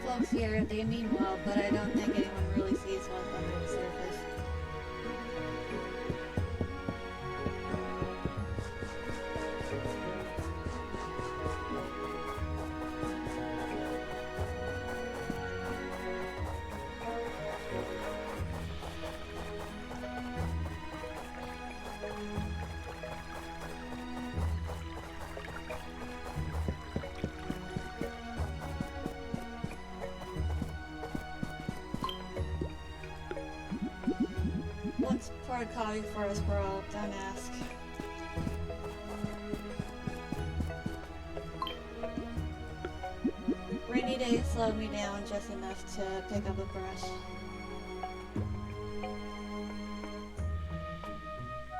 Folks here, they mean well, but I don't think anyone really sees what's under the surface. Once poured coffee for us, bro. Don't ask. Rainy day slowed me down just enough to pick up a brush.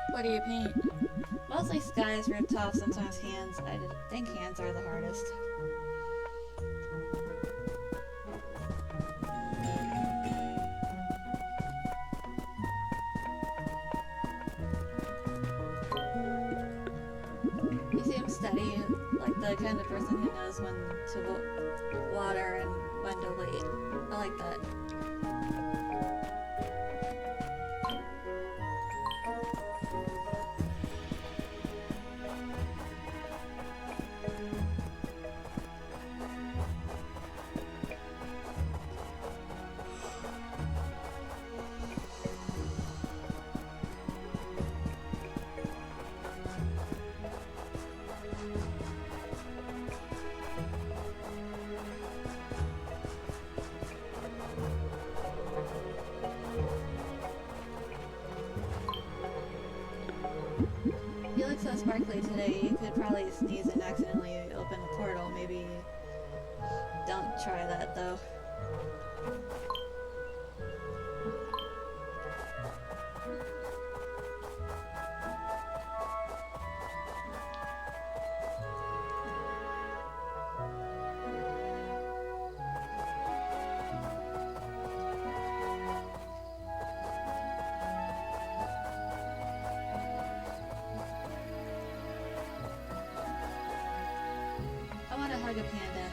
What do you paint? Mostly skies, rooftops, sometimes hands. I think hands are the hardest. seems steady, like the kind of person who knows when to water and when to wait. I like that. You look so sparkly today, you could probably sneeze and accidentally open a portal. Maybe don't try that though. I want to hug a panda.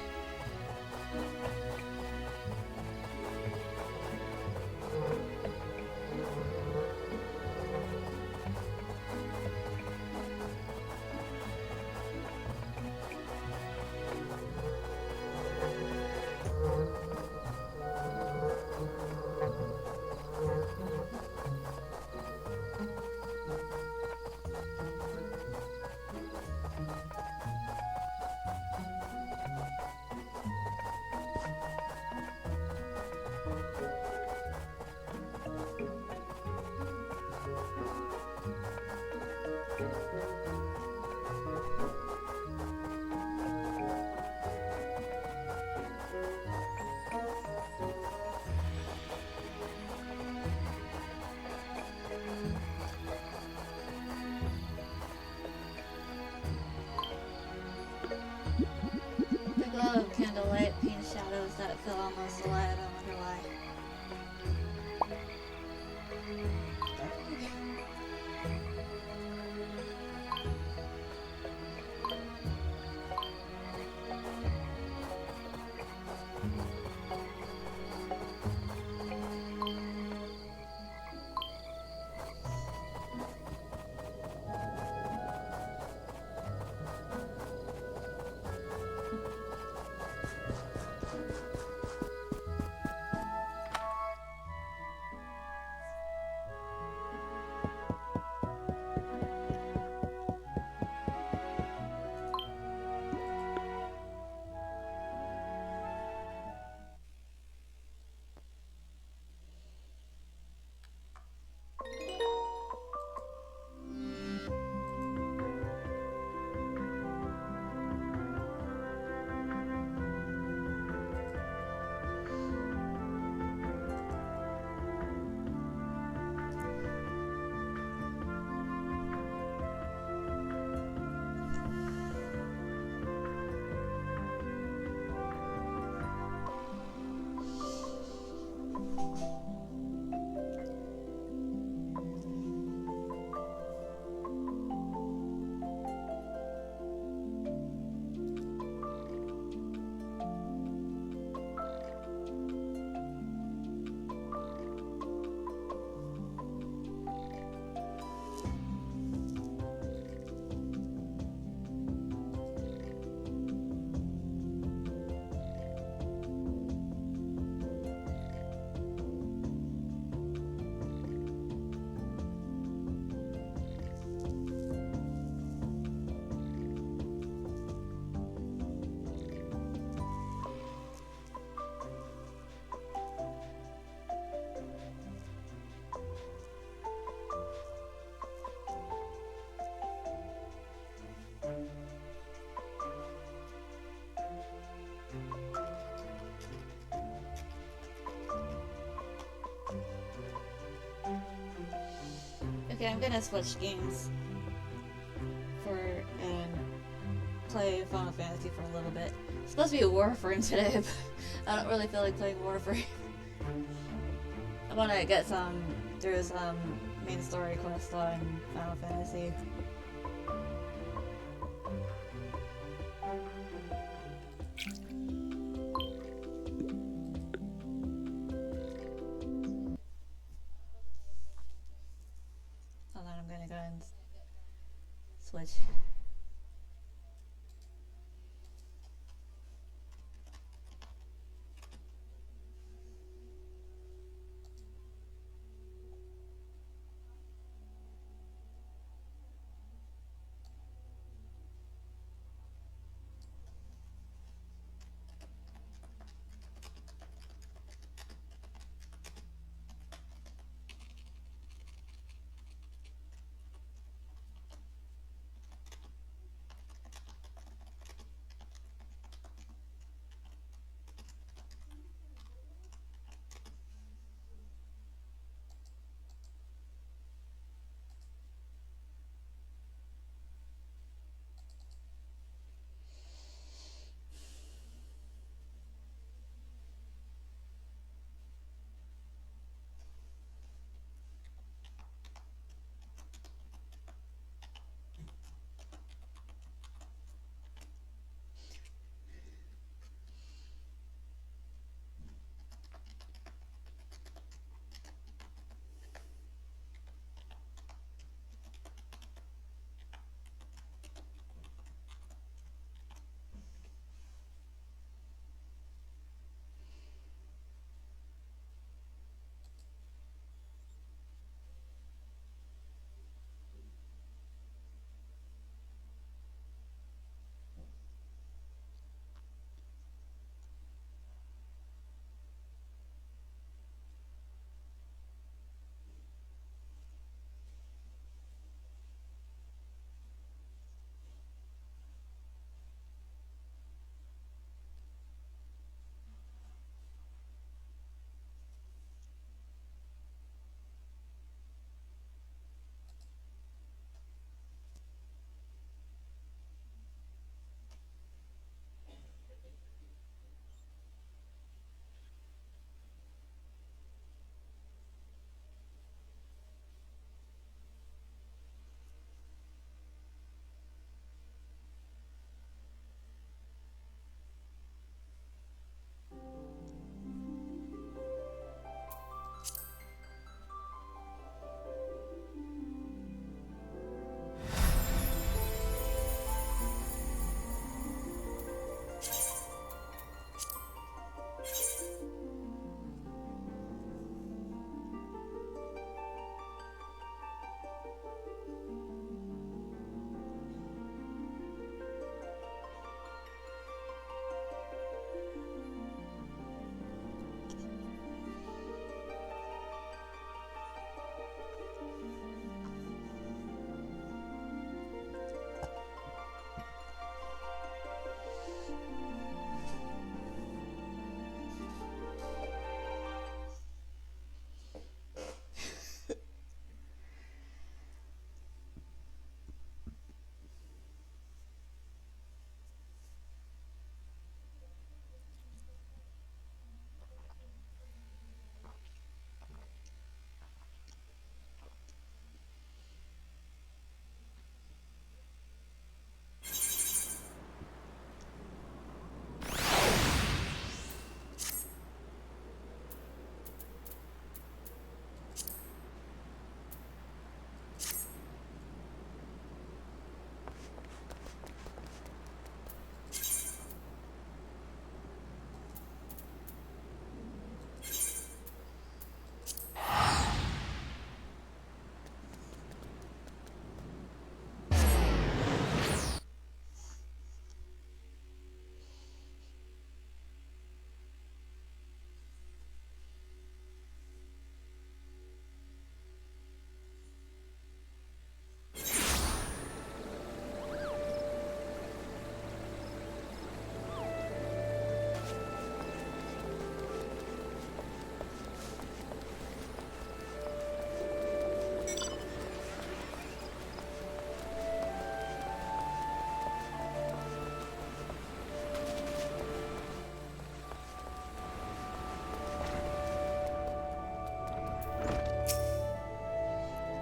The glow of candlelight paints shadows that feel almost alive. I wonder why. Okay, I'm gonna switch games and play Final Fantasy for a little bit. It's supposed to be a Warframe today, but I don't really feel like playing Warframe. I want to get through some main story quest on Final Fantasy. switch.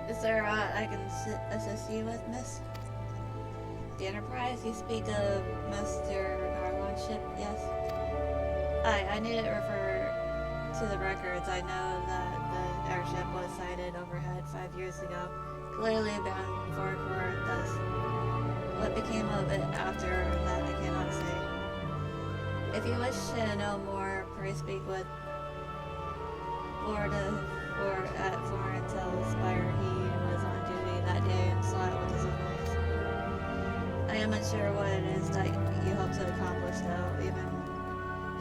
Is there I can assist you with, miss? The Enterprise? You speak of Mr. Narlon's ship, yes? I need to refer to the records. I know that the airship was sighted overhead 5 years ago, clearly bound for Corinthus. What became of it after that, I cannot say. If you wish to know more, pray speak with Lord at Florence of Spire. He was on duty that day and saw it with his own eyes. I am unsure what it is that you hope to accomplish, though. Even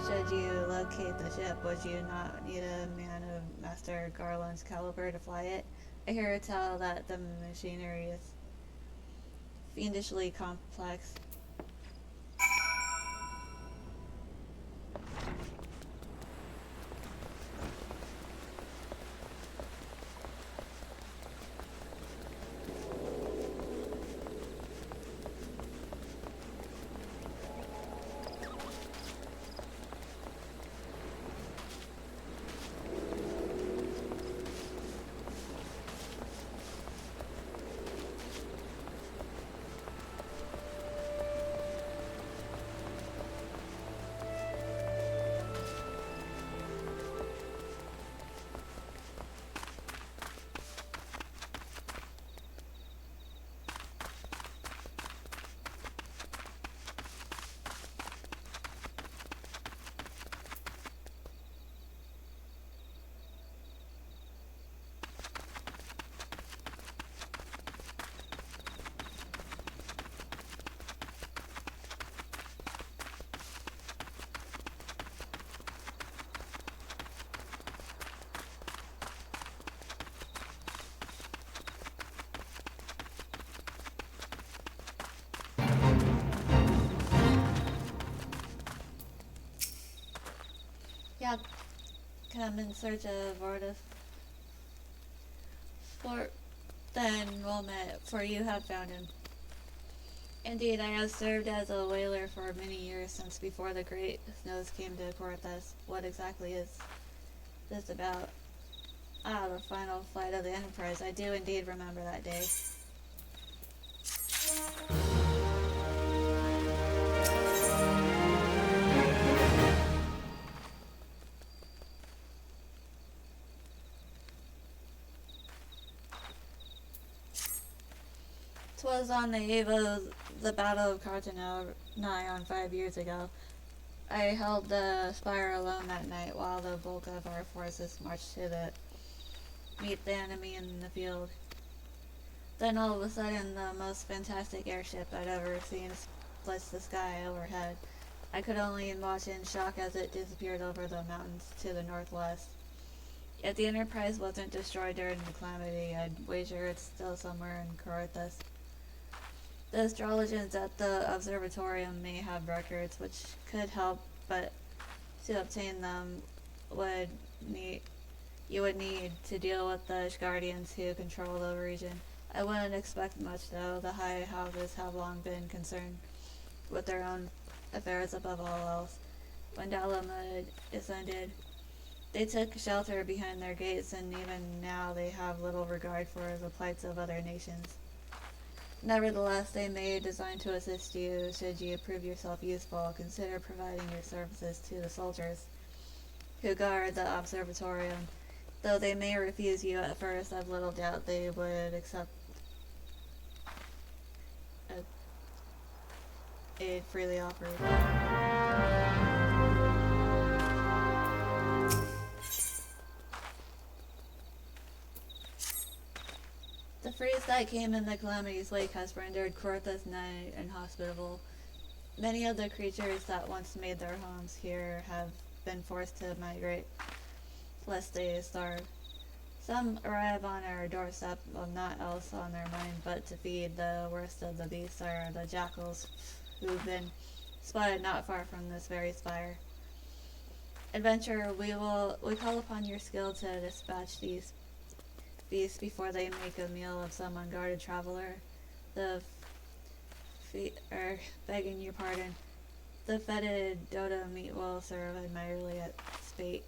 should you locate the ship, would you not need a man of Master Garland's caliber to fly it? I hear tell that the machinery is fiendishly complex. Yeah, come in search of Orda for the enrollment, for you have found him. Indeed, I have served as a whaler for many years since before the great snows came to Cortez. What exactly is this about? Ah, the final flight of the Enterprise. I do indeed remember that day. Twas on the eve of the Battle of Cartagena, nigh on 5 years ago. I held the spire alone that night while the bulk of our forces marched to meet the enemy in the field. Then all of a sudden, the most fantastic airship I'd ever seen splits the sky overhead. I could only watch in shock as it disappeared over the mountains to the northwest. If the Enterprise wasn't destroyed during the calamity, I'd wager it's still somewhere in Cortez. The astrologers at the observatorium may have records which could help, but to obtain them you would need to deal with the guardians who control the region. I wouldn't expect much, though. The high houses have long been concerned with their own affairs above all else. When Dalamud descended, they took shelter behind their gates, and even now they have little regard for the plights of other nations. Nevertheless, they may design to assist you should you prove yourself useful. Consider providing your services to the soldiers who guard the observatorium. Though they may refuse you at first, I've little doubt they would accept aid freely offered. The freeze that came in the calamity's wake has rendered Cortez nigh inhospitable. Many of the creatures that once made their homes here have been forced to migrate, lest they starve. Some arrive on our doorstep with naught else on their mind but to feed. The worst of the beasts are the jackals, who've been spotted not far from this very spire. Adventurer, we call upon your skill to dispatch these beasts before they make a meal of some unguarded traveler. Begging your pardon, the fetid dodo meat will serve admirably at spate.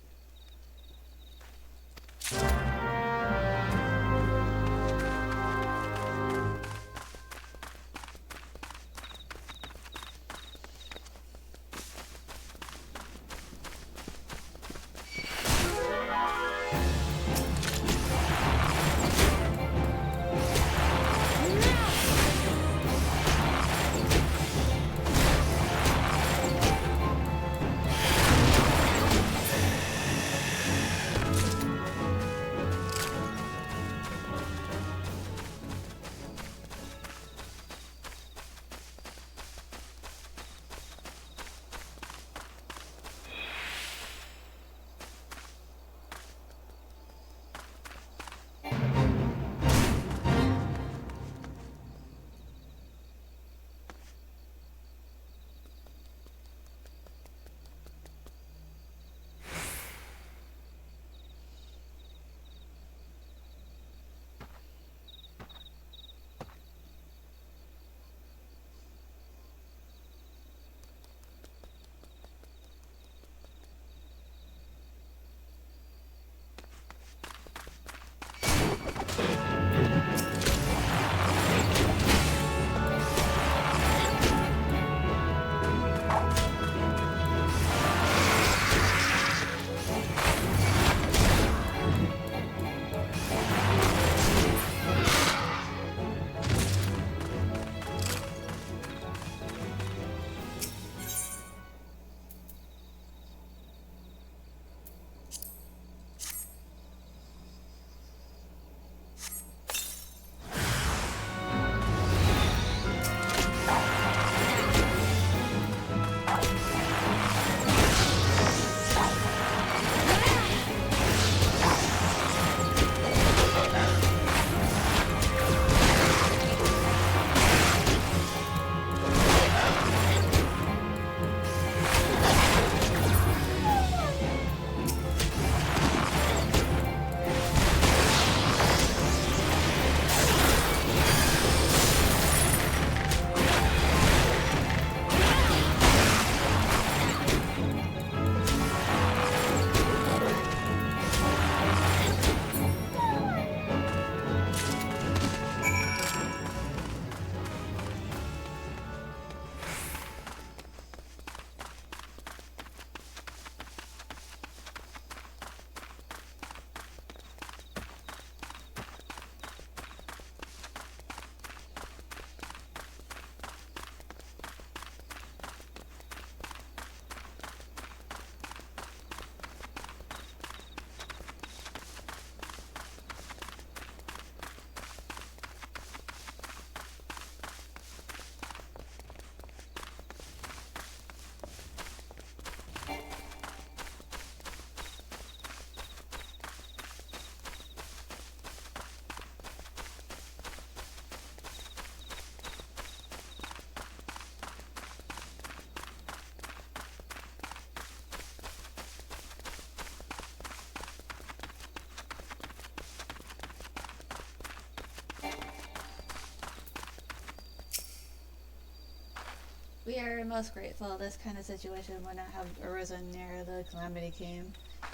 We are most grateful this kind of situation would not have arisen near the calamity came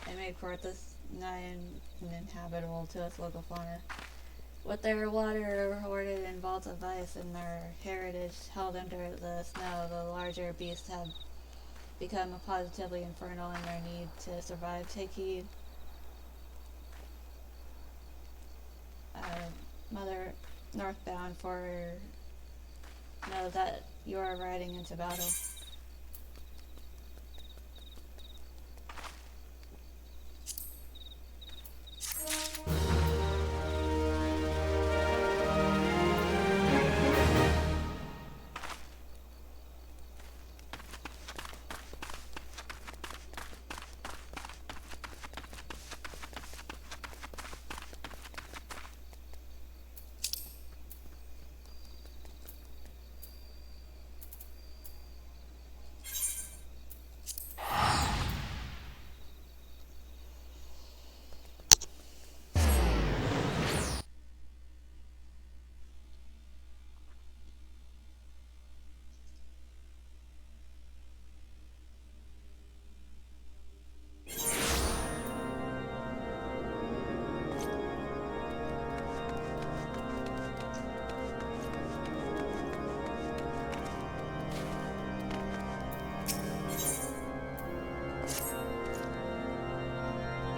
and made Porthos nigh uninhabitable to its local fauna. With their water hoarded in vaults of ice and their heritage held under the snow, the larger beasts have become positively infernal in their need to survive. Take heed, Mother Northbound, for know that you are riding into battle.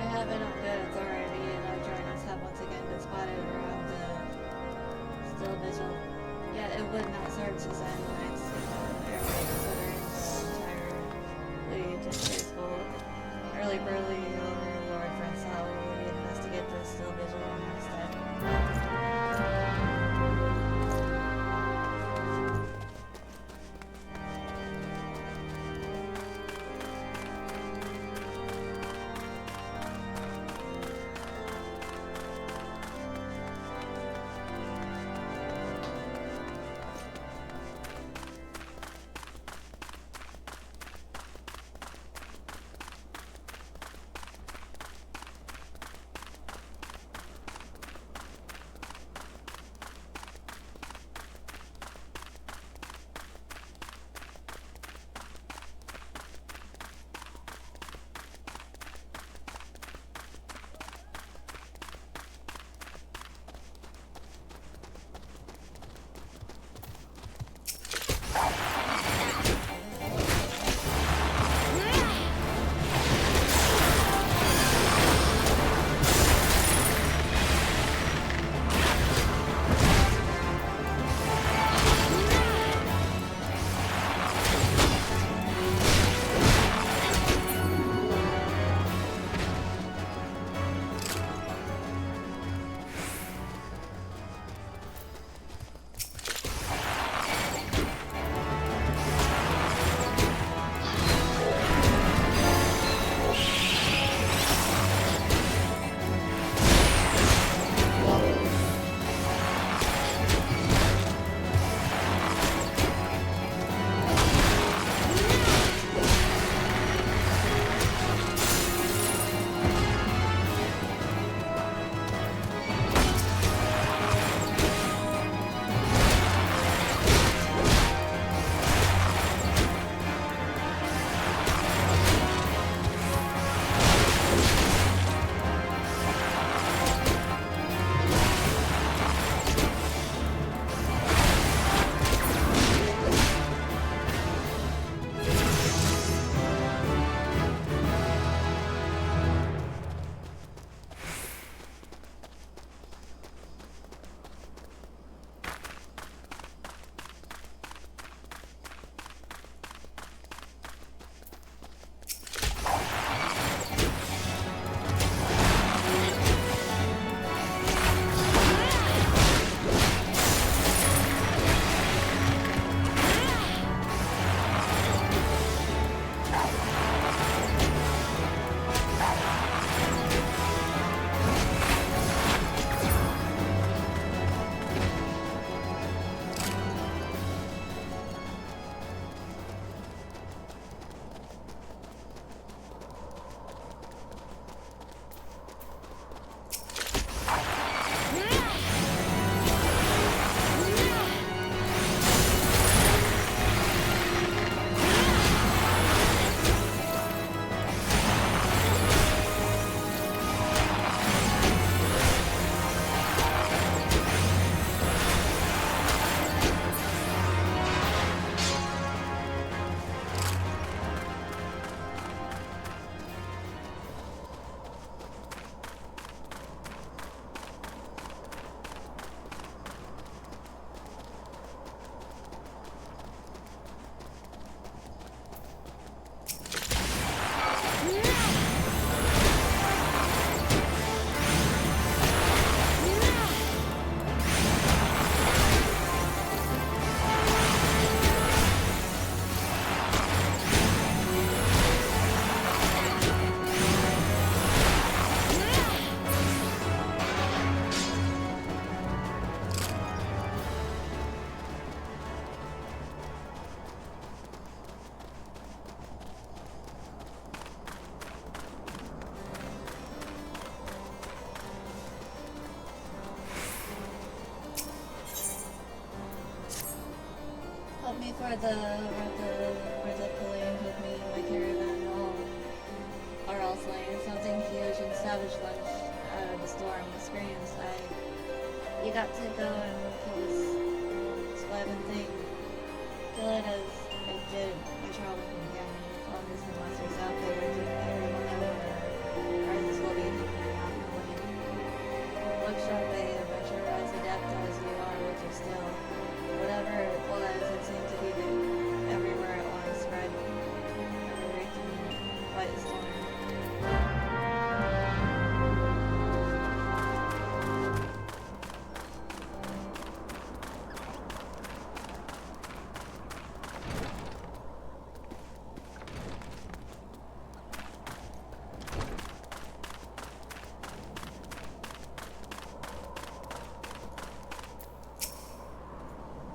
I have it on good authority, and our journals have once again been spotted around the still vigil. Yet it would not serve to send knights airway considering the entirely distasteful early burly overlord Francois. We investigate the still vigil instead. where the planes with me and my caravan are all slain. Something huge and savage lunged out of the storm with screams. You got to go and kill this living thing. Kill it as I did my travel companion. As long as the monsters out there didn't everyone know where this will be hanging out in the lane. Look sharply, adventure as adept as you are with your skill. Whatever it was, it seemed to be everywhere at once, spread a raking white storm.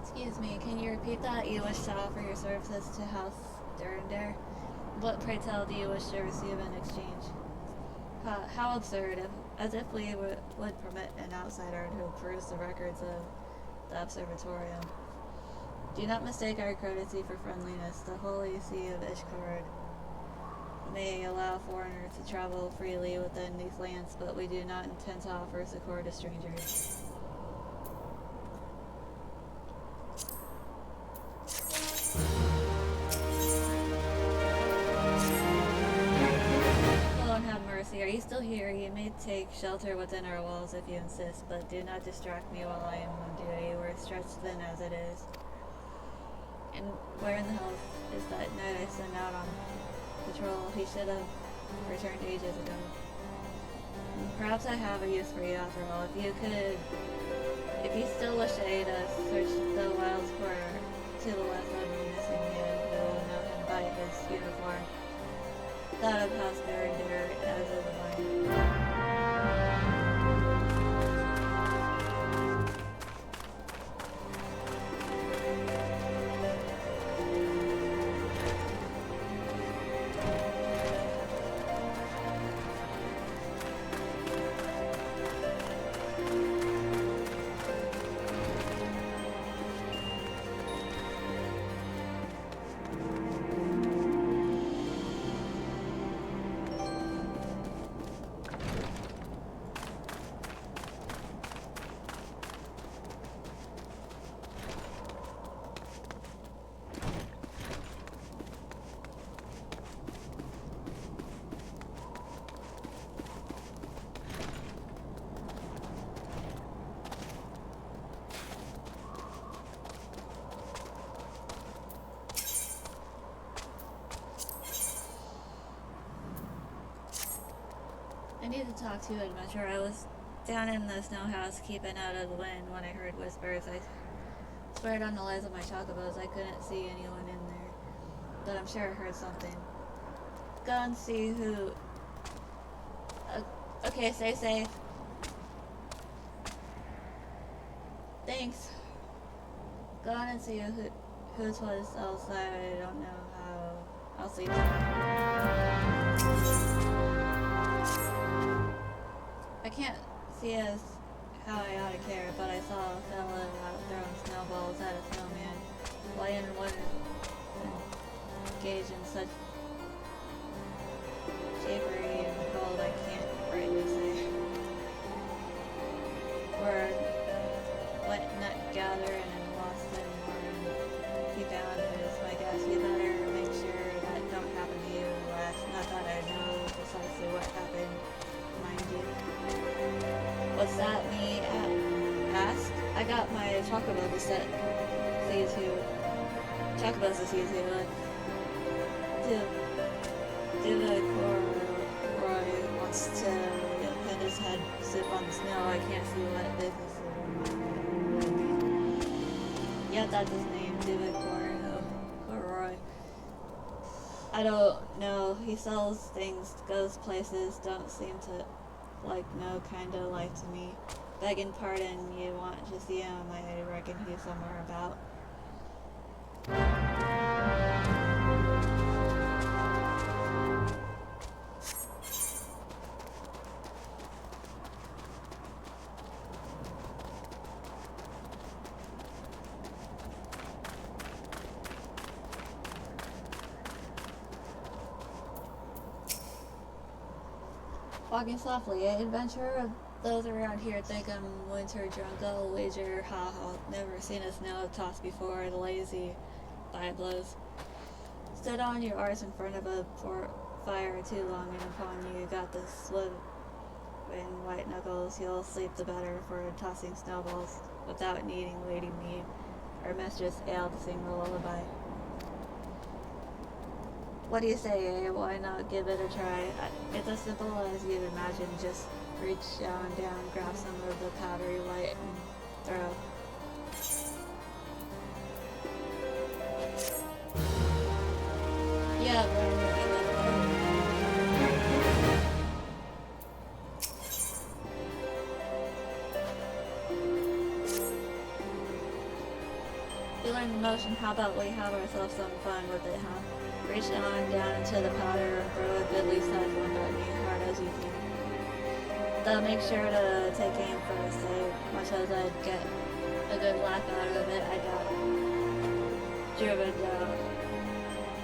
Excuse me, can you repeat that? You wish to offer your services to House Durandare? What, pray tell, do you wish to receive in exchange? How absurd, as if we would permit an outsider to peruse the records of the Observatorium. Do not mistake our courtesy for friendliness. The holy see of Ishgard may allow foreigners to travel freely within these lands, but we do not intend to offer succor to strangers. Are you still here? You may take shelter within our walls if you insist, but do not distract me while I am on duty. We're stretched thin as it is. And where in the hell is that knight I sent out on patrol? He should have returned ages ago. Perhaps I have a use for you after all. If you still wish to aid us, search the wilds for to the left of the missing man. You will know him by his uniform. That of House Durandare as of mine. I need to talk to you, Adventure. I was down in the snow house keeping out of the wind when I heard whispers. I swear on the lives of my chocobos I couldn't see anyone in there, but I'm sure I heard something. Go and see who... okay, stay safe. Thanks. Go on and see whose was else. I don't know how. I'll see you. I can't see as how I ought to care, but I saw a fella out throwing snowballs at a snowman. Why anyone engage in such shapery and cold I can't rightly say. We're wet nut gathering and lost in more keep down is my guess. You better make sure that don't happen to you last. Not that I know precisely what happened, mind you. What's that, me ask? I got my chocobo to set C2. Chocobos to C2. Roy wants to pin his head sip on the snow. I can't see what business is. Yeah, that's his name, David Roy. I don't know. He sells things, goes places, don't seem to like no kind of life to me. Begging pardon, you want to see him? I reckon he's somewhere about. Walking softly, eh, adventurer? Those around here think I'm winter drunk. I'll wager, ha ha, never seen a snow toss before. The lazy thigh blows. Stood on your arse in front of a fire too long, and upon you got the slip in white knuckles. You'll sleep the better for tossing snowballs without needing waiting mead or mistress ale to sing the lullaby. What do you say, eh? Why not give it a try? It's as simple as you'd imagine. Just reach down, grab some of the powdery white, and throw. Yeah, we learned the motion. How about we have ourselves some fun with it, huh? Reach down into the powder and throw a goodly sized one at me, hard as you can. Though make sure to take aim first, so much as I'd get a good laugh out of it, I got driven down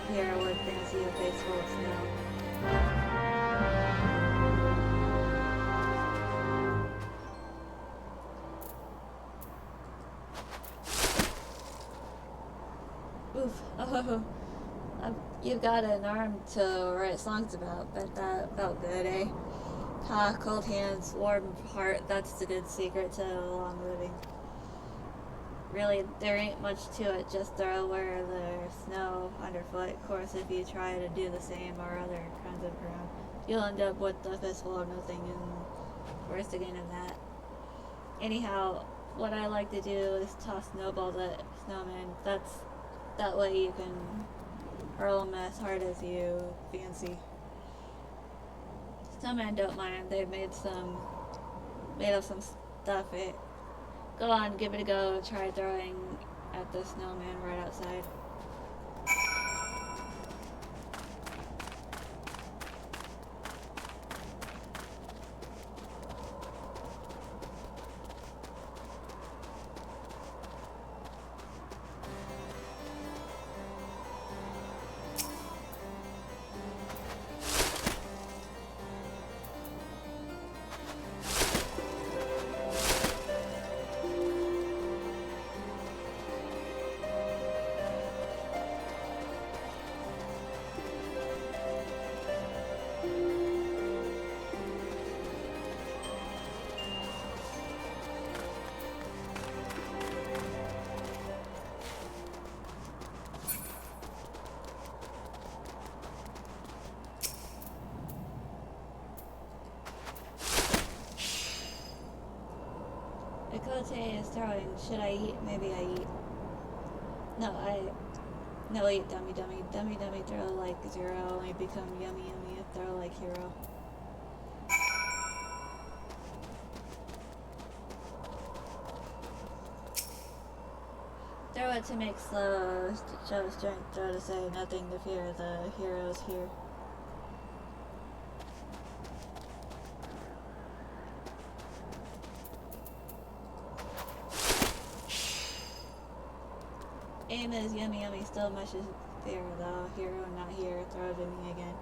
here with fancy a face full of snow. Oof. Oh, you've got an arm to write songs about. Bet that felt good, eh? Ha, cold hands, warm heart, that's the good secret to long living. Really, there ain't much to it, just throw where there's snow underfoot. Of course, if you try to do the same or other kinds of ground, you'll end up with a fistful of nothing and worse again than that. Anyhow, what I like to do is toss snowballs at snowmen. That way you can hurl them as hard as you fancy. Snowmen don't mind. They've made of some stuff. Go on, give it a go. Try throwing at the snowman right outside. Ikote is throwing. Should I eat? Maybe I eat. No, eat, dummy. Dummy, throw like zero. Only become yummy, throw like hero. Throw it to make slow, show strength, throw to say nothing to fear, the hero's here. Aim is yummy, still much is fear, though hero not here, throw to me again.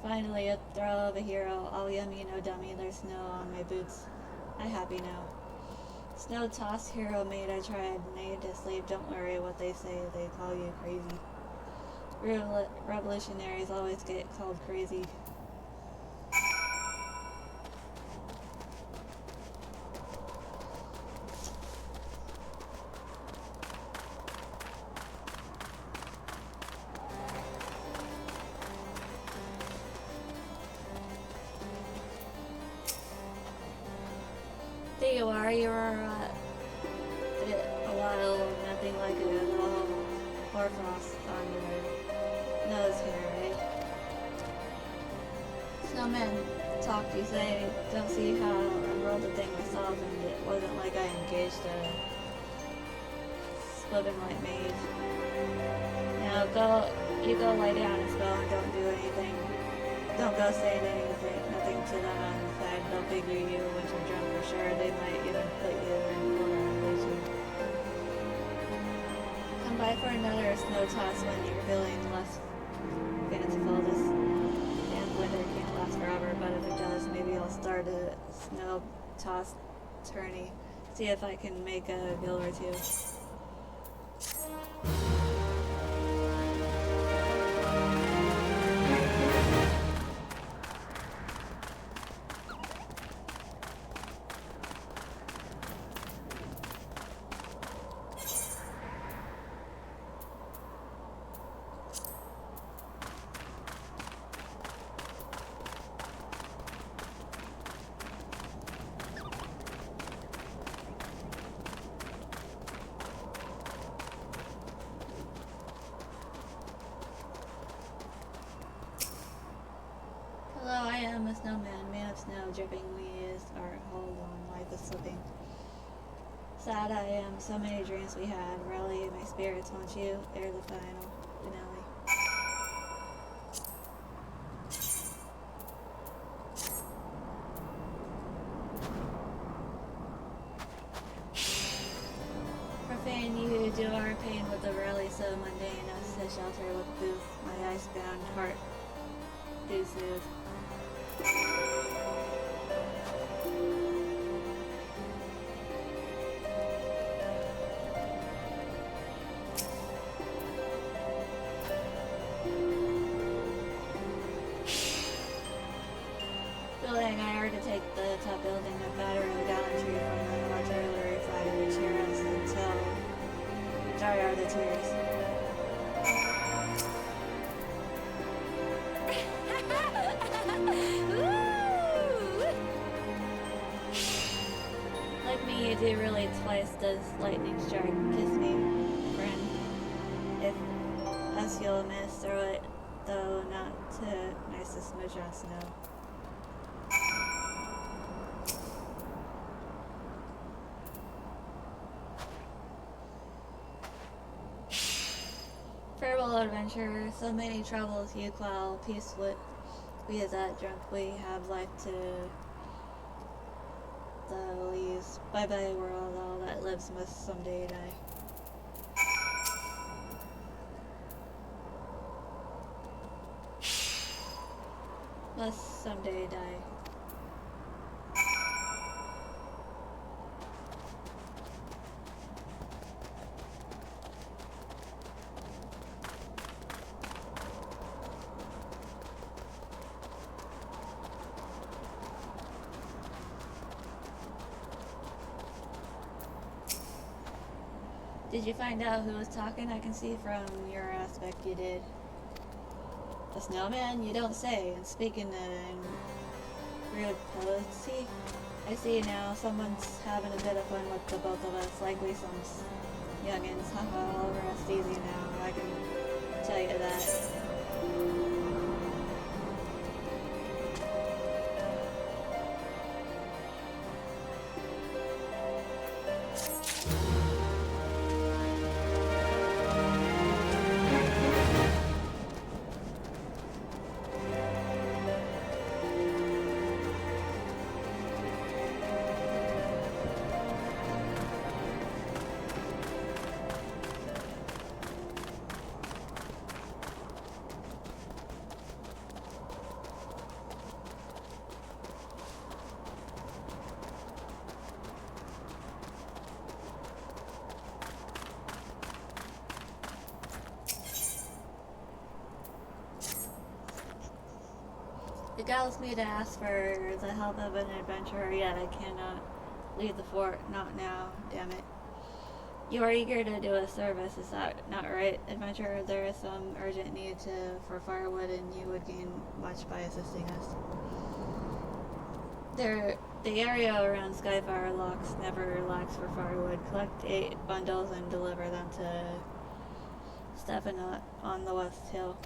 Finally a throw of a hero, all yummy, no dummy, there's snow on my boots. I happy now. Snow toss hero made, I tried, made to sleep, don't worry what they say, they call you crazy. Revolutionaries always get called crazy. There you are, you're a while, nothing like it at all. Hoarfrost on your nose here, right? Snowman talk, you say, don't see how I rolled the thing myself and it wasn't like I engaged a swimming light mage. Now go You go lie down and spell and don't do anything. Don't go saying anything, nothing to them on the side. They'll figure you when you're drunk for sure. They might even put you in for a you. Come by for another snow toss when you're feeling less fanciful. This damn winter can't last forever, but if it does, maybe I'll start a snow toss tourney. See if I can make a goal or two. Hello, I am a snowman, man of snow, dripping leaves are hold on, life is slipping. Sad I am, so many dreams we had, rally my spirits, won't you? Ere the final finale. Profane you do our pain with the rally so mundane, us to shelter with booth, my icebound heart do soothe. Building, I are to take the top building of battering the gallantry from the artillery fire to cheer us until dry are the tears. Like me, you do really twice does lightning strike. Kiss me, friend. If us you'll miss, throw it, though not to nice to smooch on snow. Farewell, adventurer. So many troubles you quell. Peace with we as that drunk. We have life to the leaves. Bye bye, world. All that lives must someday die. Must someday die. Did you find out who was talking? I can see from your aspect you did. A snowman? You don't say. And speaking in rude poesy, I see now someone's having a bit of fun with the both of us. Likely some youngins. Haha, I'll rest easy now. I can tell you that. It gallows me to ask for the help of an adventurer, yet I cannot leave the fort, not now, damn it. You are eager to do a service, is that not right, adventurer? There is some urgent need for firewood, and you would gain much by assisting us. The area around Skyfire Locks never lacks for firewood. Collect 8 bundles and deliver them to Stephanot on the West Hill.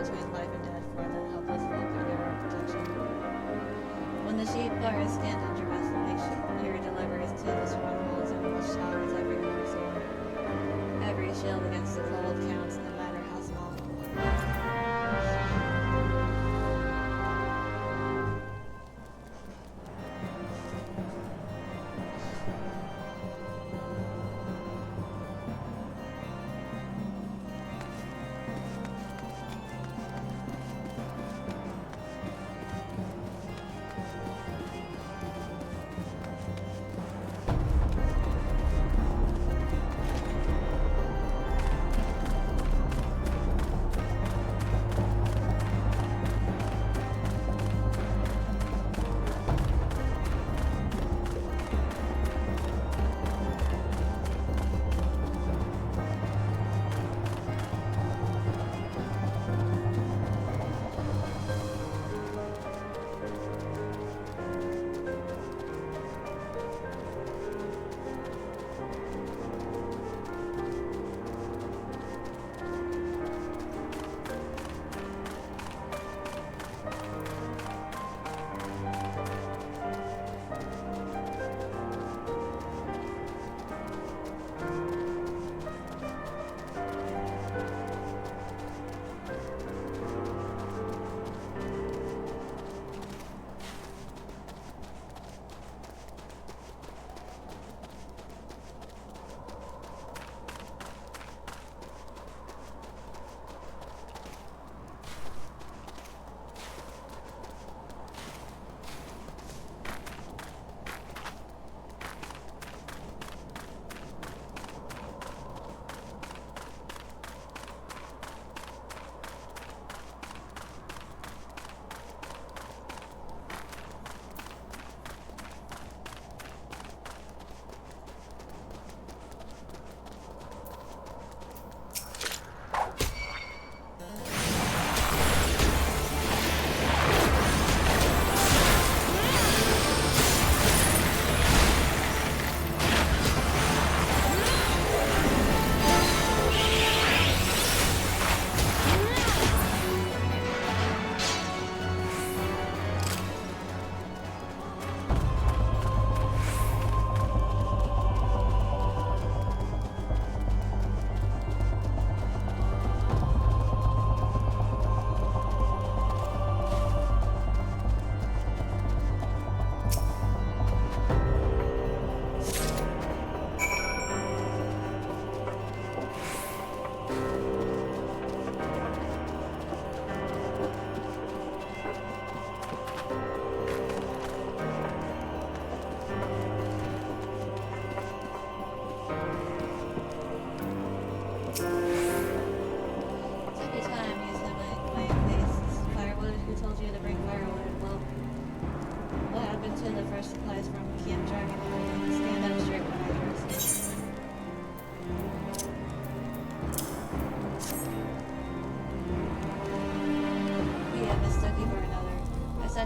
between life and death for the helpless folk under our protection. When the sheep are scanned under isolation, your deliveries to the strongholds and will shout as every sword. Every shield against the cold counts, no matter how small.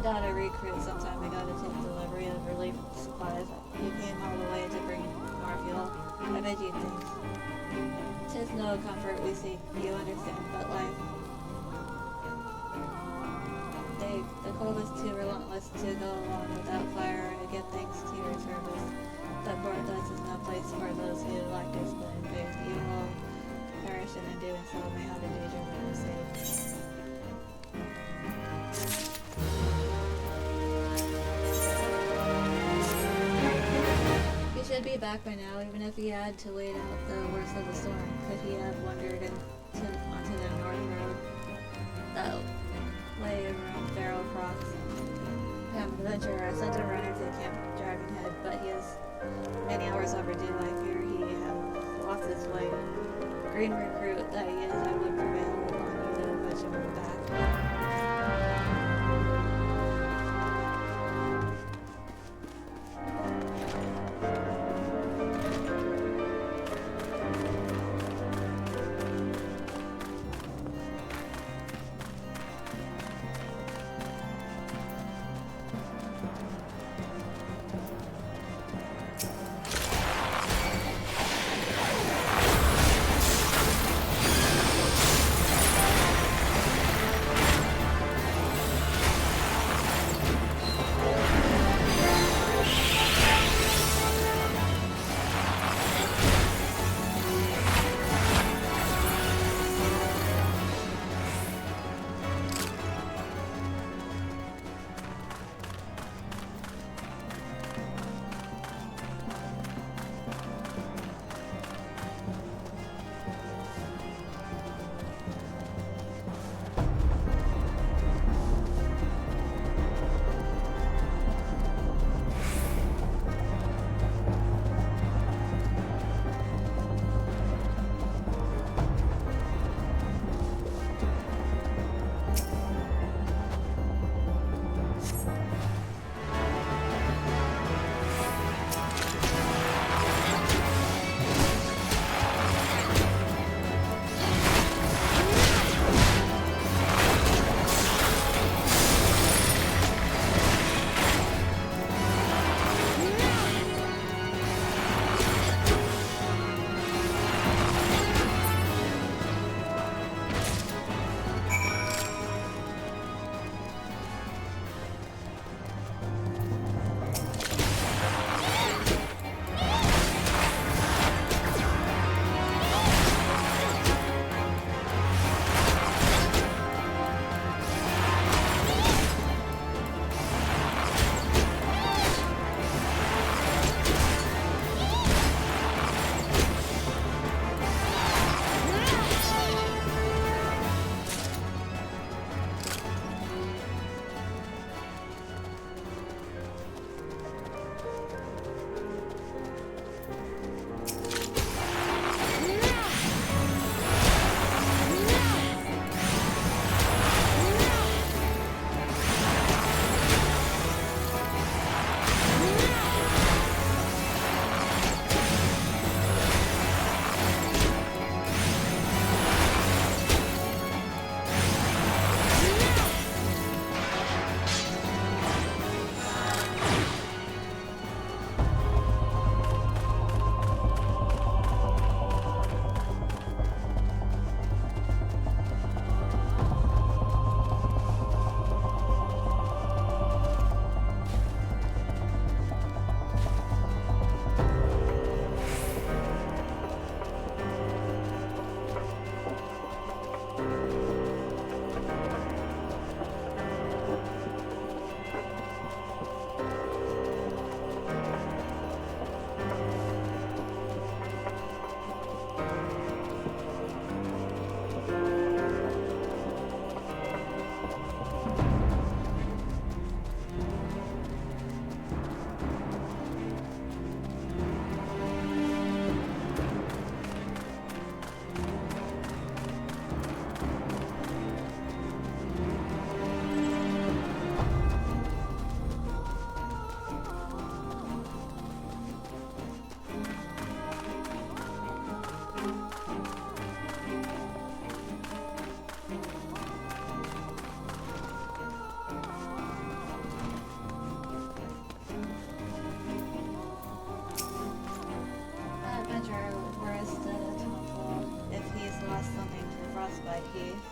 Out a recruit sometime ago to take delivery of relief supplies. He came all the way to bring more fuel. I bet you think. 'Tis no comfort we seek, you understand, but life. The cold is too relentless to go along without fire and give thanks to your service. But Borthos is no place for those who lack discipline and faith. You will perish, and in doing so may have a danger of being saved. Should be back by now, even if he had to wait out the worst of the storm. Could he have wandered onto the north road that lay around Barrow Cross? I have an adventure. I sent a runner to Camp Dragonhead, but he is many hours overdue. I fear he has lost his way. Green recruit that he is, I would prevail upon you to fetch him back.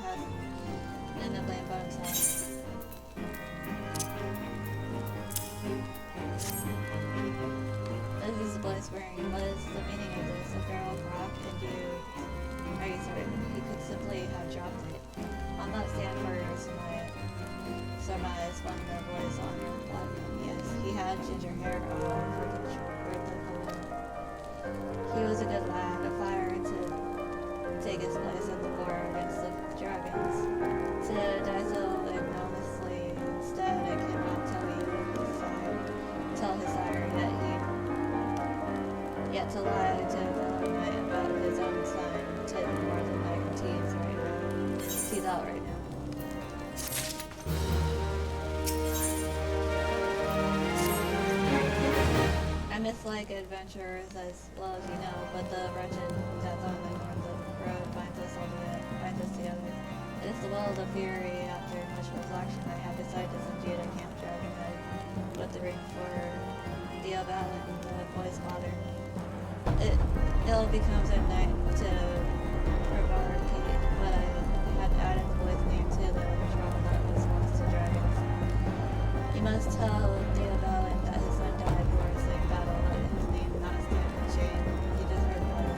has been to blame by himself. This is the boy's wearing. What is the meaning of this? A barrel of rock, and are you certain he could simply have dropped it? I'll not stand for your surmise when the boys on the platform. Yes, he had ginger hair, a water for the balloon. He was a good lad, a fire to take his place in the war against the dragons. To die so ignominiously instead, I cannot tell his sire that he yet to lie to Valentine about his own son to more than like teens right now. He's out right now. I mislike adventurers as well as you know, but the wretched death on the north road binds us together. It is the will of the Fury. After much reflection, I have decided to send you to Camp Dragonhead with the ring for the Valin, the boy's father. It ill becomes at night to regard Pete, but I had added the boy's name to the patrol that was lost to dragons. You must tell Theobalin that his son died gloriously in battle, let his name not stand in shame. He deserved better.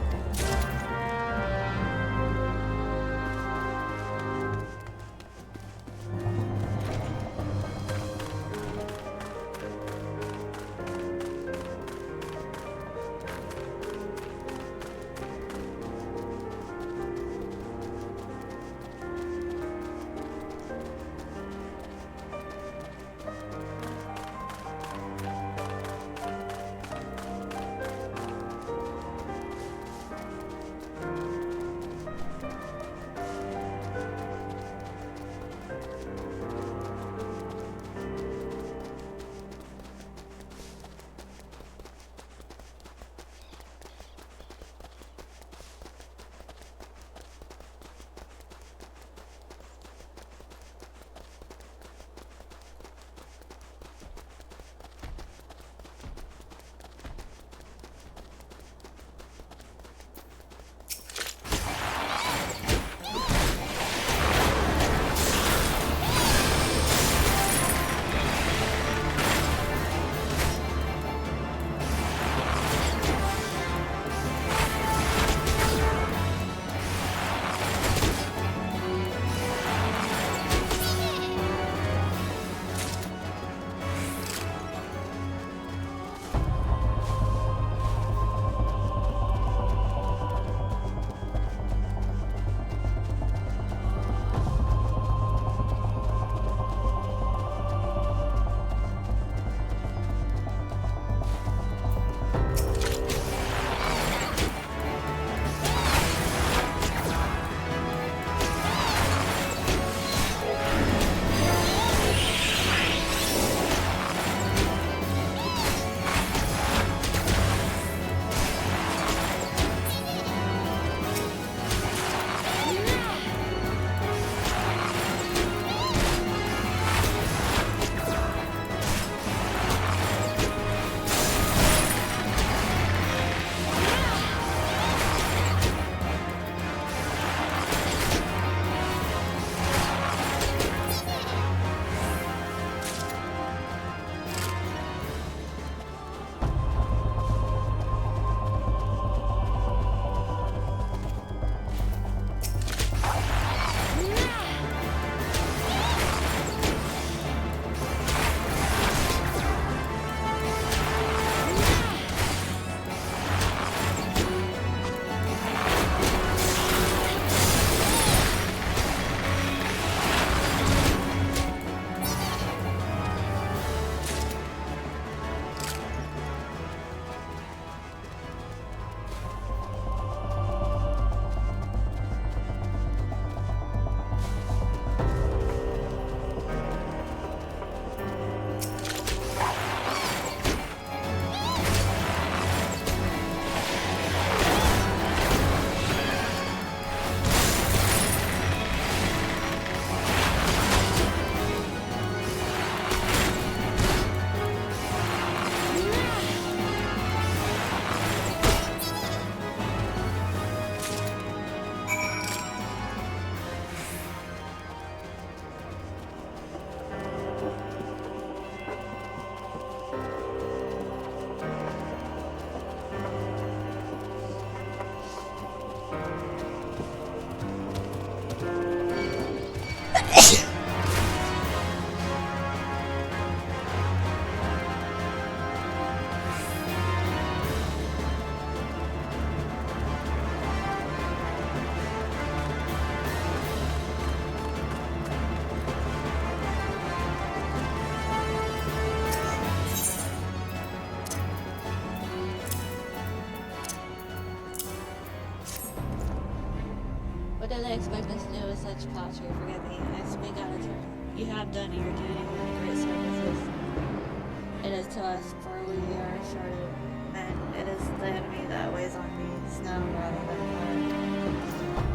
really expect us to do with such paltry. Forgive me, I speak out of turn. You have done your duty with great services. It is to us, for we are short of men. It is the enemy that weighs on me, snow rather than fire.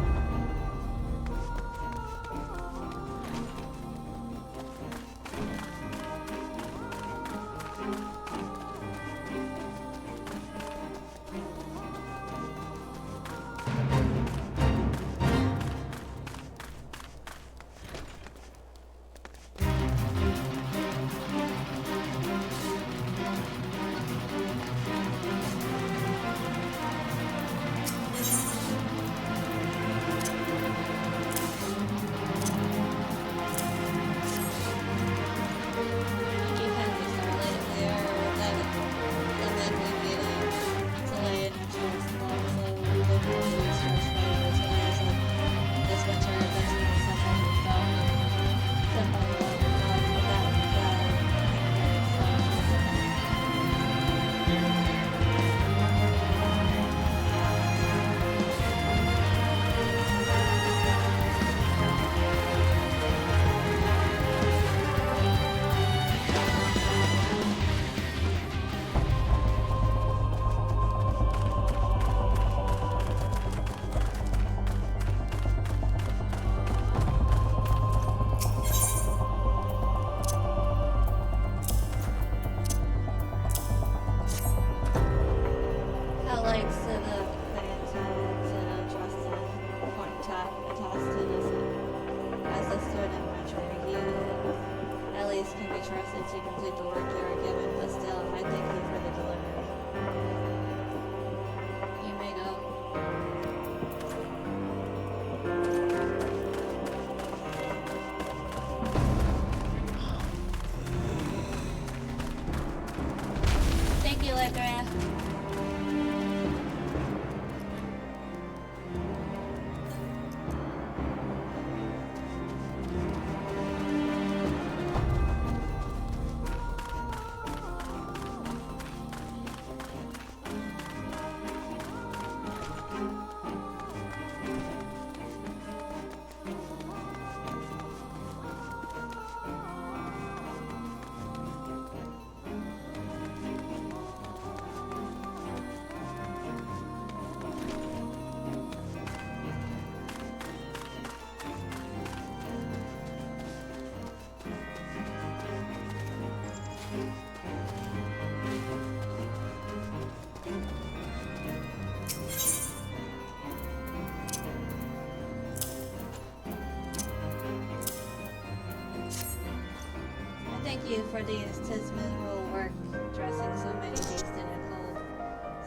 Thank you for these tis miserable work, dressing so many beasts in a cold,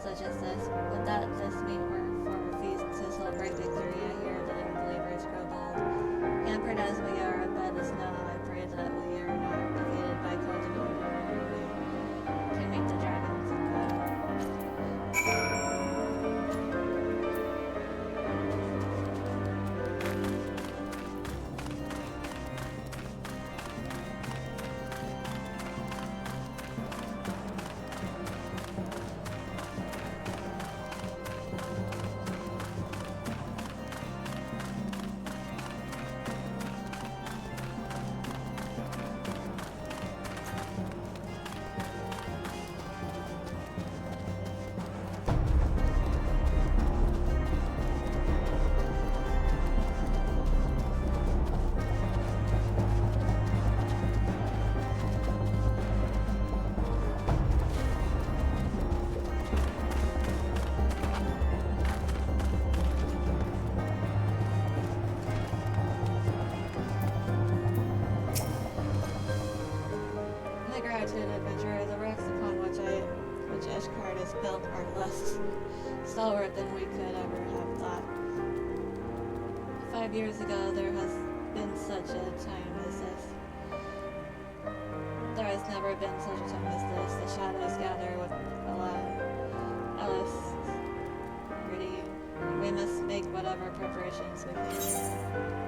such as this. Without this meet work for a feast to celebrate victory, I hear the unbelievers grow bold. Hampered as we are by the snow, I pray that we are not defeated by cold and hunger, and we can meet the dragons and stalwart than we could ever have thought. 5 years ago, there has been such a time as this. There has never been such a time as this. The shadows gather with Alice, Rudy. We must make whatever preparations we can.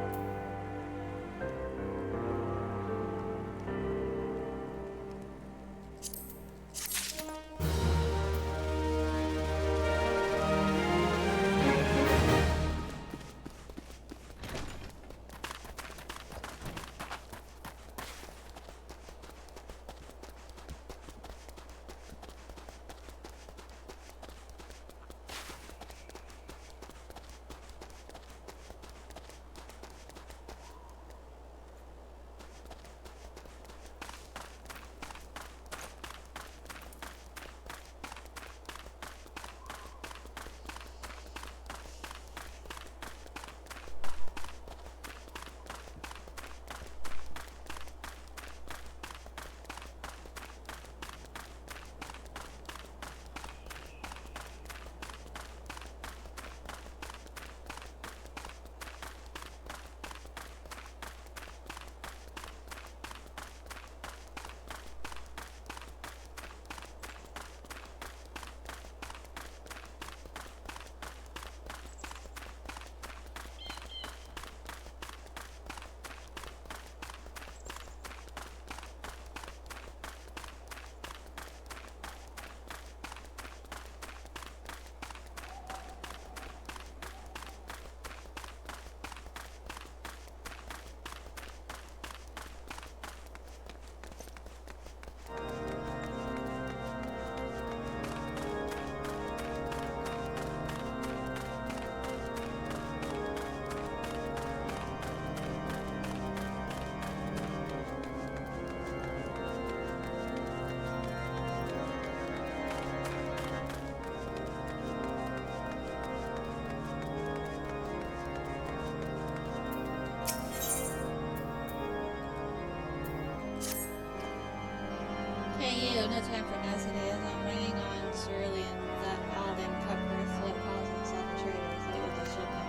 no time for nicety as I'm ringing on cerulean that Alden cut first what caused himself a traitor is late with the shipment.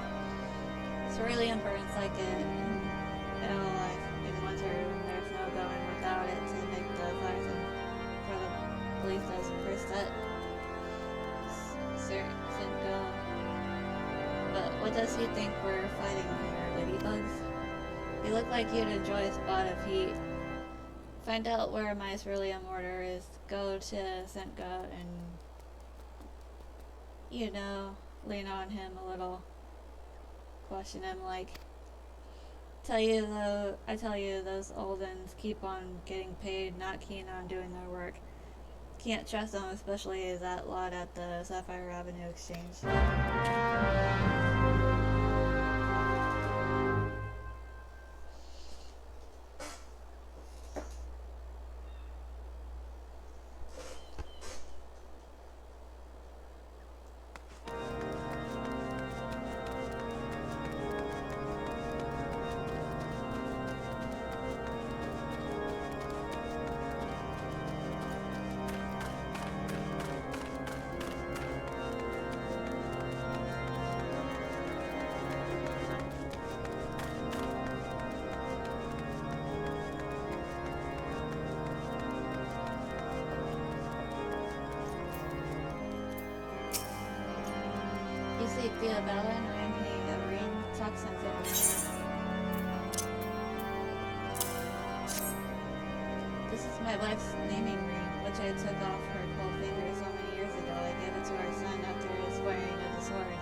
Cerulean burns like it in all life in winter when there's no going without it to make the fires for the police does first set certain go. But what does he think we're fighting here, ladybugs? You look like you'd enjoy a spot of heat. Find out where my cerulean order is. Go to Senka and, lean on him a little. Question him like, I tell you, those old uns keep on getting paid, not keen on doing their work. Can't trust them, especially that lot at the Sapphire Avenue Exchange. Seek the Bella and I am paying a ring, talk something. This is my wife's naming ring, which I took off her cold finger so many years ago. I gave it to our son after his wearing of the sword.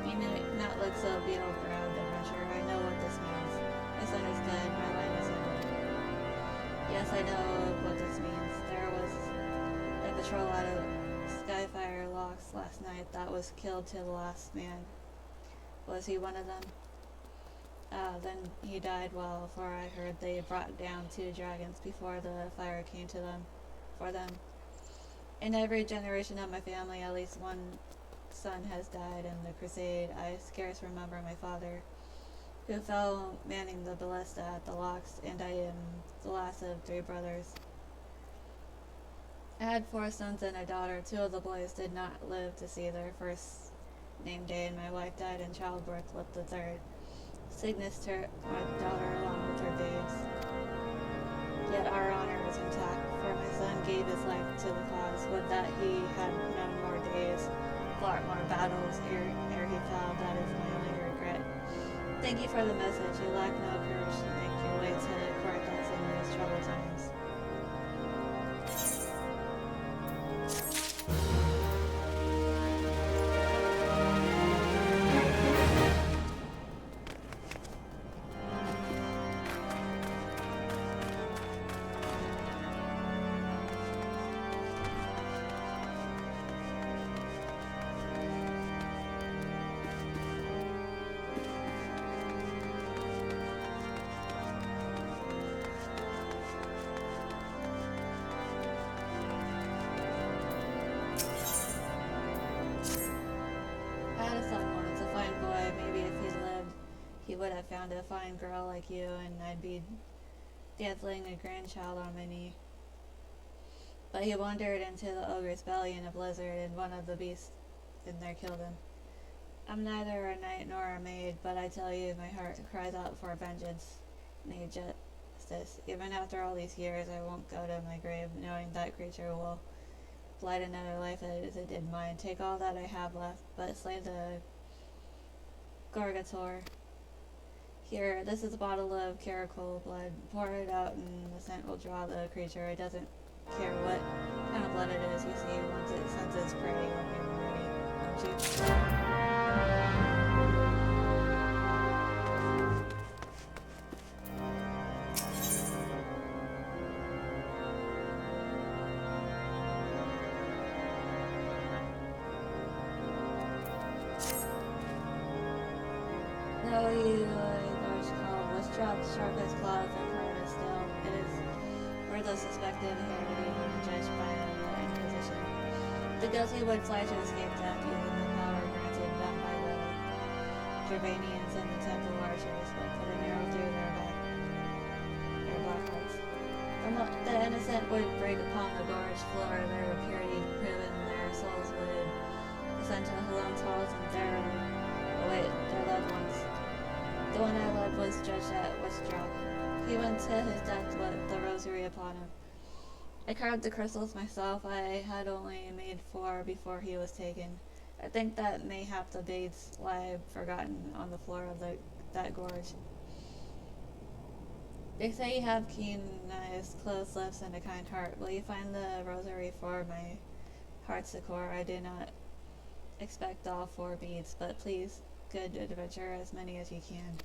He may not look so beetle-browed, adventurer. I know what this means. My son is dead. My line is ended. Yes, I know what this means. There was a patrol out of Skyfire locks last night that was killed to the last man. Was he one of them? Then he died well, for I heard they brought down 2 dragons before the fire came to them, for them. In every generation of my family, at least one son has died in the crusade. I scarce remember my father, who fell manning the ballista at the locks, and I am the last of 3 brothers. I had 4 sons and a daughter. 2 of the boys did not live to see their first name day, and my wife died in childbirth with the 3rd. Sickness took my daughter along with her babes. Yet our honor was intact, for my son gave his life to the cause. Would that he had known more days, fought more battles ere he fell. That is my only regret. Thank you for the message. You lack no courage to make your way to court us in these troubled times. He would have found a fine girl like you, and I'd be dazzling a grandchild on my knee. But he wandered into the ogre's belly in a blizzard, and one of the beasts in there killed him. I'm neither a knight nor a maid, but I tell you, my heart cries out for vengeance and justice. Even after all these years, I won't go to my grave knowing that creature will blight another life as it did mine. Take all that I have left, but slay the Gorgator. Here, this is a bottle of caracol blood. Pour it out and the scent will draw the creature. It doesn't care what kind of blood it is, you see, once it senses prey when you're ready, won't you? No, you sharp as claws and hard as steel. It is for the suspected here to be judged by the Inquisition. The guilty would fly to escape death using the power granted them by the Gervanians and the Temple Archers, but put an arrow through their black hearts. The innocent would break upon the gorge floor, their purity proven, their souls would descend to Helon's halls and there await their loved ones. The one I loved was judged at Withdraw. He went to his death with the rosary upon him. I carved the crystals myself. I had only made 4 before he was taken. I think that mayhap the beads lie forgotten on the floor of that gorge. They say you have keen eyes, closed lips, and a kind heart. Will you find the rosary for my heart's decor? I do not expect all 4 beads, but please, good adventure, as many as you can.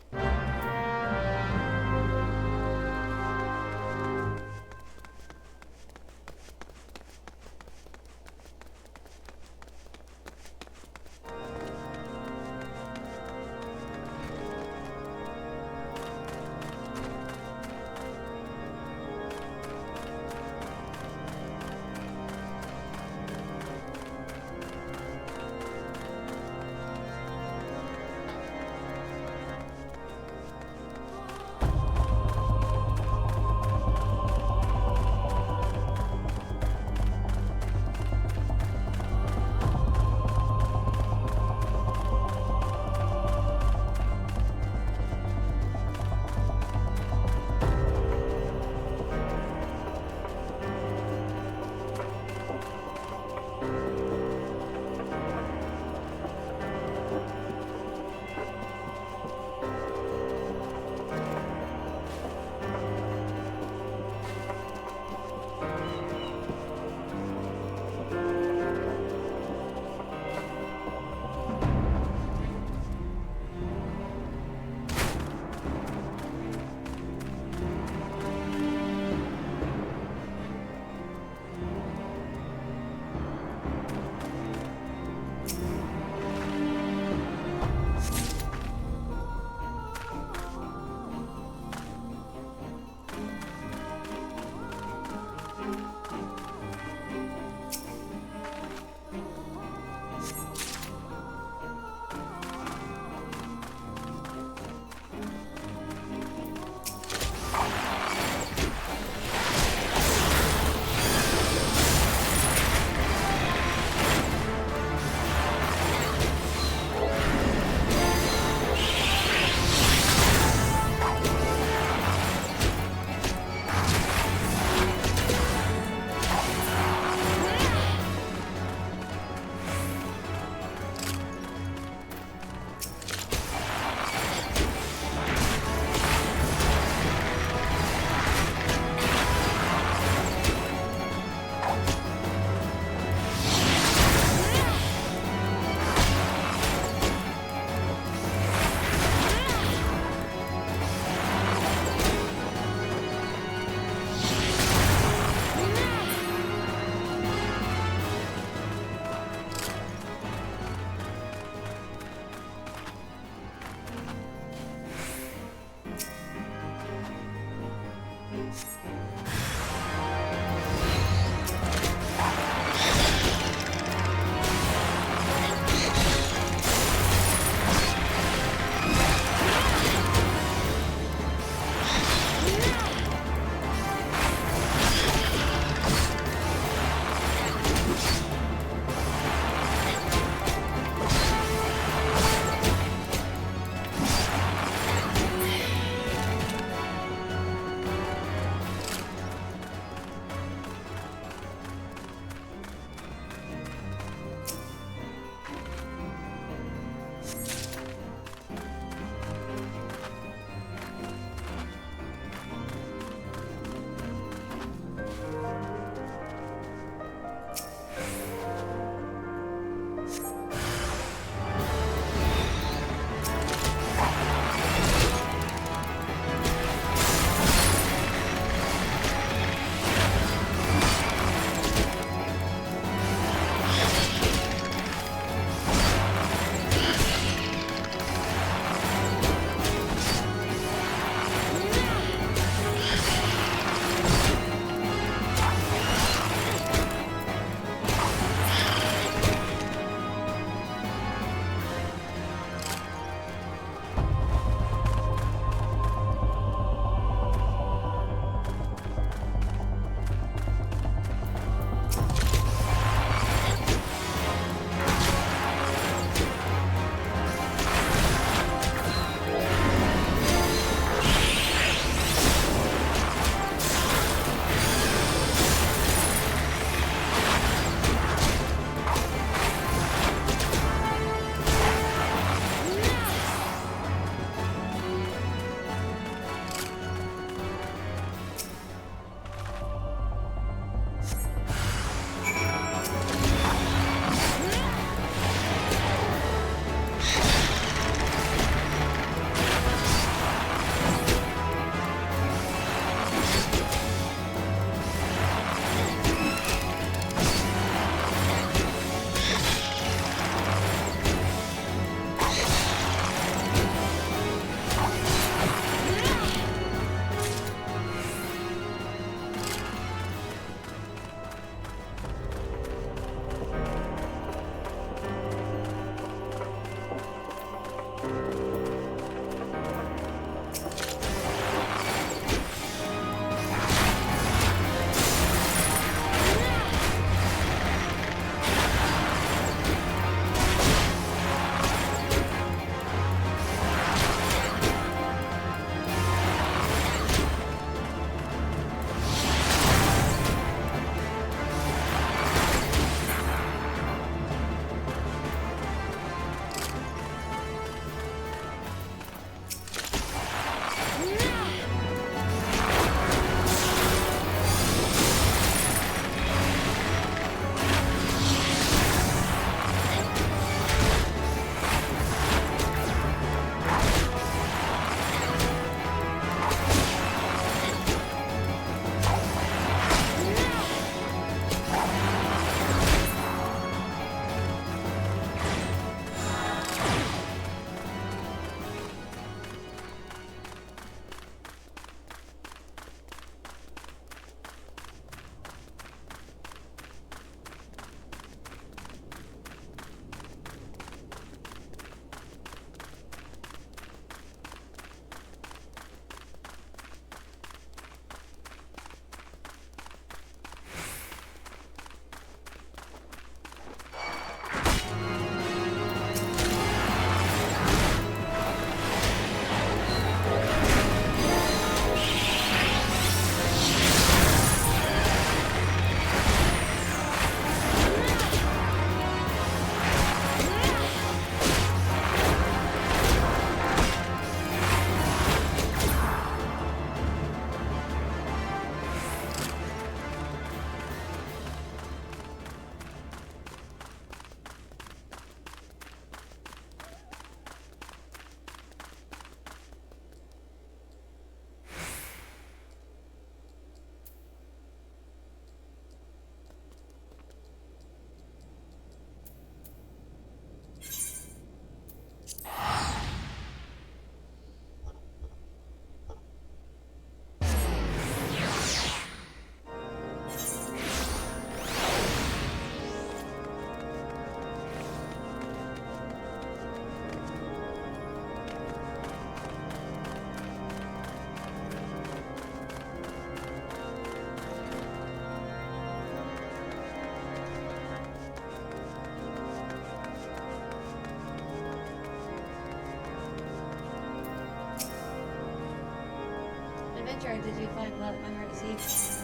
adventure, or did you find what my heart seeks?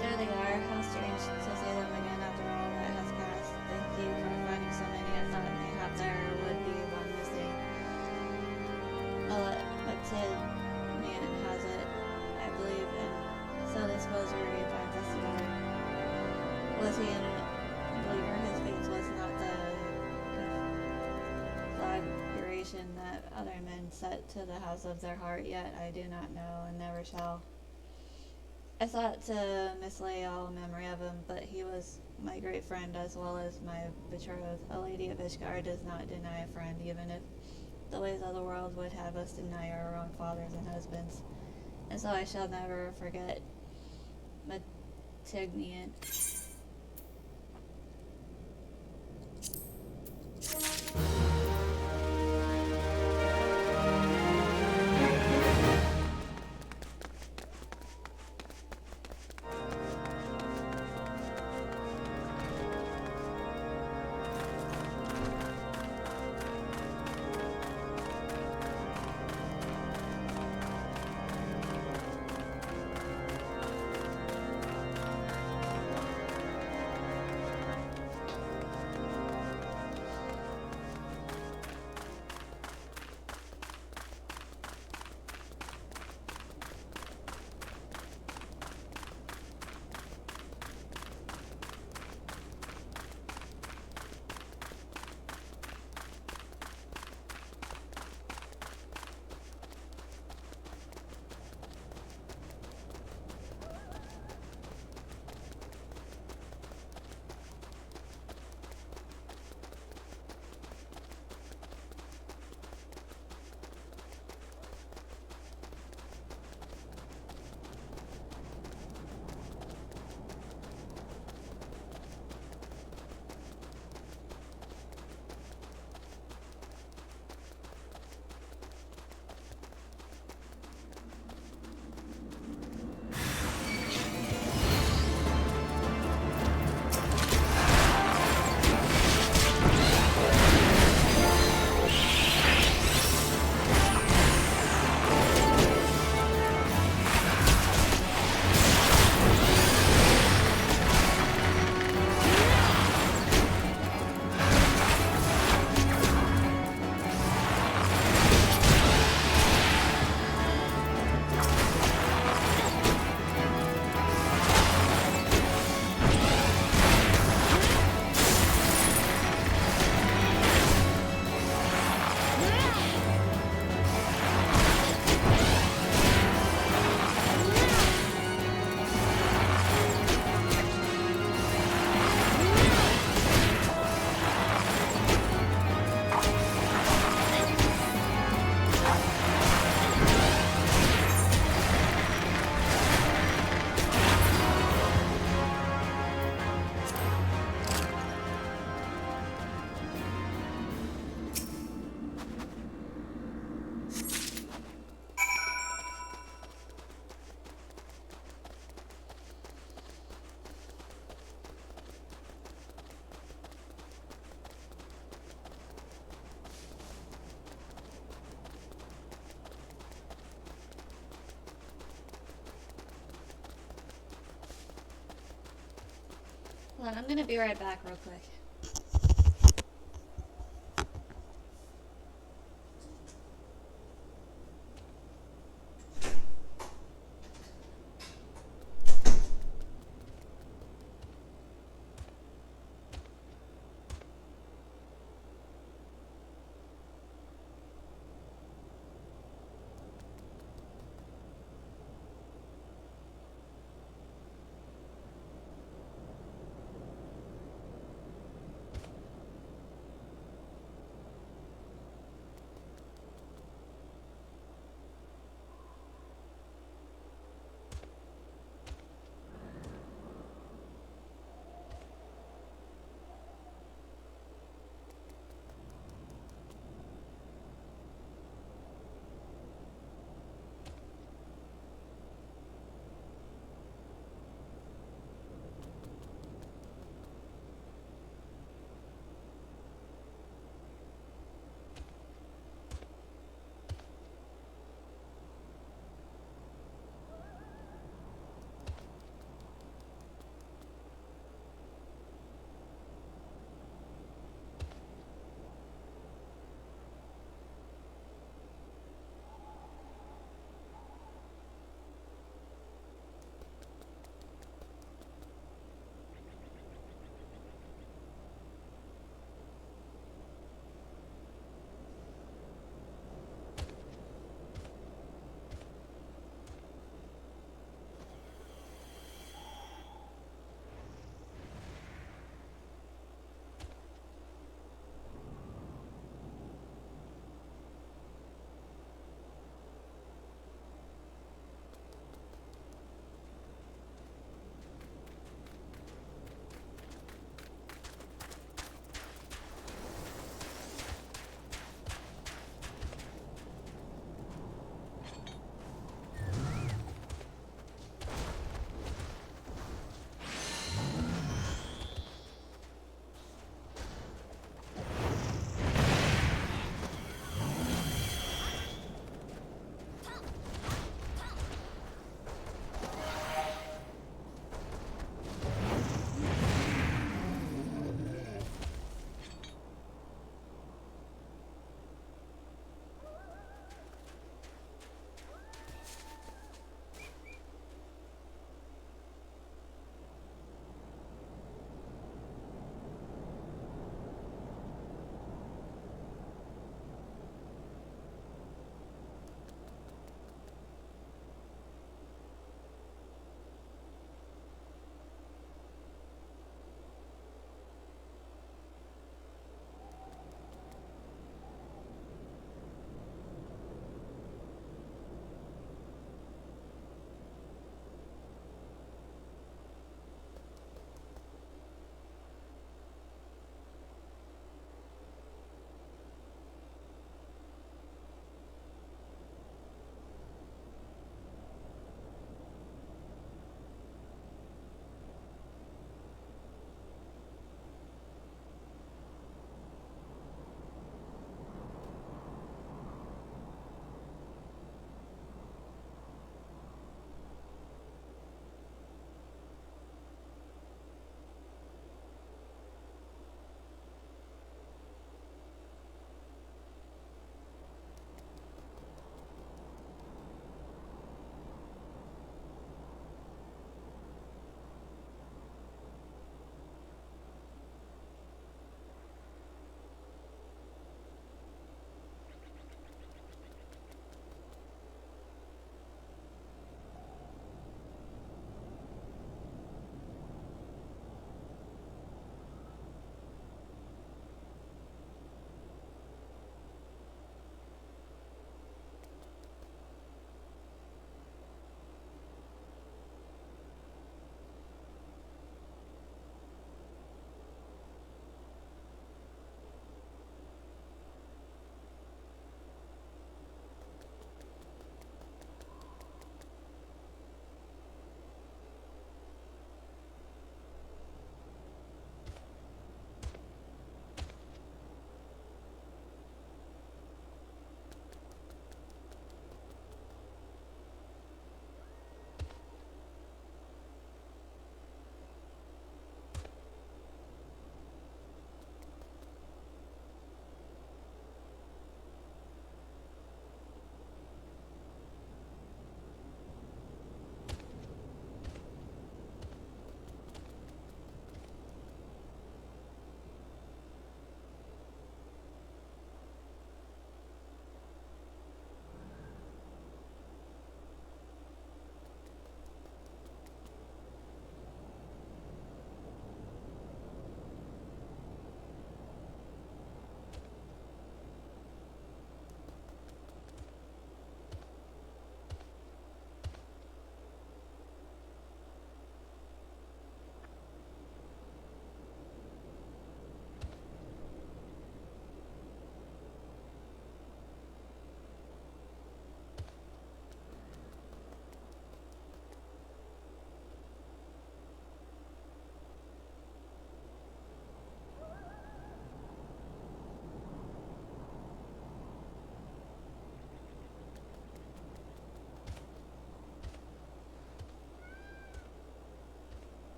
There they are. How strange to see them again after all that has passed. Thank you for finding so many. I thought mayhap there would be one missing. A tin man has it, I believe, and so they suppose you refined us together. Was he a believer? His faith was not the conflagration that other men set to the house of their heart, yet I do not know, and never shall. I sought to mislay all memory of him, but he was my great friend as well as my betrothed. A lady of Ishgard does not deny a friend, even if the ways of the world would have us deny our own fathers and husbands. And so I shall never forget Matignian. Hold on, I'm gonna be right back real quick.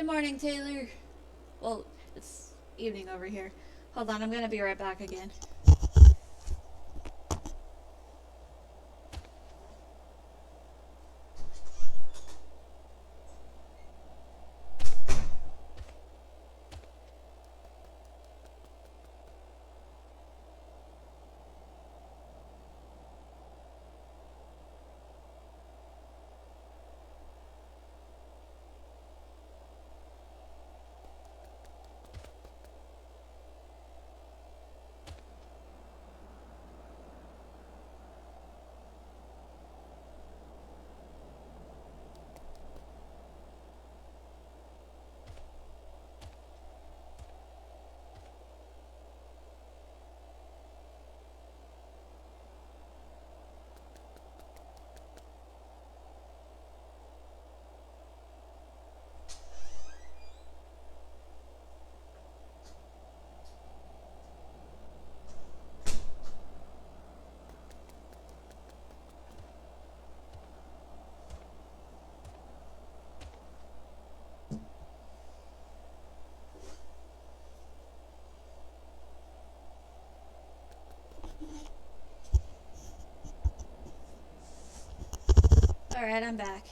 Good morning, Taylor. Well, it's evening over here. Hold on, I'm gonna be right back again. Alright, I'm back.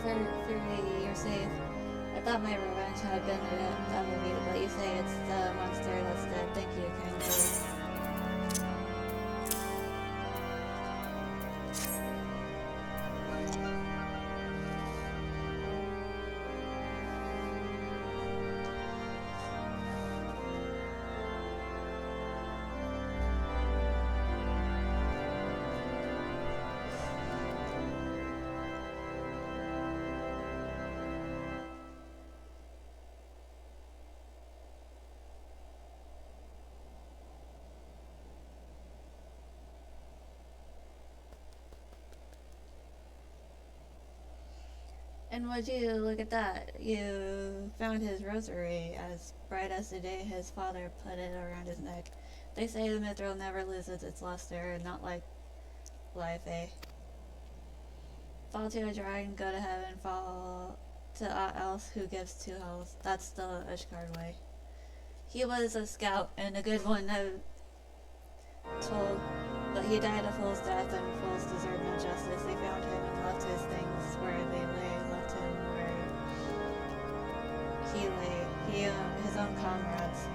Fury, you're safe. I thought my revenge had been done with you, but you say it's the monster that's dead. Thank you, kind soul. And would you look at that? You found his rosary, as bright as the day his father put it around his neck. They say the mithril never loses its luster, not like life, eh? Fall to a dragon, go to heaven, fall to aught else who gives to hells. That's the Ishgard way. He was a scout, and a good one, I'm told, but he died a fool's death, and fools deserve no justice. They found him and left his things where they lay, left him where he lay, his own comrades.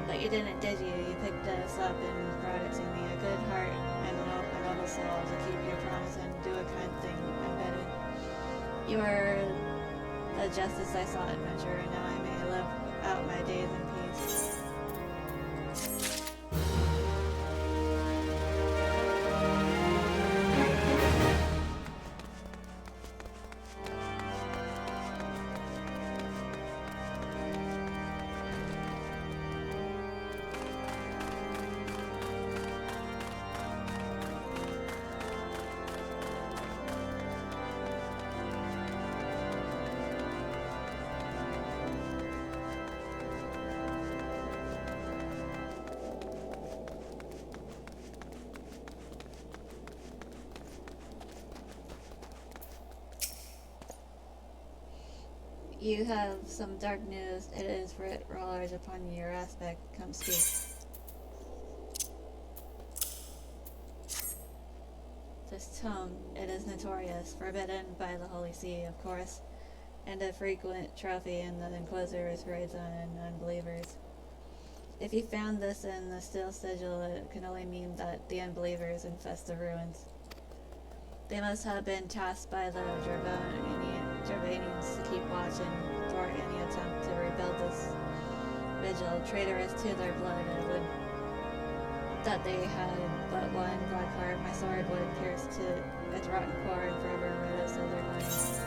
But you didn't, did you? You picked us up and brought it to me. A good heart and a noble soul to keep your promise and do a kind thing embedded. You are the justice I sought in venture, and now I may live out my days in peace. You have some dark news. It is writ rollers upon your aspect. Come speak. This tome, it is notorious, forbidden by the Holy See, of course, and a frequent trophy in the Inquisitor's raids on unbelievers. If you found this in the steel sigil, it can only mean that the unbelievers infest the ruins. They must have been tasked by the Gervanians to keep watch and thwart any attempt to rebuild this vigil. Traitorous to their blood, I would that they had but one black heart. My sword would pierce to its rotten core and forever rid us of their minds.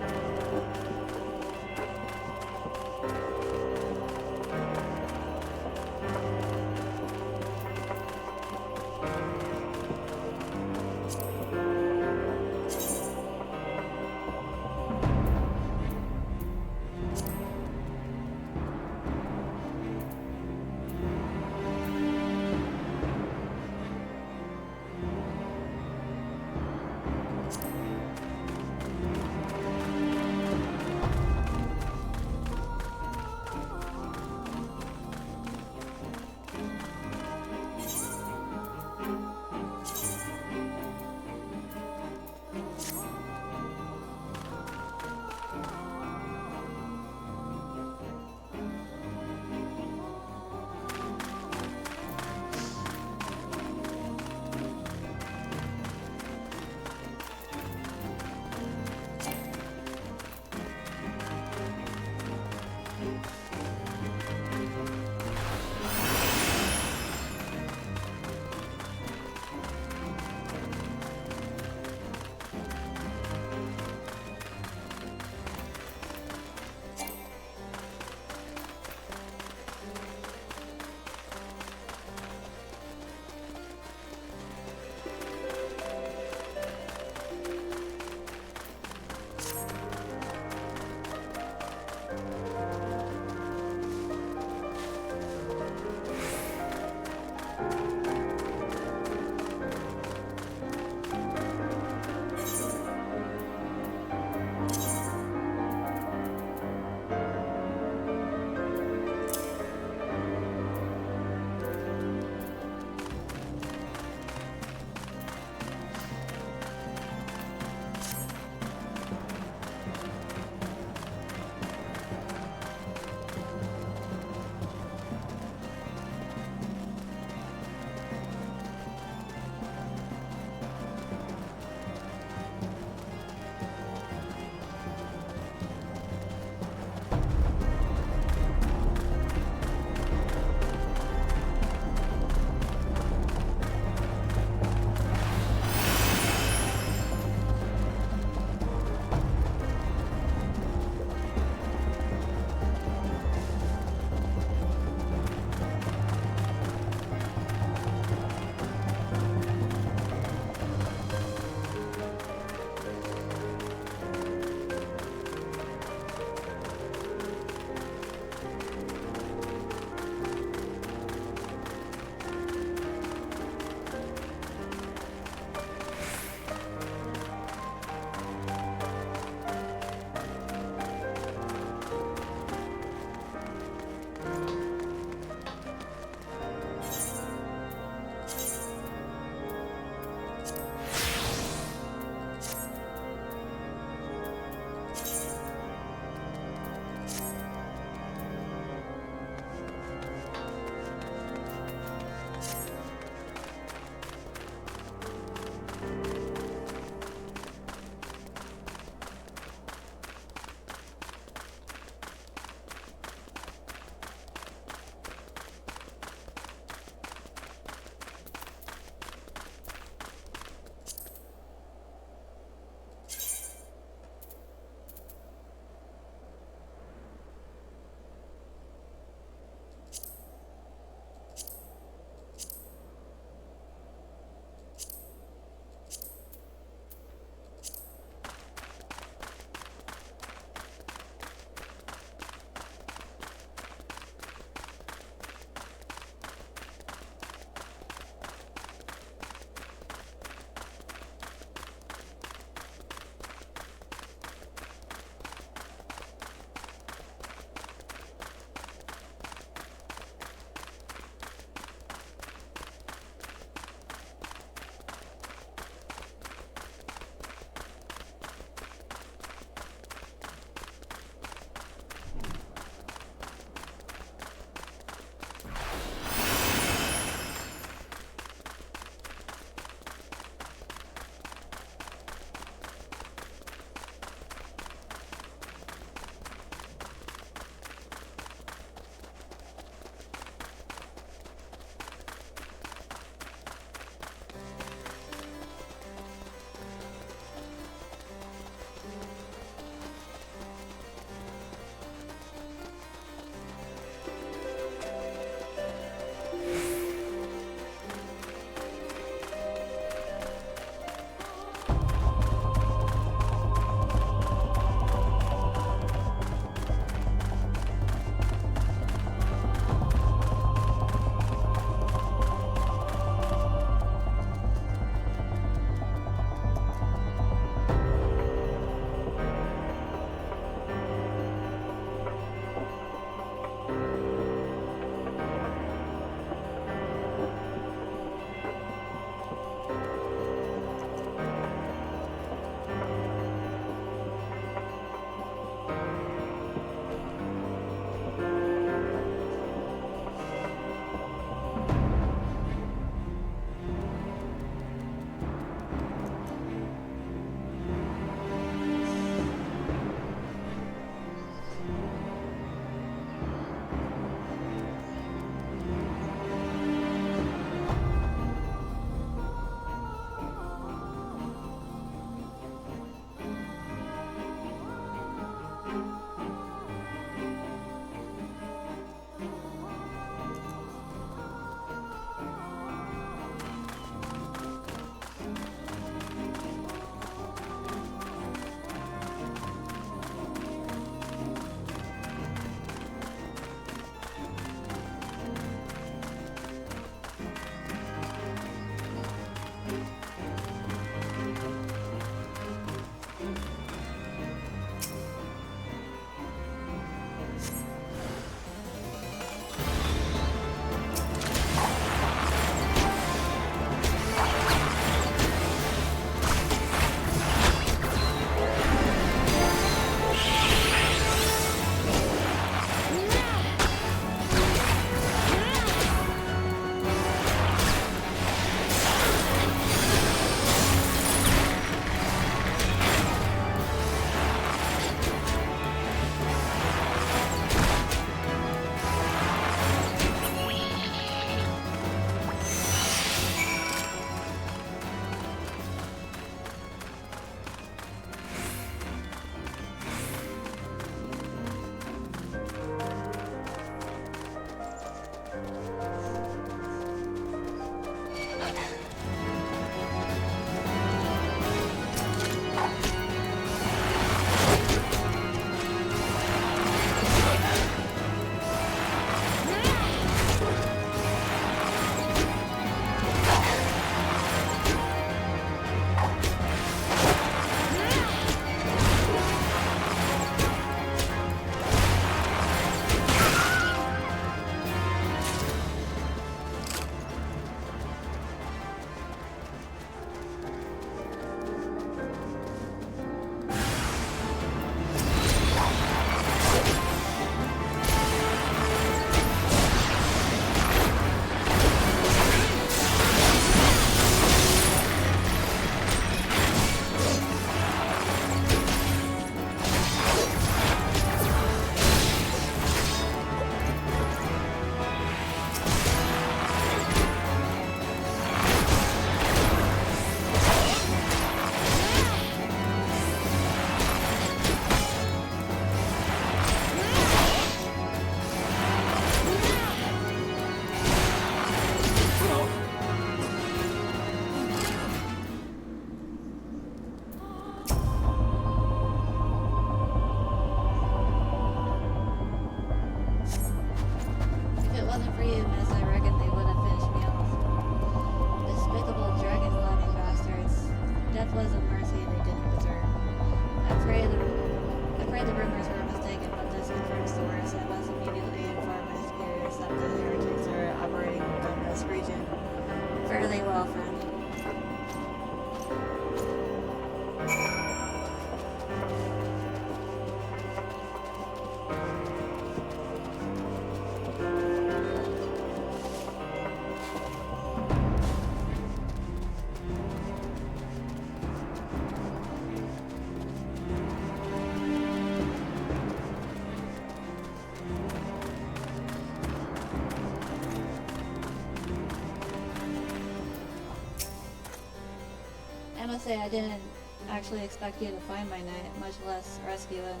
say I didn't actually expect you to find my knight, much less rescue him.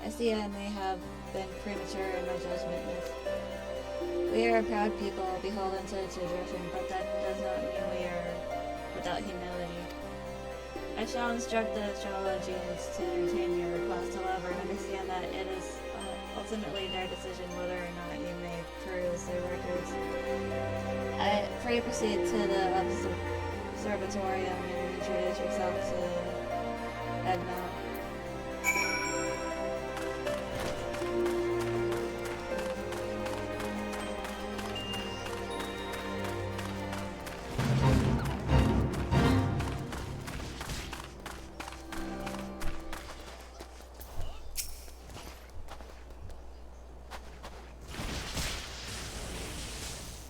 I see I may have been premature in my judgment, miss. We are a proud people, beholden to tradition, but that does not mean we are without humility. I shall instruct the astrologians to entertain your request, however, understand that it is ultimately their decision whether or not you may peruse their records. I pray proceed to the observatorium and introduce yourself to Edna.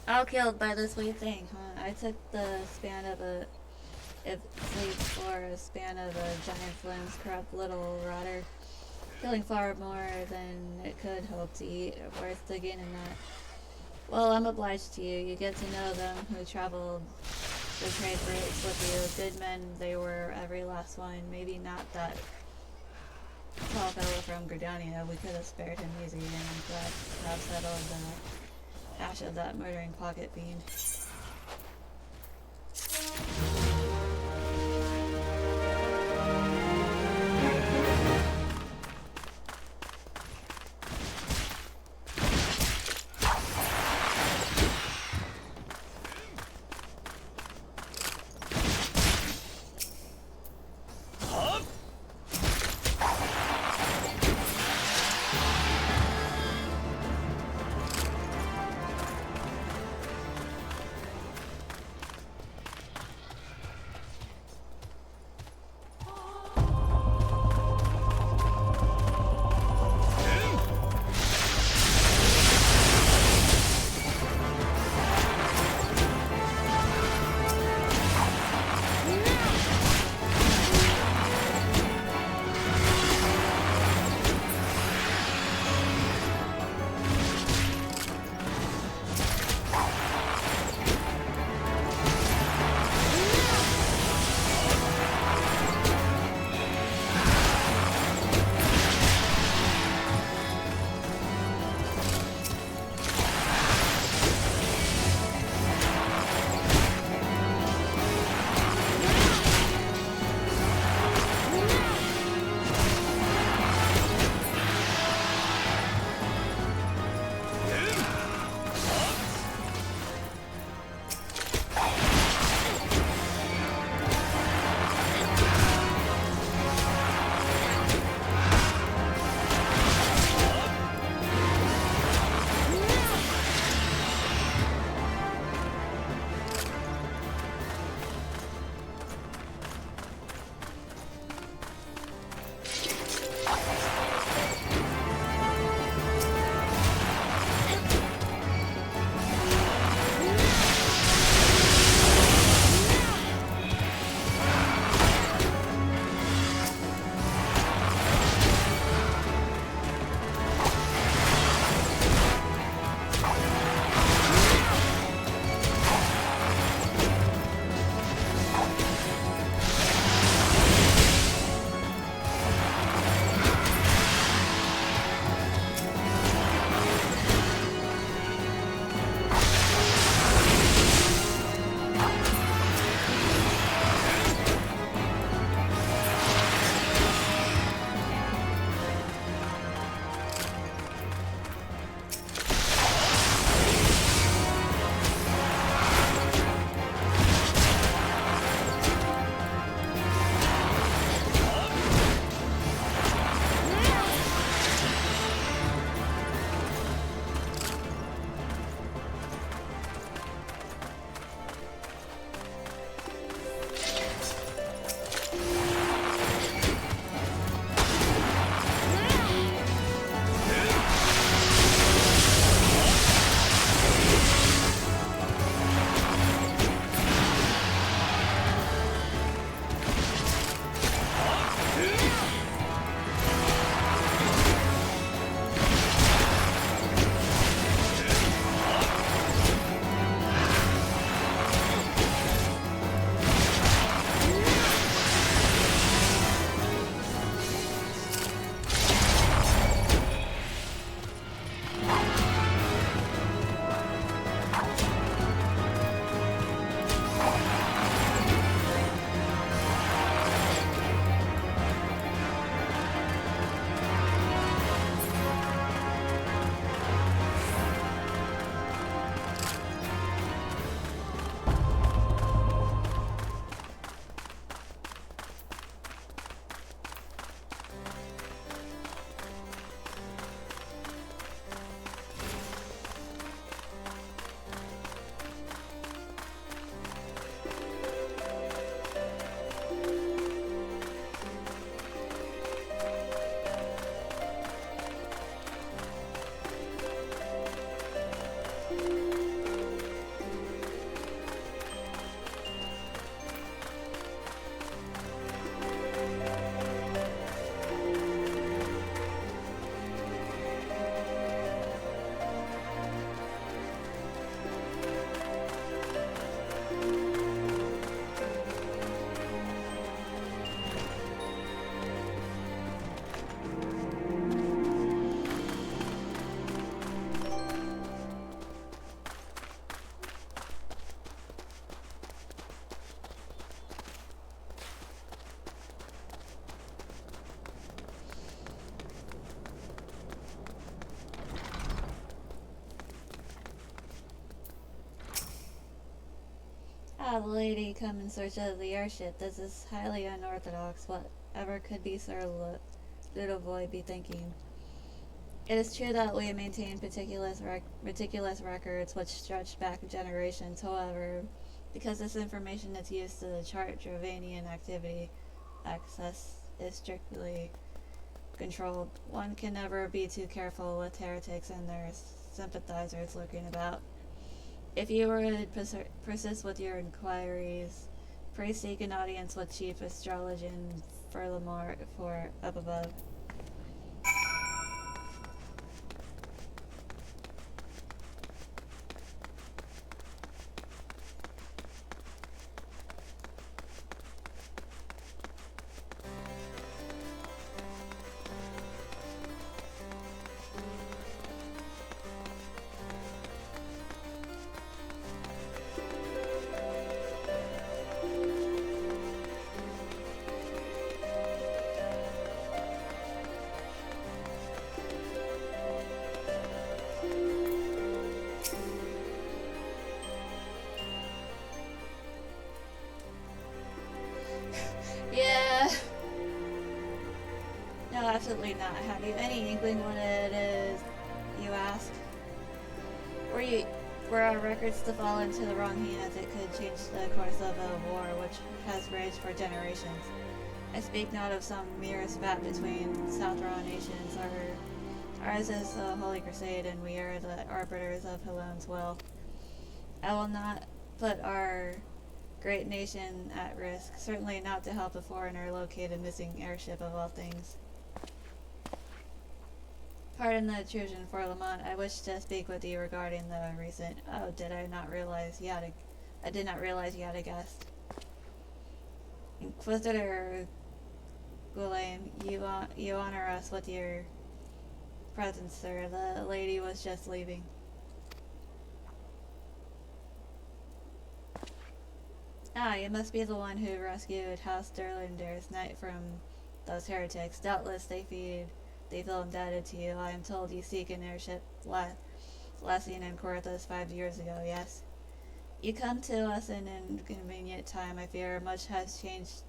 All killed by this weird thing, huh? I took the span of a sleep for a span of a giant flame's corrupt little rotter, killing far more than it could hope to eat. Worth digging in that. Well, I'm obliged to you. You get to know them who traveled the trade routes with you. Good men they were, every last one. Maybe not that tall fellow from Gridania. We could have spared him easy, and I'm glad to have settled the ash of that murdering pocket fiend. Ah, the lady come in search of the airship. This is highly unorthodox. Whatever could be Sir Ludovoy be thinking? It is true that we maintain meticulous records which stretch back generations. However, because this information is used to chart Dravanian activity, access is strictly controlled. One can never be too careful with heretics and their sympathizers lurking about. If you would persist with your inquiries, pray seek an audience with Chief Astrologian Furlamore for up above. Yeah. No, absolutely not. Have you any inkling what it is, you ask? Were you were our records to fall into the wrong hands, it could change the course of a war which has raged for generations. I speak not of some mere spat between Southron nations. Ours is a holy crusade, and we are the arbiters of Helone's will. I will not put our great nation at risk, certainly not to help a foreigner locate a missing airship of all things. Pardon the intrusion, for Lamont. I wish to speak with you regarding the recent. Oh, I did not realize you had a guest. Inquisitor Gulaim, you honor us with your presence, sir. The lady was just leaving. Ah, you must be the one who rescued House Derlinder's knight from those heretics. Doubtless they feel indebted to you. I am told you seek an airship last seen in Corthus 5 years ago, yes? You come to us in an inconvenient time, I fear. Much has changed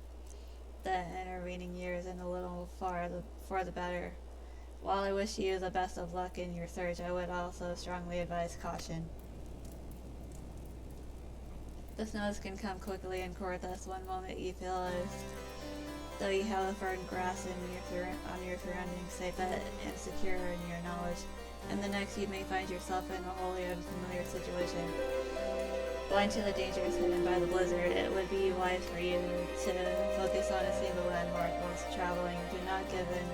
the intervening years, and a little for the better. While I wish you the best of luck in your search, I would also strongly advise caution. The snows can come quickly in Corthus. One moment you feel as though you have a firm grasp on your surroundings, safe and secure in your knowledge, and the next you may find yourself in a wholly unfamiliar situation. Blind to the dangers hidden by the blizzard, it would be wise for you to focus on a single landmark once traveling. Do not give in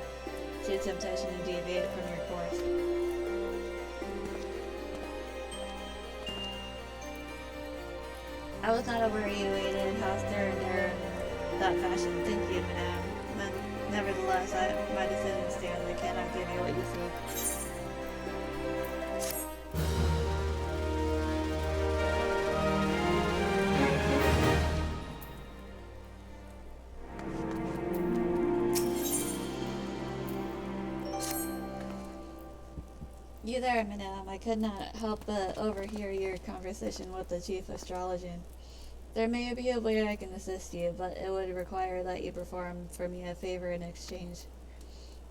to temptation to deviate from your course. I was not aware you aided House Derringer in that fashion. Thank you, madame. Nevertheless, my decision stands. I cannot give you what you seek. You there, madame. I could not help but overhear your conversation with the chief astrologian. There may be a way I can assist you, but it would require that you perform for me a favor in exchange.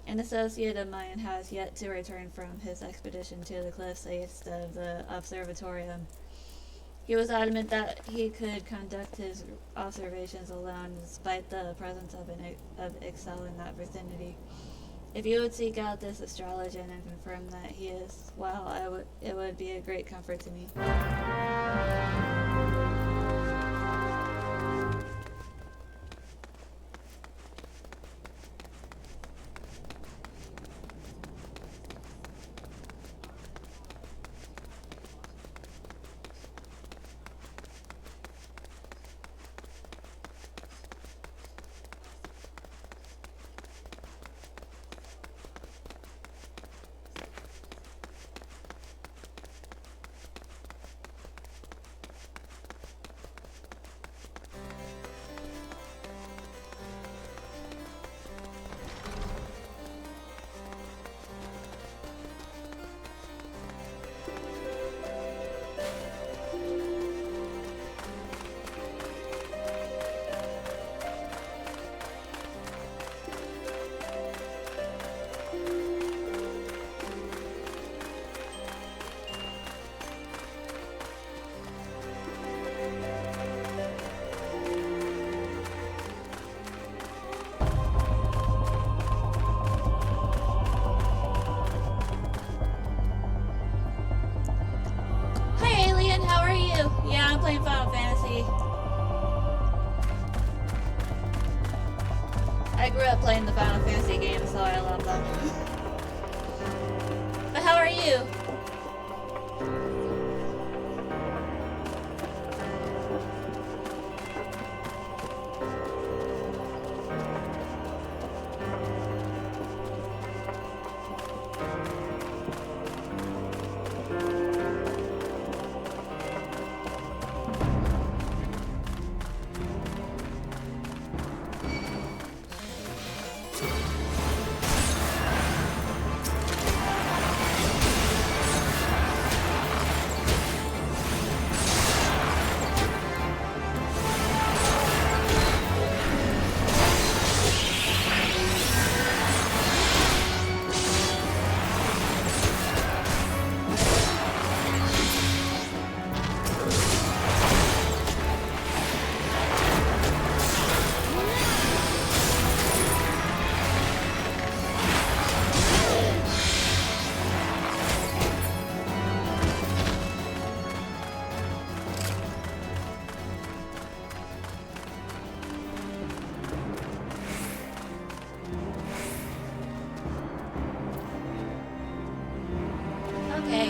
An associate of mine has yet to return from his expedition to the cliffs east of the observatorium. He was adamant that he could conduct his observations alone, despite the presence of Excel in that vicinity. If you would seek out this astrologian and confirm that he is well, it would be a great comfort to me. Hi Alien, how are you? Yeah, I'm playing Final Fantasy. I grew up playing the Final Fantasy games, so I love them. But how are you? Okay.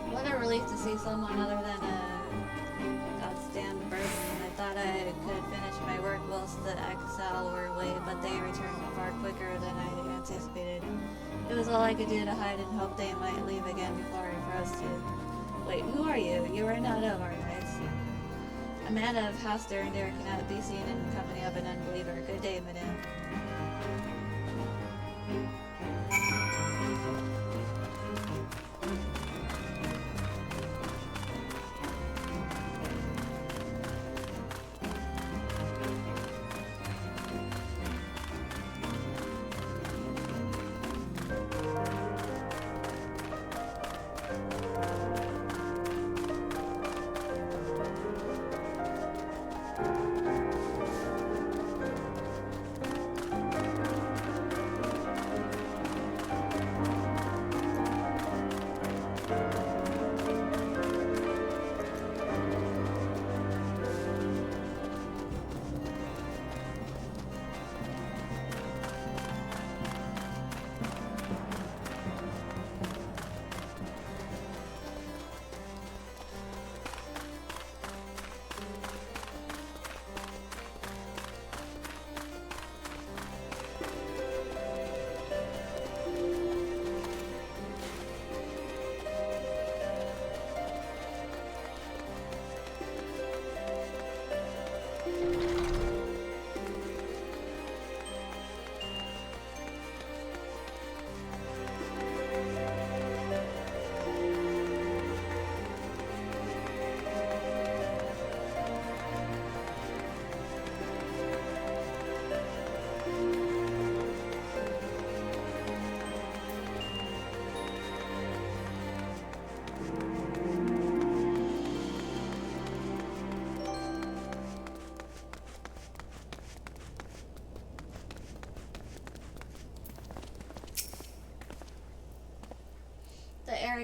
What a relief to see someone other than a goddamn burden. I thought I could finish my work whilst the exile were away, but they returned far quicker than I anticipated. It was all I could do to hide and hope they might leave again before I froze to. Wait, who are you? You are not of our race. A man of House Durandare cannot be seen in company of an unbeliever. Good day, madame.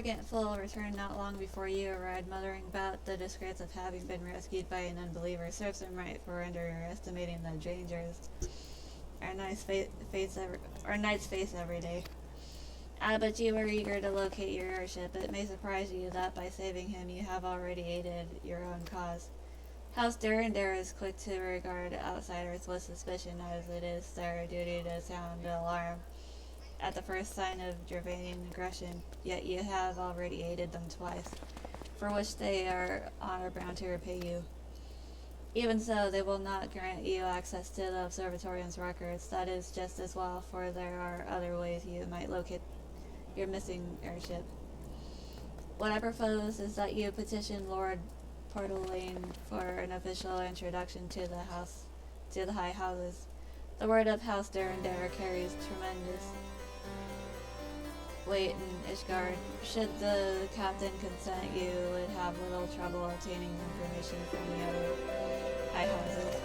brigand fool returned not long before you arrived, muttering about the disgrace of having been rescued by an unbeliever. Serves him right for underestimating the dangers our knights face every day. But you are eager to locate your airship. It may surprise you that by saving him you have already aided your own cause. House Durandare is quick to regard outsiders with suspicion, as it is their duty to sound the alarm at the first sign of Gervanian aggression, yet you have already aided them twice, for which they are honor-bound to repay you. Even so, they will not grant you access to the Observatorium's records. That is just as well, for there are other ways you might locate your missing airship. What I propose is that you petition Lord Portalane for an official introduction to the High Houses. The word of House Durandare carries tremendous weight in Ishgard. Should the captain consent, you would have little trouble obtaining information from the other high houses.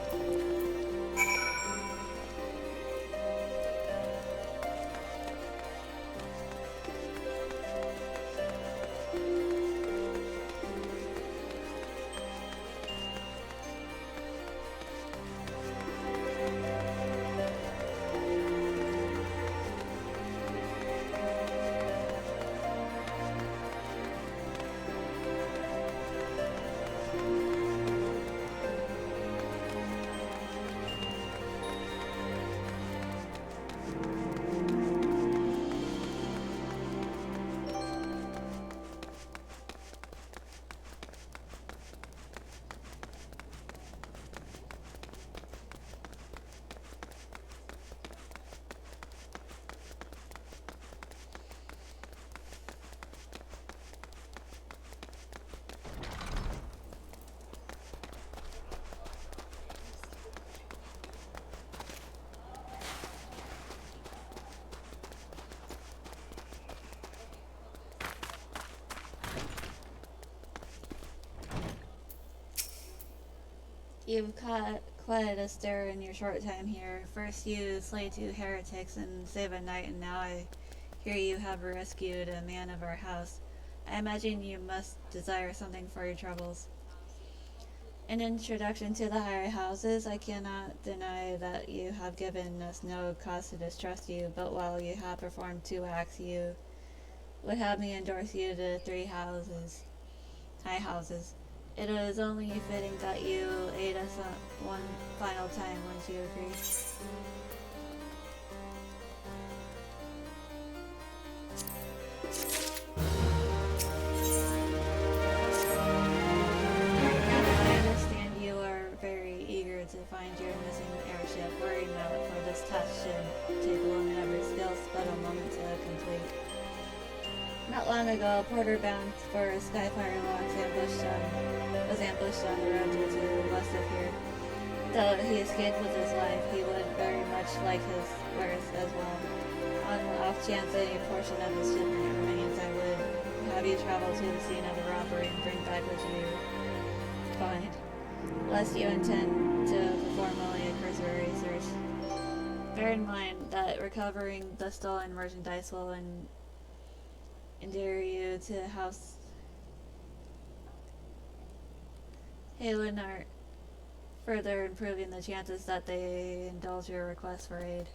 You've caught quite a stir in your short time here. First you slay 2 heretics and save a knight, and now I hear you have rescued a man of our house. I imagine you must desire something for your troubles. In introduction to the higher houses, I cannot deny that you have given us no cause to distrust you, but while you have performed 2 acts, you would have me endorse you to 3 high houses. It is only fitting that you aid us one final time. Wouldn't you agree? I understand you are very eager to find your missing airship. Worry not, for this task should take a woman of your skills but a moment to complete. Not long ago, a porter bound for Skyfire Locks was ambushed on the road to the west of here. Though he escaped with his life, he would very much like his wares as well. On the off chance any portion of his shipment remains, I would have you travel to the scene of the robbery and bring back what you find, lest you intend to perform only a cursory search. Bear in mind that recovering the stolen merchandise will endear you to House Halenart, further improving the chances that they indulge your request for aid.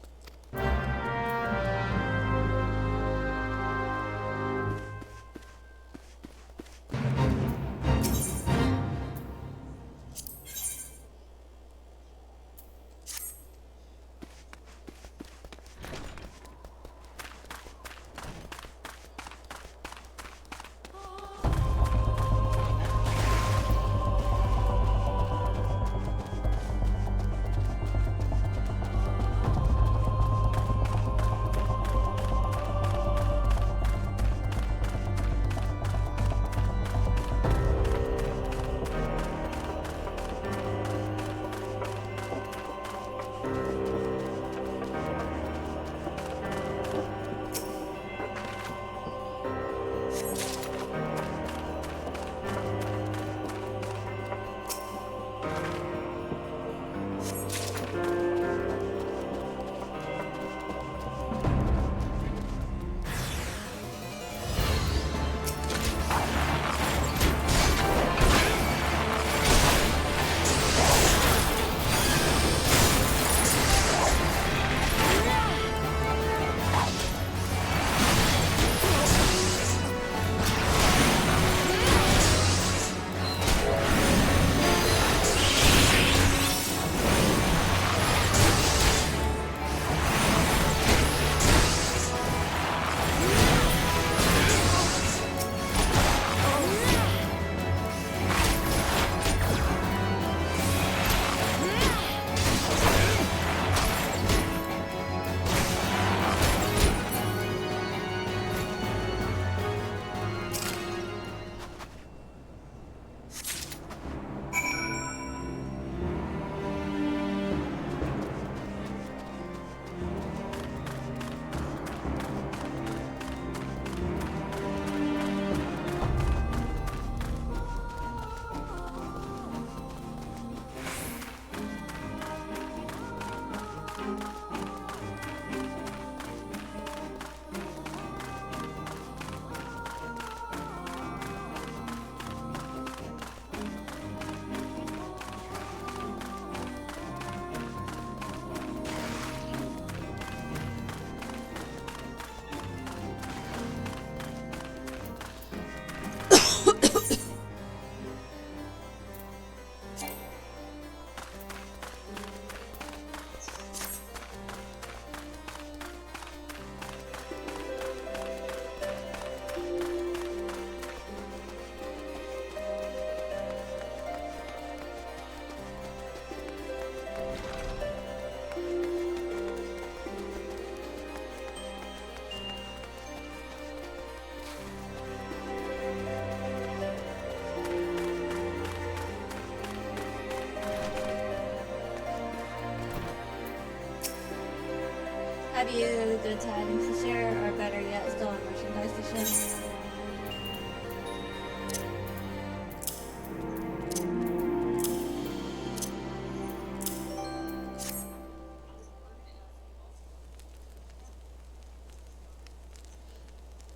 Have you good tidings to share, or better yet, stolen merchandise to ship?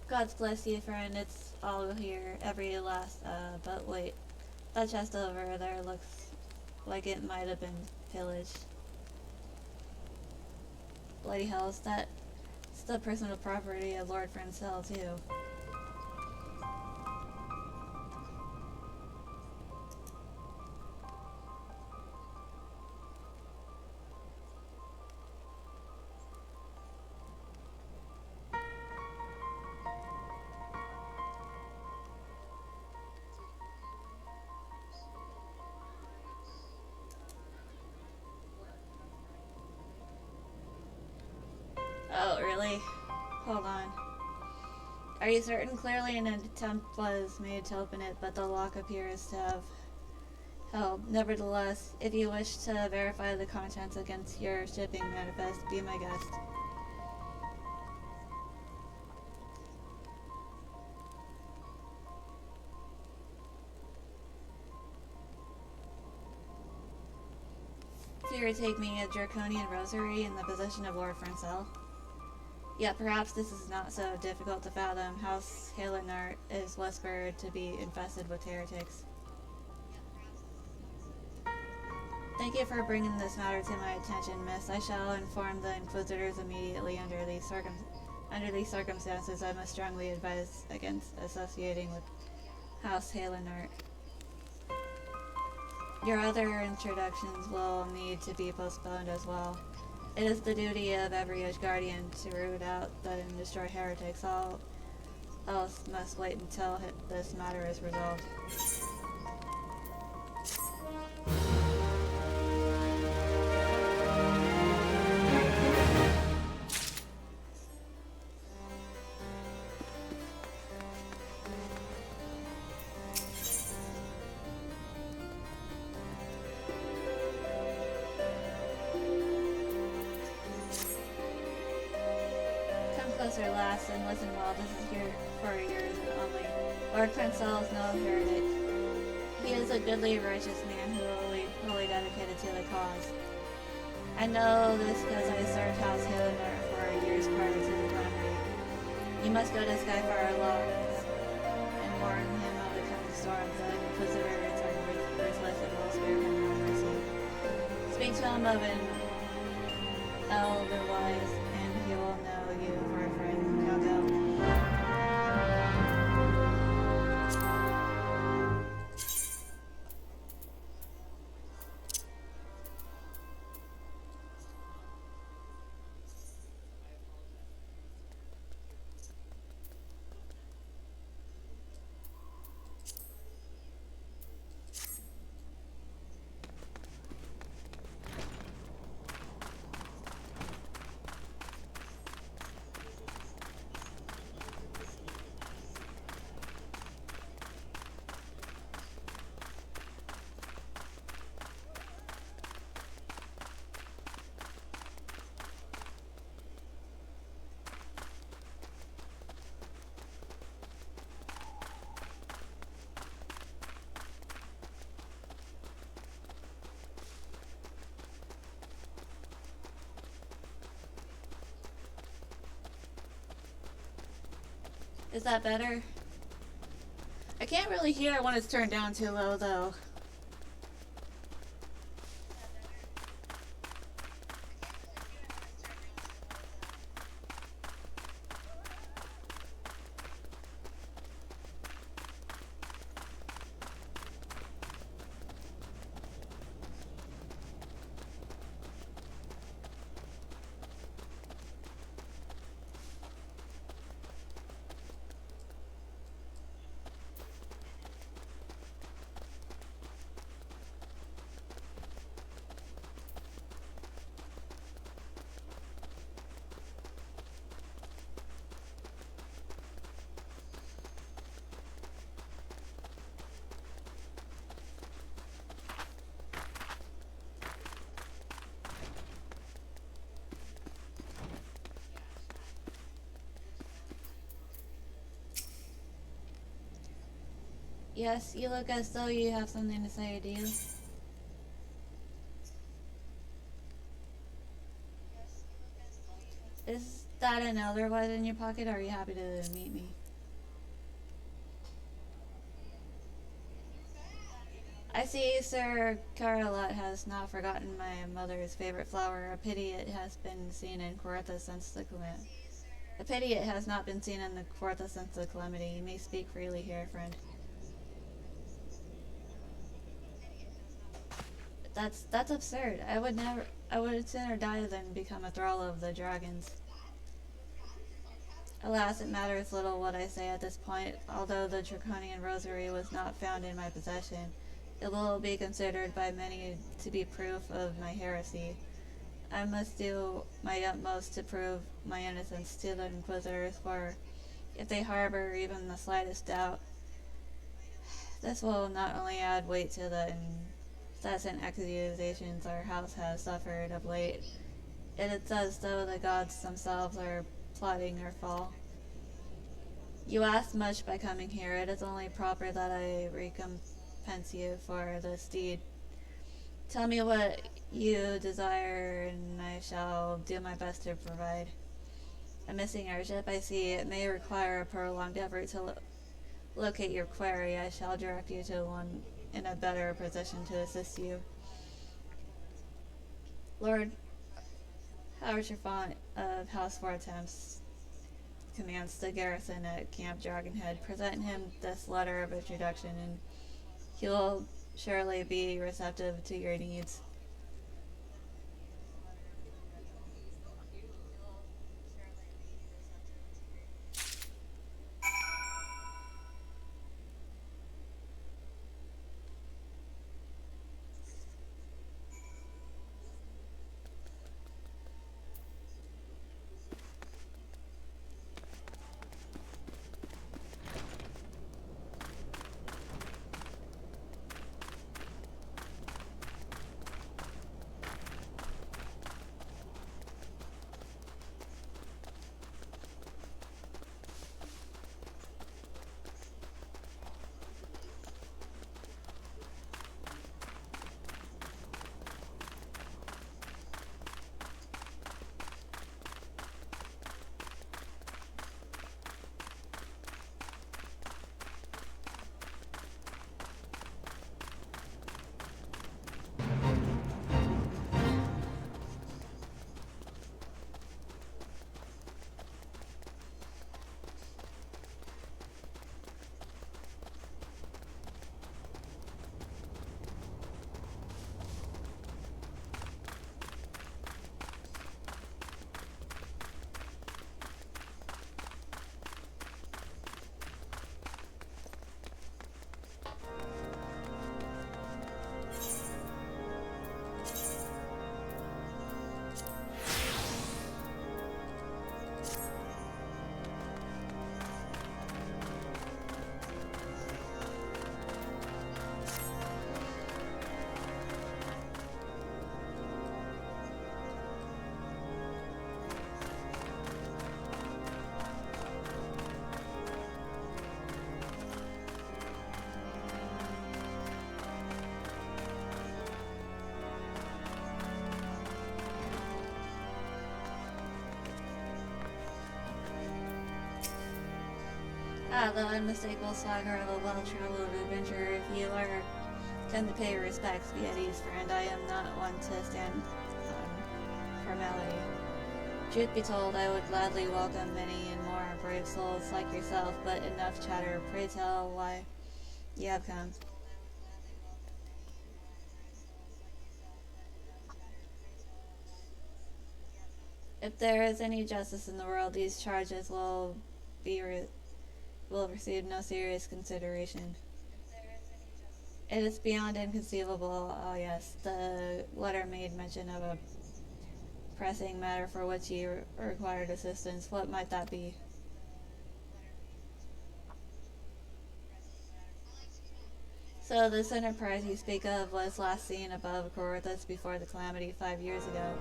God bless you, friend. It's all here, every last, but wait. That chest over there looks like it might have been pillaged. Bloody hells, that's the personal property of Lord Francel, too. Oh, really? Hold on. Are you certain? Clearly an attempt was made to open it, but the lock appears to have held. Nevertheless, if you wish to verify the contents against your shipping manifest, be my guest. Fear take me a draconian rosary in the possession of Lord Francel. Yet perhaps this is not so difficult to fathom. House Halenart is whispered to be infested with heretics. Thank you for bringing this matter to my attention, miss. I shall inform the Inquisitors immediately. Under these circumstances, I must strongly advise against associating with House Halenart. Your other introductions will need to be postponed as well. It is the duty of every guardian to root out and destroy heretics. All else must wait until this matter is resolved. Closer, lass, and listen well. This is here for yours only. Lord Francel is no heretic. He is a goodly, righteous man wholly dedicated to the cause. I know this because I served House Halenart for years prior to the calamity. You must go to Skyfire Locks and warn him of the coming storm. The Inquisitors are ruthless and will spare him no mercy. Speak to him of an elder wise, and he will know you for a friend. Now go. Is that better? I can't really hear it when it's turned down too low, though. Yes, you look as though you have something to say, do you? Is that an elder wide in your pocket, or are you happy to meet me? I see Sir Carolat has not forgotten my mother's favorite flower. A pity it has been seen in Quartha since the calamity. A pity it has not been seen in the Quartha since the calamity. You may speak freely here, friend. That's absurd. I would never. I would sooner die than become a thrall of the dragons. Alas, it matters little what I say at this point. Although the draconian rosary was not found in my possession, it will be considered by many to be proof of my heresy. I must do my utmost to prove my innocence to the inquisitors, for if they harbor even the slightest doubt, this will not only add weight to the incessant accusations our house has suffered of late, it is as though the gods themselves are plotting our fall. You asked much by coming here. It is only proper that I recompense you for this deed. Tell me what you desire, and I shall do my best to provide. A missing airship, I see. It may require a prolonged effort to locate your quarry. I shall direct you to one in a better position to assist you. Lord Howard Chiffon of House Four Attempts commands the garrison at Camp Dragonhead. Present him this letter of introduction, and he will surely be receptive to your needs. Ah, the unmistakable swagger of a well-traveled adventurer. If you are come to pay your respects, be at ease, friend. I am not one to stand on formality. Truth be told, I would gladly welcome many and more brave souls like yourself, but enough chatter. Pray tell why you have come. If there is any justice in the world, these charges be re- will receive no serious consideration. It is beyond inconceivable. Oh yes, the letter made mention of a pressing matter for which you required assistance. What might that be? So this enterprise you speak of was last seen above Corothes before the calamity 5 years ago.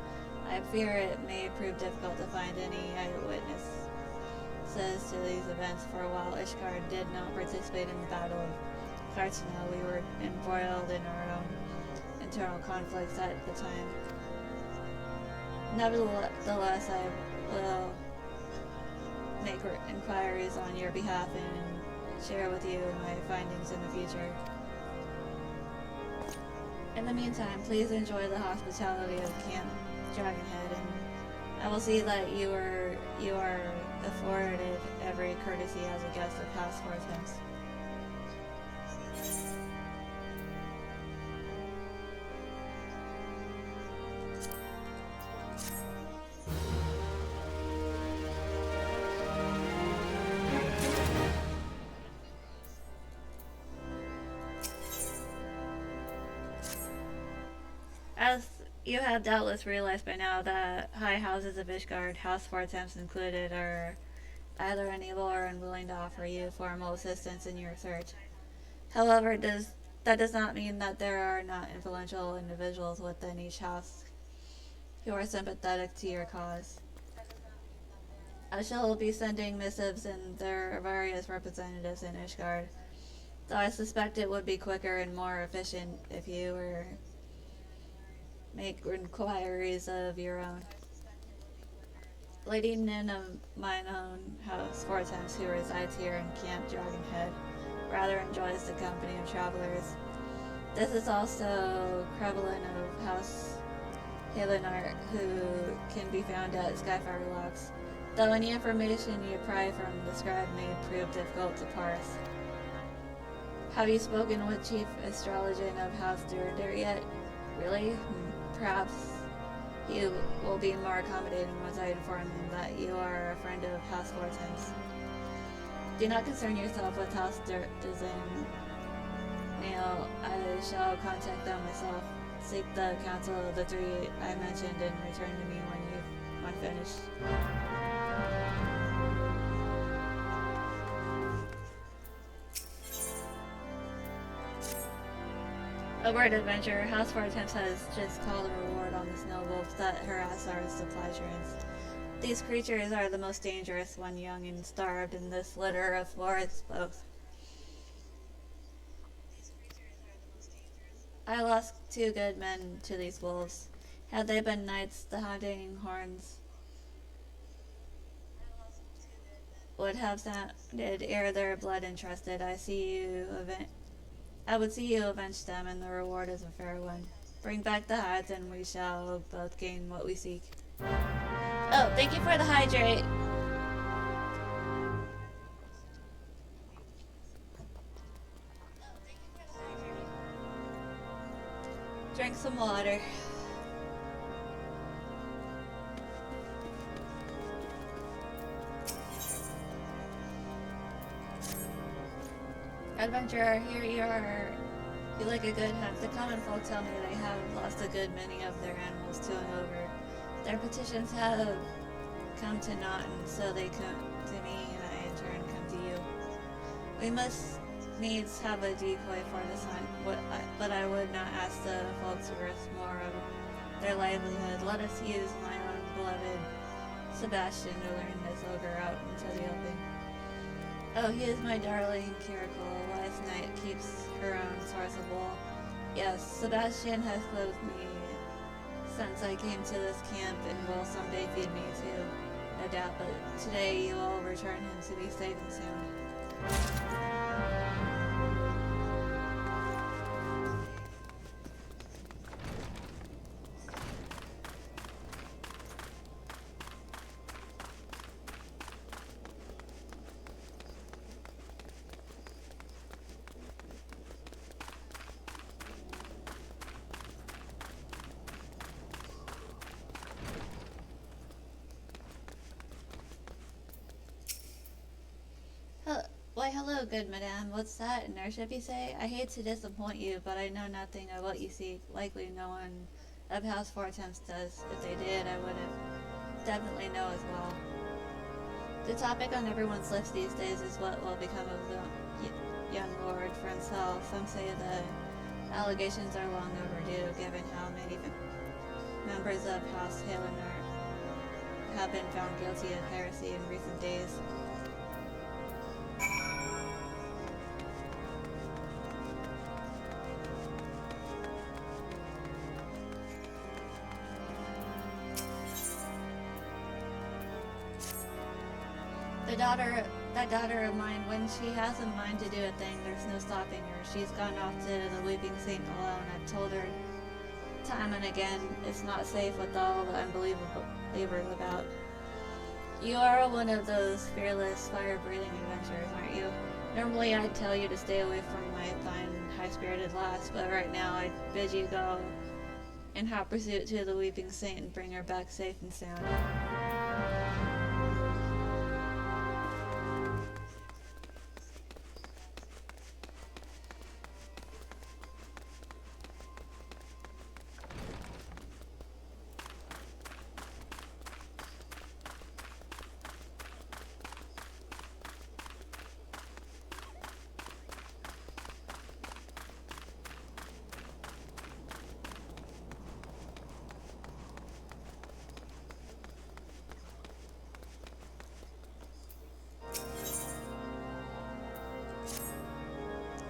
I fear it may prove difficult to find any eyewitnesses to these events, for while Ishkar did not participate in the battle of hard to know. We were embroiled in our own internal conflicts at the time. Nevertheless, I will make inquiries on your behalf and share with you my findings in the future. In the meantime, please enjoy the hospitality of Camp Dragonhead, and I will see that you are afforded every courtesy as a guest of House Hortense. As you have doubtless realized by now, the high houses of Ishgard, House Hortense included, are either unable or unwilling to offer you formal assistance in your search. However, that does not mean that there are not influential individuals within each house who are sympathetic to your cause. I shall be sending missives and their various representatives in Ishgard, though I suspect it would be quicker and more efficient if you were make inquiries of your own. Lady Nin of mine own House Hortense, who resides here in Camp Dragonhead, rather enjoys the company of travelers. This is also Krevelin of House Halenart, who can be found at Skyfire Locks, though any information you pry from the scribe may prove difficult to parse. Have you spoken with Chief Astrologian of House Durinder yet? Really? Perhaps he will be more accommodating once I inform him that you are a friend of House Hortense. Do not concern yourself with House Dizin. Neil, I shall contact them myself. Seek the counsel of the three I mentioned and return to me when finished. A word adventure. House Hortense has just called a reward on the snow wolves that harass our supply trains. These creatures are the most dangerous when young and starved in this litter of forests both. I lost 2 good men to these wolves. Had they been knights, the hunting horns would have sounded ere their blood entrusted. I would see you avenge them, and the reward is a fair one. Bring back the hides, and we shall both gain what we seek. Oh, thank you for the hydrate. Drink some water. Adventurer, here you are. You like a good hunt. The common folk tell me they have lost a good many of their animals to and over. Their petitions have come to naught, and so they come to me, and I in turn come to you. We must needs have a decoy for this hunt, but I would not ask the folks to risk more of their livelihood. Let us use my own beloved Sebastian to learn this ogre out into the open. Oh, he is my darling Caracal, a wise knight, keeps her own source of wool. Yes, Sebastian has clothed me since I came to this camp and will someday feed me too, no doubt, but today you will return him to be safe and sound. Why, hello, good madame. What's that? An airship, you say? I hate to disappoint you, but I know nothing of what you seek. Likely no one of House Hortense does. If they did, I would have definitely know as well. The topic on everyone's lips these days is what will become of the young lord Francel. Some say the allegations are long overdue, given how many members of House Halenart have been found guilty of heresy in recent days. That daughter of mine, when she has a mind to do a thing, there's no stopping her. She's gone off to the Weeping Saint alone. I've told her time and again it's not safe with all the unbelievers about. You are one of those fearless, fire-breathing adventurers, aren't you? Normally I'd tell you to stay away from my fine, high-spirited lass, but right now I'd bid you go in hot pursuit to the Weeping Saint and bring her back safe and sound.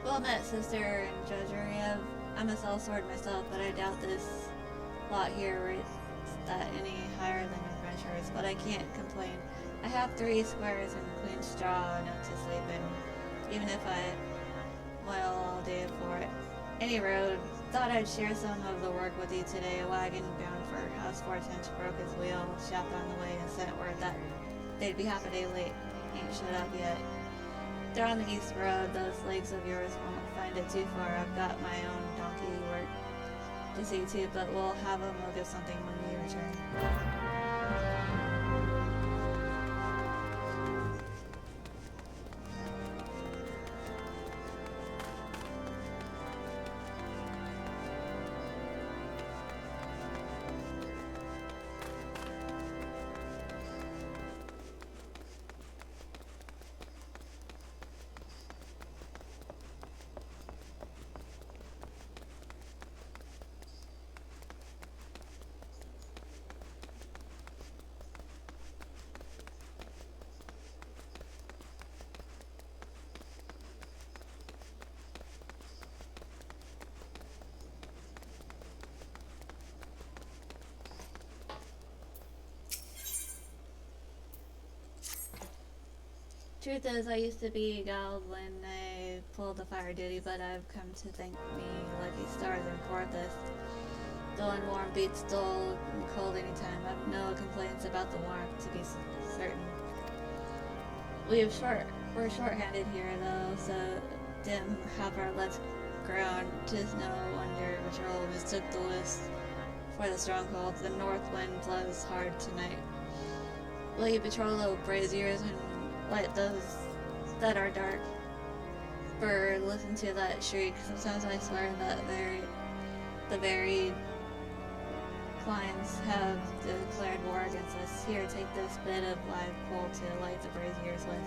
Well met, sister and Judgery. I'm a sellsword myself, but I doubt this lot here rates that any higher than adventurers, but I can't complain. I have 3 squares and clean straw enough to sleep in, even if I moil all day for it. Any road, thought I'd share some of the work with you today. A wagon bound for House 410 broke his wheel, shaft on the way, and sent word that they'd be half a day late. Ain't showed up yet. They're on the east road. Those legs of yours won't find it too far. I've got my own donkey work to see to, but we'll have a milk of something when we return. Truth is, I used to be galled when I pulled the fire duty, but I've come to thank me lucky stars in Porthos. Going warm beats dull and cold anytime. I've no complaints about the warmth, to be certain. We're short-handed here, though, so dim have our legs grown. 'Tis no wonder patrol mistook the west for the stronghold. The north wind blows hard tonight. Will you patrol the braziers and light those that are dark? For listen to that shriek. Sometimes I swear that the very clients have declared war against us. Here, take this bit of live coal to light the braziers with.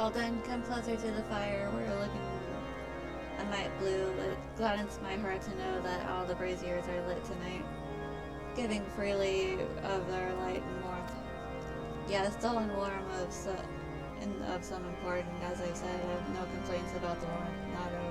All done. Come closer to the fire. We're looking a night blue. It gladdens my heart to know that all the braziers are lit tonight, giving freely of their light and warmth. Yes, dull and warm of some important. As I said, I have no complaints about the warmth. Not really.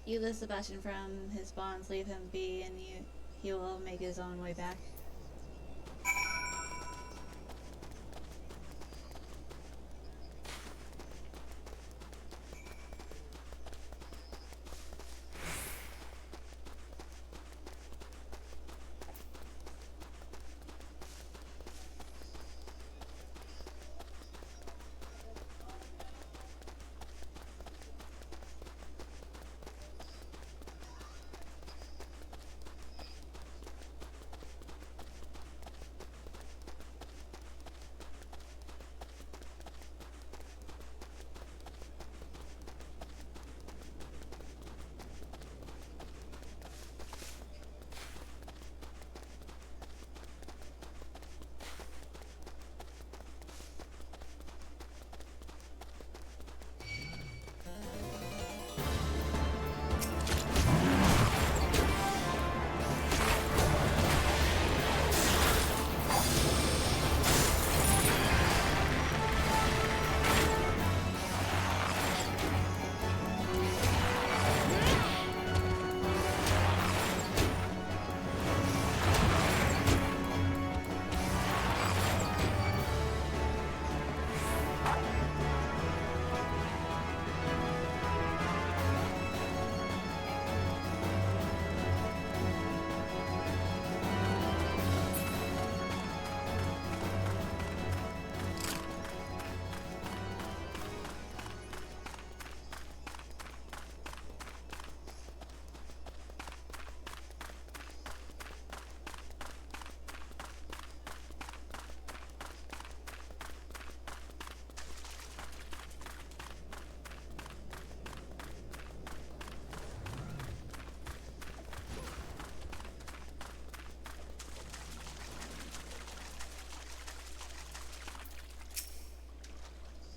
You lift Sebastian from his bonds, leave him be, and he will make his own way back.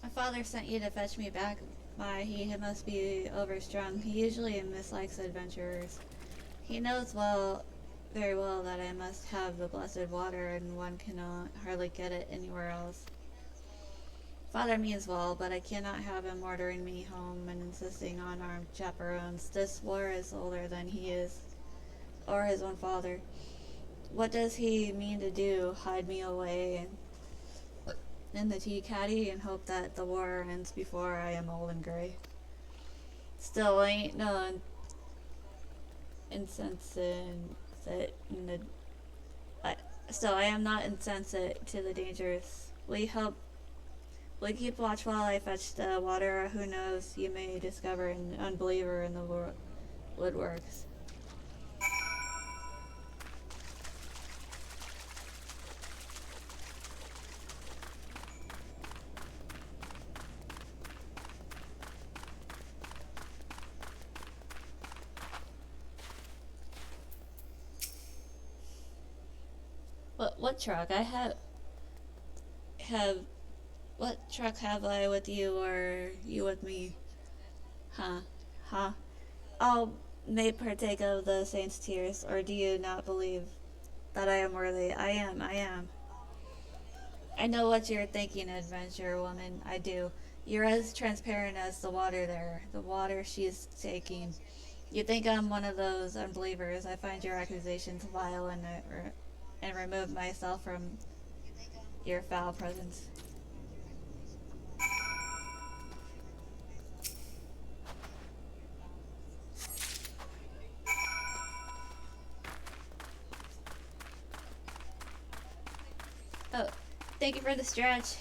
My father sent you to fetch me back. Why, he must be overstrung. He usually mislikes adventurers. He knows very well that I must have the blessed water, and one cannot hardly get it anywhere else. Father means well, but I cannot have him ordering me home and insisting on armed chaperones. This war is older than he is, or his own father. What does he mean to do? Hide me away in the tea caddy and hope that the war ends before I am old and gray? Still, I ain't no insensate. Still, I am not insensate to the dangers. We keep watch while I fetch the water. Who knows? You may discover an unbeliever in the woodworks. What truck? I have what truck have I with you, or you with me? Huh? Huh? All may partake of the saints' tears, or do you not believe that I am worthy? I am. I know what you're thinking, adventure woman. I do. You're as transparent as the water there, the water she's taking. You think I'm one of those unbelievers. I find your accusations vile, and remove myself from your foul presence. Oh, thank you for the stretch.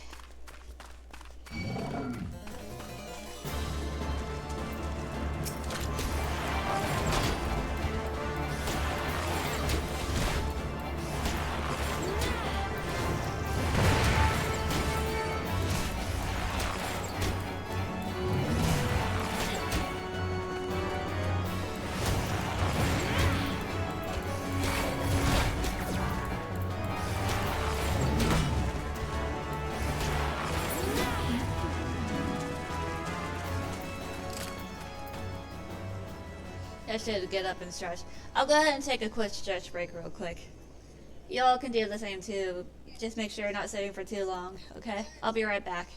I should get up and stretch. I'll go ahead and take a quick stretch break real quick. Y'all can do the same too. Just make sure you're not sitting for too long, okay? I'll be right back.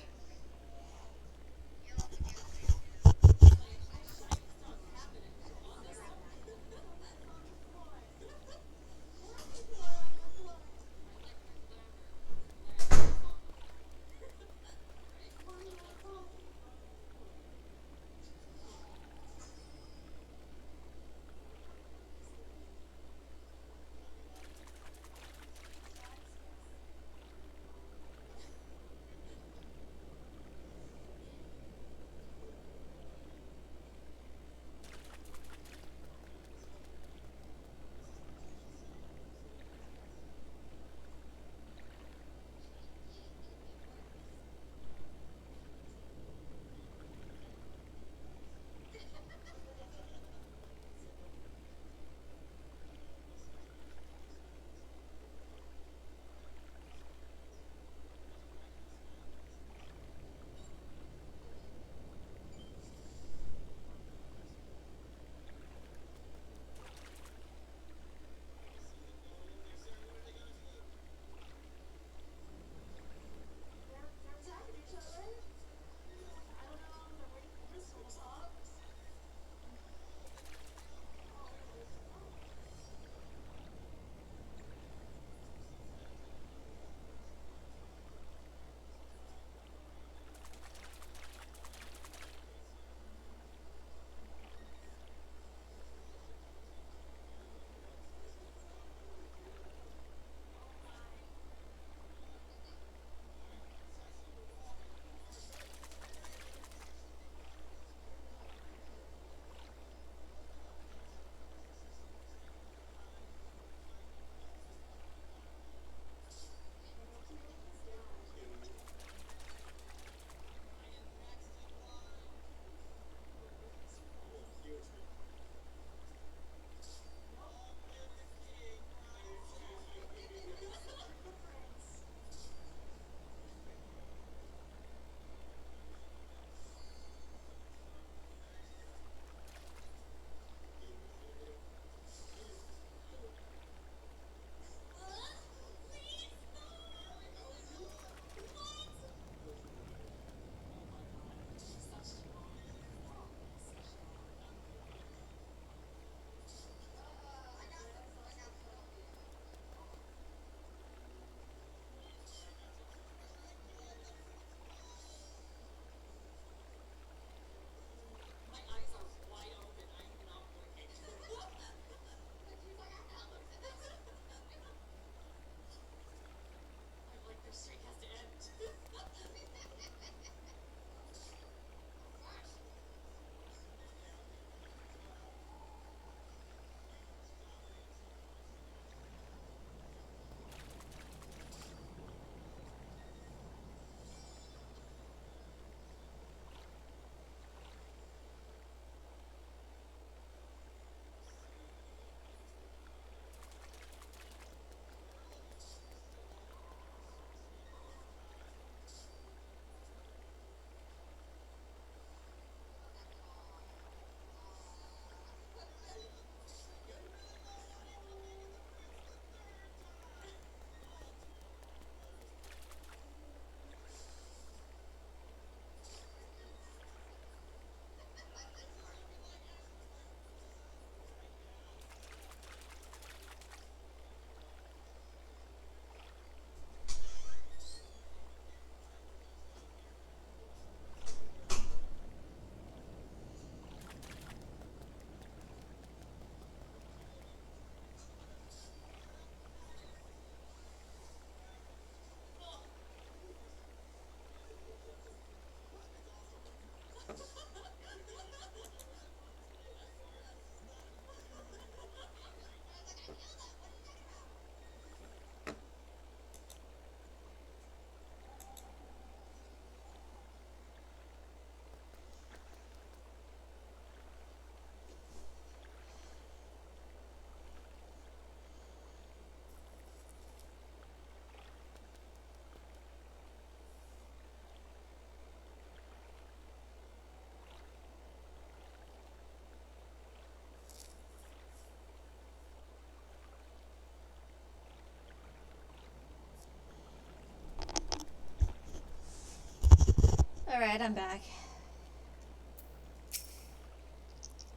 Alright, I'm back.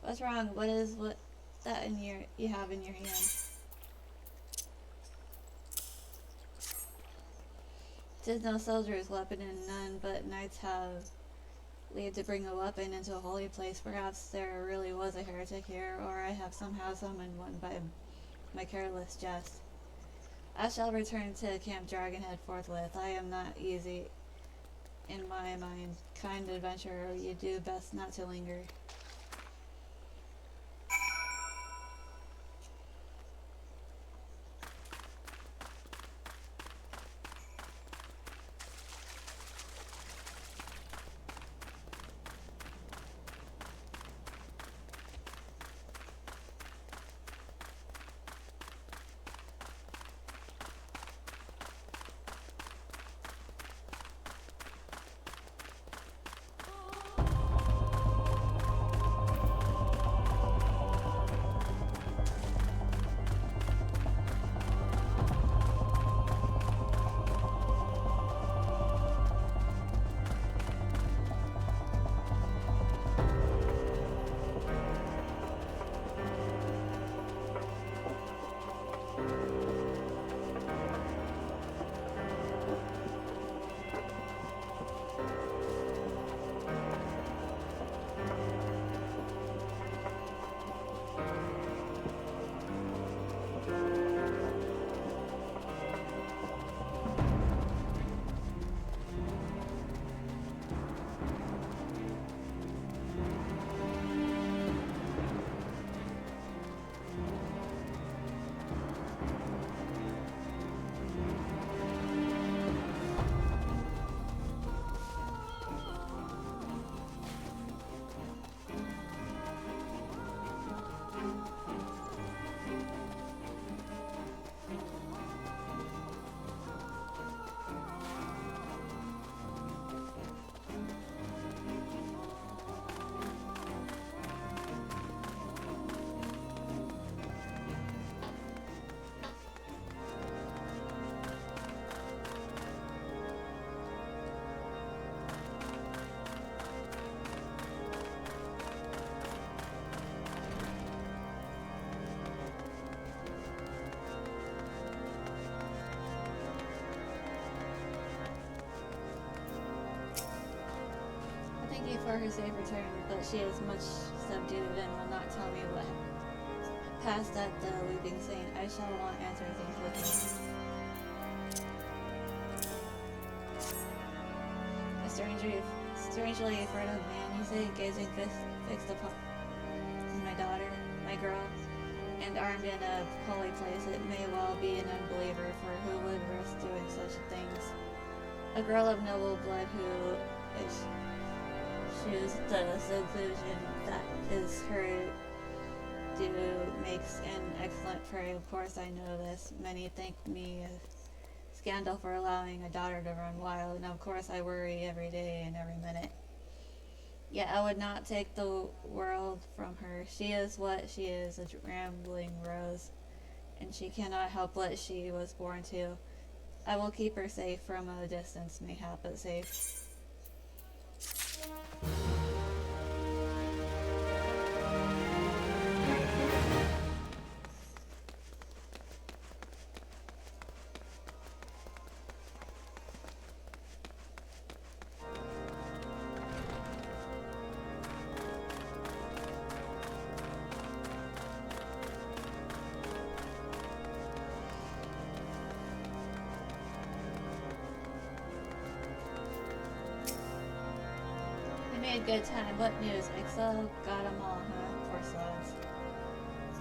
What's wrong? What that you have in your hand? Tis no soldier's weapon, and none but knights have leave to bring a weapon into a holy place. Perhaps there really was a heretic here, or I have somehow summoned one by my careless jest. I shall return to Camp Dragonhead forthwith. I am not easy in my mind. Kind adventurer, you do best not to linger. Thank you for her safe return, but she is much subdued and will not tell me what passed at the Weeping Saint. I shall want answer things with me. A strangely furtive man, you say, gazing fixed upon my daughter, my girl, and armed in a holy place. It may well be an unbeliever, for who would risk doing such things? A girl of noble blood who eschews the seclusion that is her due makes an excellent prey. Of course I know this. Many think me a scandal for allowing a daughter to run wild, and of course I worry every day and every minute. Yet I would not take the world from her. She is what she is, a rambling rose, and she cannot help what she was born to. I will keep her safe from a distance, mayhap, but safe. Made good time. What news? Excel got 'em all, huh? Poor sods.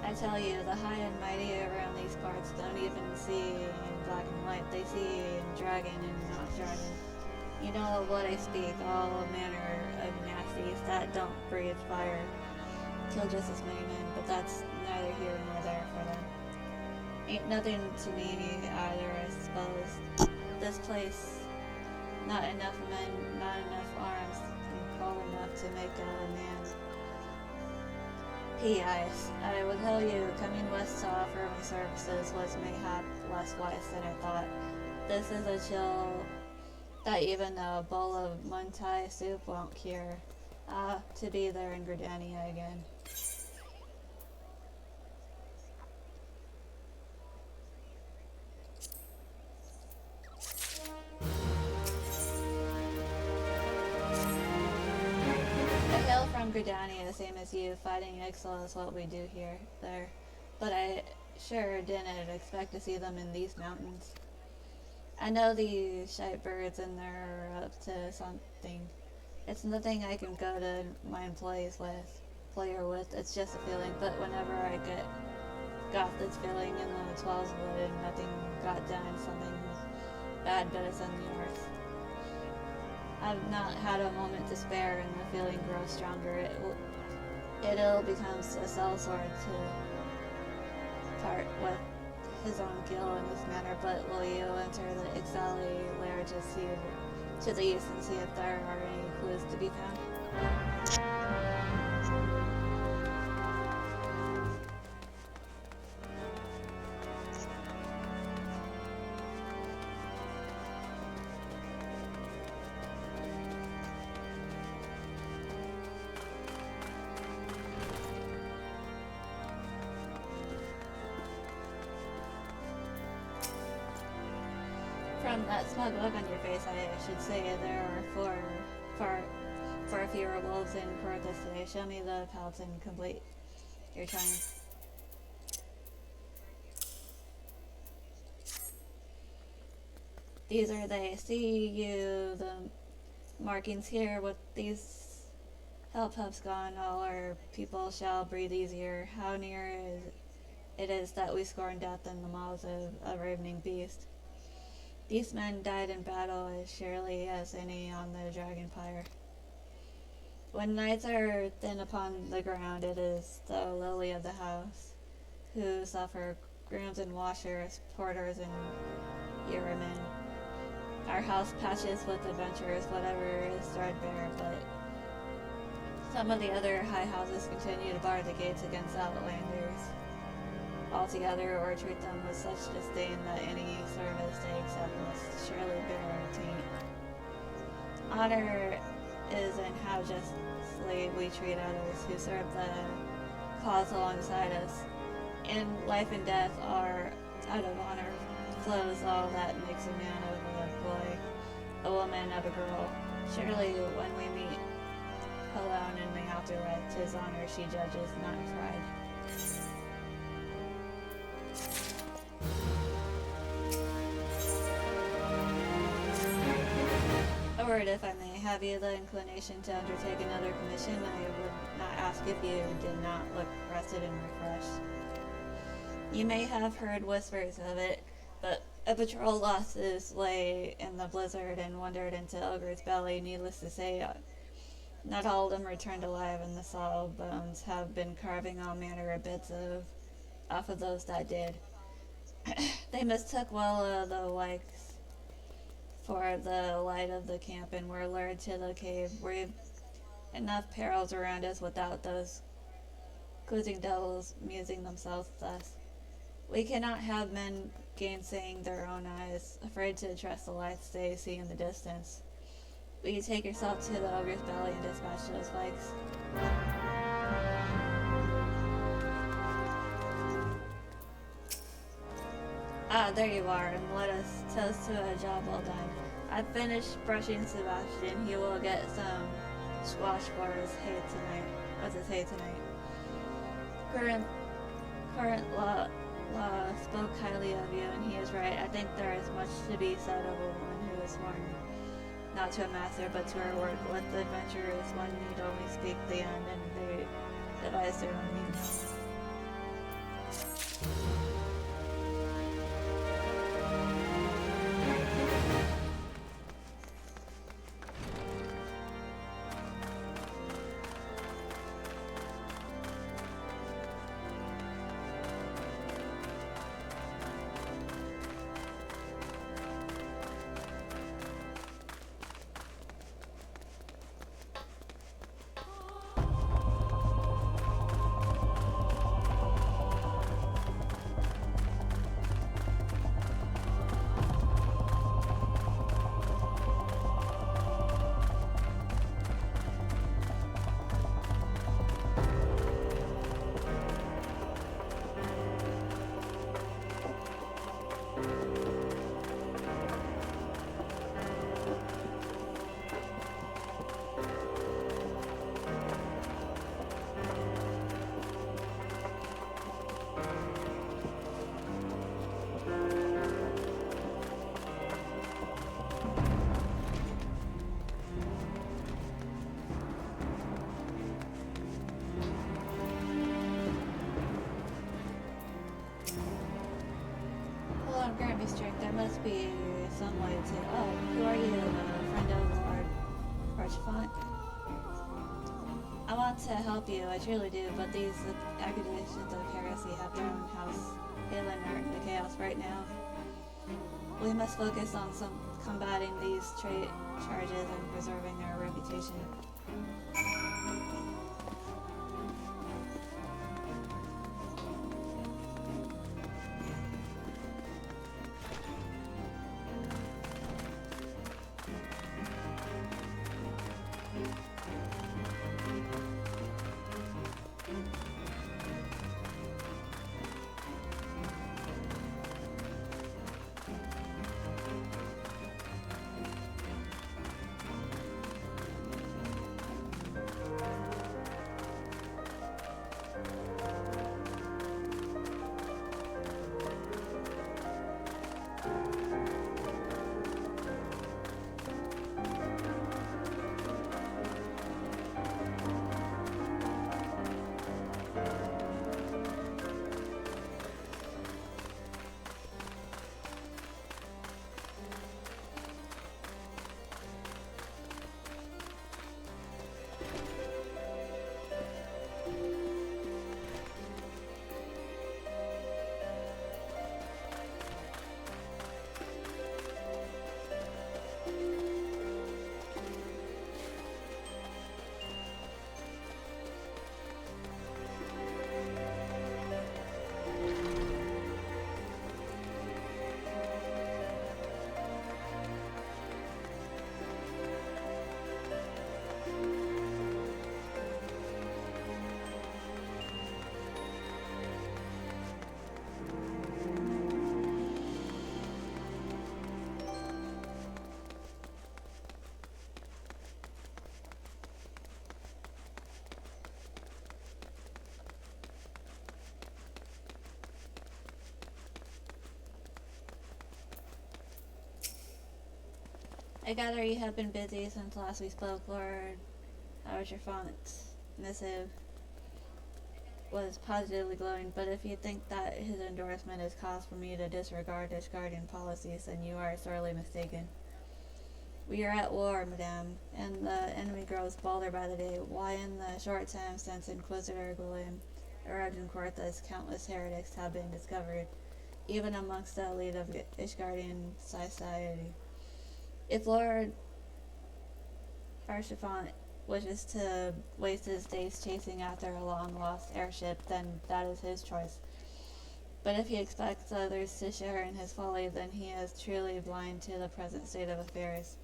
I tell you, the high and mighty around these parts don't even see in black and white. They see in dragon and not dragon. You know of what I speak, all manner of nasties that don't breathe fire. Kill just as many men, but that's neither here nor there for them. Ain't nothing to me either, I suppose. This place, not enough men, not enough arms, cold enough to make a man. P.I.S. I will tell you, coming west to offer my services was mayhap less wise than I thought. This is a chill that even a bowl of Muntai soup won't cure. Ah, to be there in Gridania again. I hail from Gridania, same as you. Fighting exile is what we do here, there. But I sure didn't expect to see them in these mountains. I know these shite birds and they're up to something. It's nothing I can go to my employees with, player with. It's just a feeling. But whenever I got this feeling in the 12's wood and nothing got done, something bad bit us in the earth. I've not had a moment to spare, and the feeling grows stronger. It'll become a sellsword to part with his own gill in this manner. But will you enter the Ixali lair to see to the east and see if there are any clues to be found? From that smug look on your face, I should say there are far fewer wolves in Corothes today. Show me the pelts and complete your triumph. These are they. See you the markings here. With these help hubs gone, all our people shall breathe easier. How near it is that we scorn death in the mouths of a ravening beast. These men died in battle as surely as any on the dragon pyre. When knights are thin upon the ground, it is the lily of the house who suffer, grooms and washers, porters and yeomen. Our house patches with adventurers, whatever is threadbare, but some of the other high houses continue to bar the gates against outlanders altogether, or treat them with such disdain that any service they accept must surely bear a taint. Honor is in how justly we treat others who serve the cause alongside us. In life and death are out of honor flows all that makes a man of a boy, a woman of a girl. Surely when we meet alone in the afterlife, 'tis honor she judges, not pride. A word, if I may. Have you the inclination to undertake another commission? I would not ask if you did not look rested and refreshed. You may have heard whispers of it, but a patrol lost his way in the blizzard and wandered into Ogre's belly. Needless to say, not all of them returned alive, and the saw bones have been carving all manner of bits off of those that did. They mistook well the likes for the light of the camp and were lured to the cave. We've enough perils around us without those cruising devils musing themselves thus. We cannot have men gainsaying their own eyes, afraid to trust the lights they see in the distance. Will you take yourself to the ogre's belly and dispatch those flakes? Ah, there you are, and let us toast to a job well done. I've finished brushing Sebastian. He will get some squash for his hay tonight. What's his hay tonight? Current law spoke highly of you, and he is right. I think there is much to be said of a woman who is sworn not to a master, but to her work. With the adventurers, one need only speak the end, and they devise their own means. be strict. There must be some way to. Oh, who are you? A friend of Lord Archifont? I want to help you, I truly do, but these accusations of heresy have thrown House Halen into chaos right now. We must focus on combating these charges and preserving our reputation. I gather you have been busy since last we spoke, Lord Archifont's missive was positively glowing, but if you think that his endorsement is cause for me to disregard his guardian policies, then you are sorely mistaken. We are at war, madame, and the enemy grows bolder by the day. Why, in the short time since Inquisitor Guillaume arrived in Corthus, countless heretics have been discovered, even amongst the elite of Ishgardian society. If Lord Archifont wishes to waste his days chasing after a long-lost airship, then that is his choice. But if he expects others to share in his folly, then he is truly blind to the present state of affairs.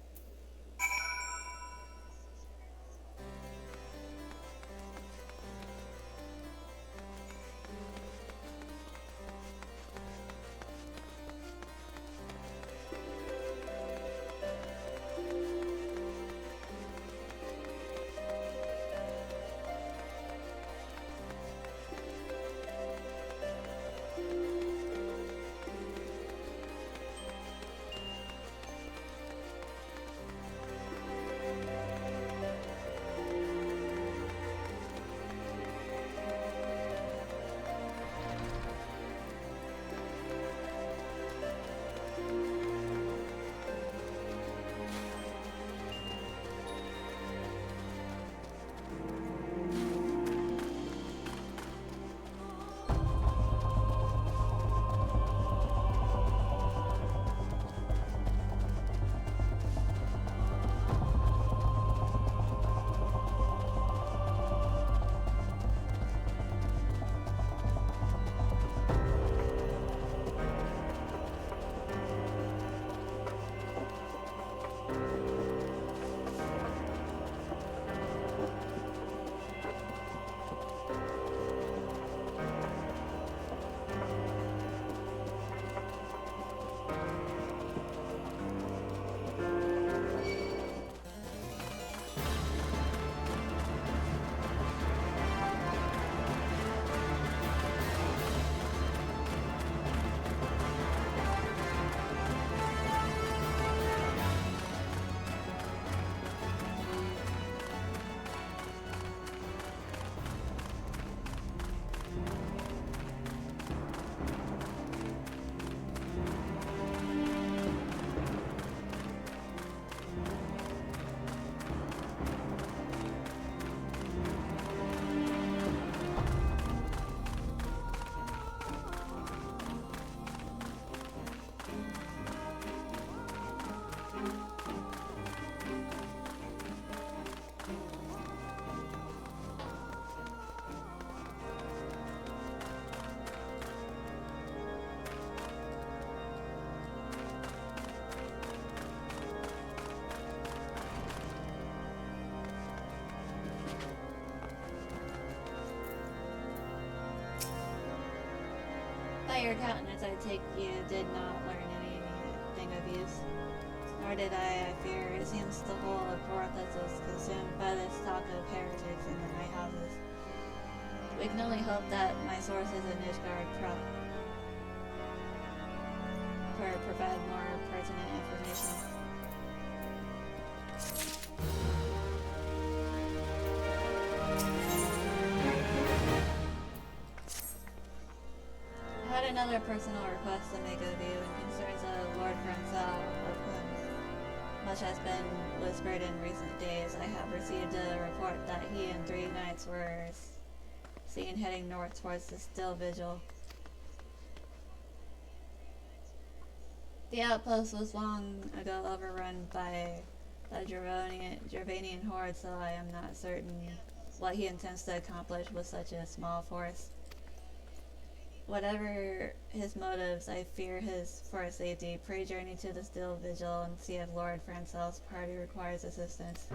by your countenance, I take you did not learn anything of use. Nor did I fear. It seems the whole of Porthos was consumed by this talk of heretics in the high houses. We can only hope that my sources in Ishgard provide more pertinent information. I had another personal request to make of you in concerns of Lord Francel, of whom much has been whispered in recent days. I have received a report that he and 3 knights were seen heading north towards the Still Vigil. The outpost was long ago overrun by the Gervanian horde, so I am not certain what he intends to accomplish with such a small force. Whatever his motives, I fear for his safety. Pray journey to the Still Vigil and see if Lord Francel's party requires assistance.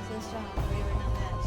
So strong, we were no match.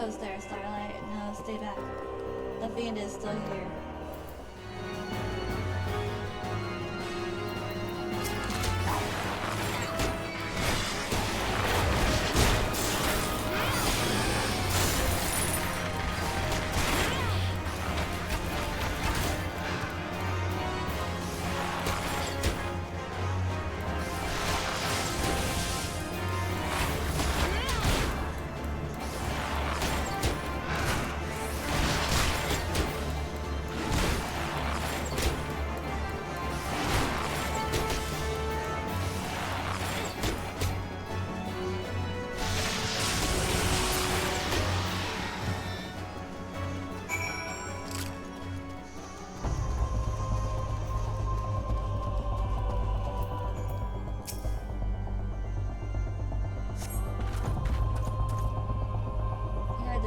goes there, Starlight. No, stay back. The fiend is still here.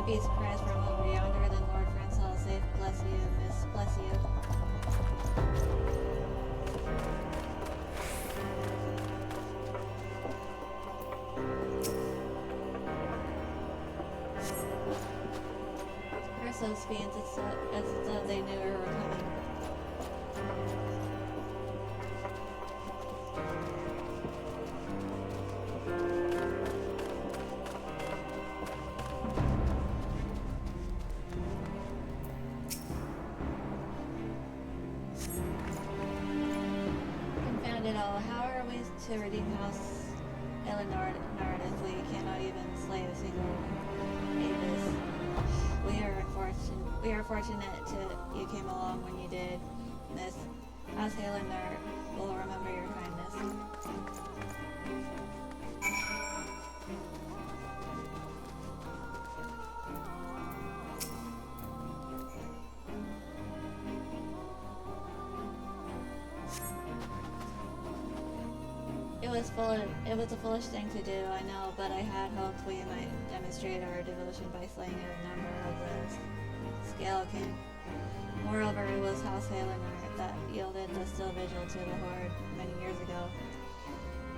Beast cries from over yonder, then Lord Francois safe, bless you, miss, bless you. Curse those fiends, as though they knew we were coming. How are we to redeem House Eleanor if we cannot even slay a single Avis? We are fortunate you came along when you did, Miss. House Eleanor will remember your kindness. It was a foolish thing to do, I know, but I had hoped we might demonstrate our devotion by slaying a number of the Scale King. Moreover, it was House Eleanor that yielded the still vigil to the Horde many years ago.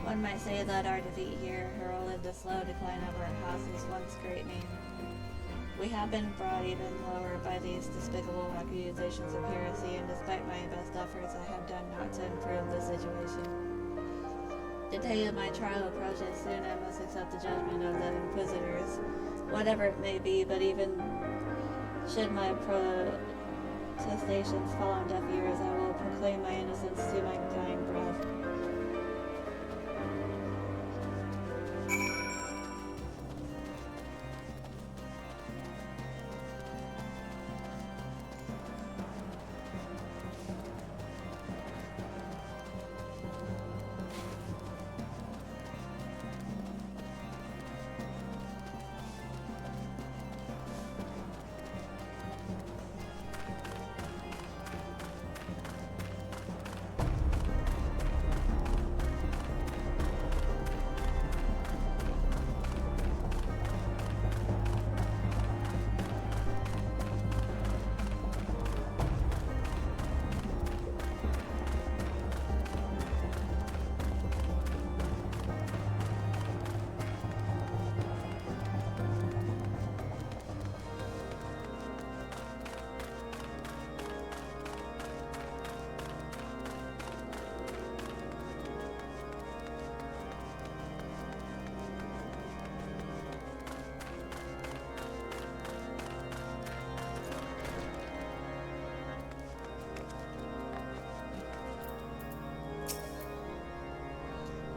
One might say that our defeat here heralded the slow decline of our house's once great name. We have been brought even lower by these despicable accusations of heresy, and despite my best efforts, I have done naught to improve the situation. The day of my trial approaches. Soon I must accept the judgment of the Inquisitors, whatever it may be, but even should my protestations fall on deaf ears, I will proclaim my innocence to my dying breath.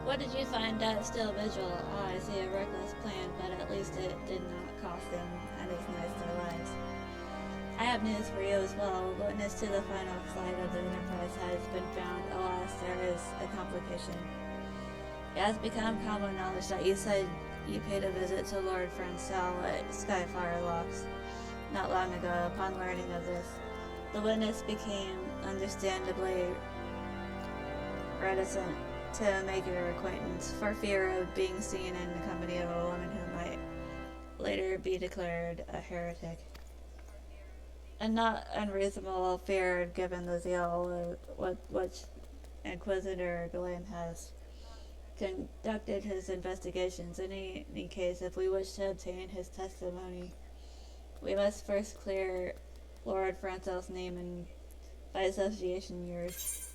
What did you find at Still Vigil? Oh, I see a reckless plan, but at least it did not cost them and his nice their lives. I have news for you as well. Witness to the final flight of the Enterprise has been found. Alas, there is a complication. It has become common knowledge that you said you paid a visit to Lord Francois at Skyfire Locks not long ago. Upon learning of this, the witness became understandably reticent to make your acquaintance for fear of being seen in the company of a woman who might later be declared a heretic. A not unreasonable fear given the zeal with which Inquisitor Galen has conducted his investigations. In any case, if we wish to obtain his testimony, We must first clear Lord Francel's name and by association yours.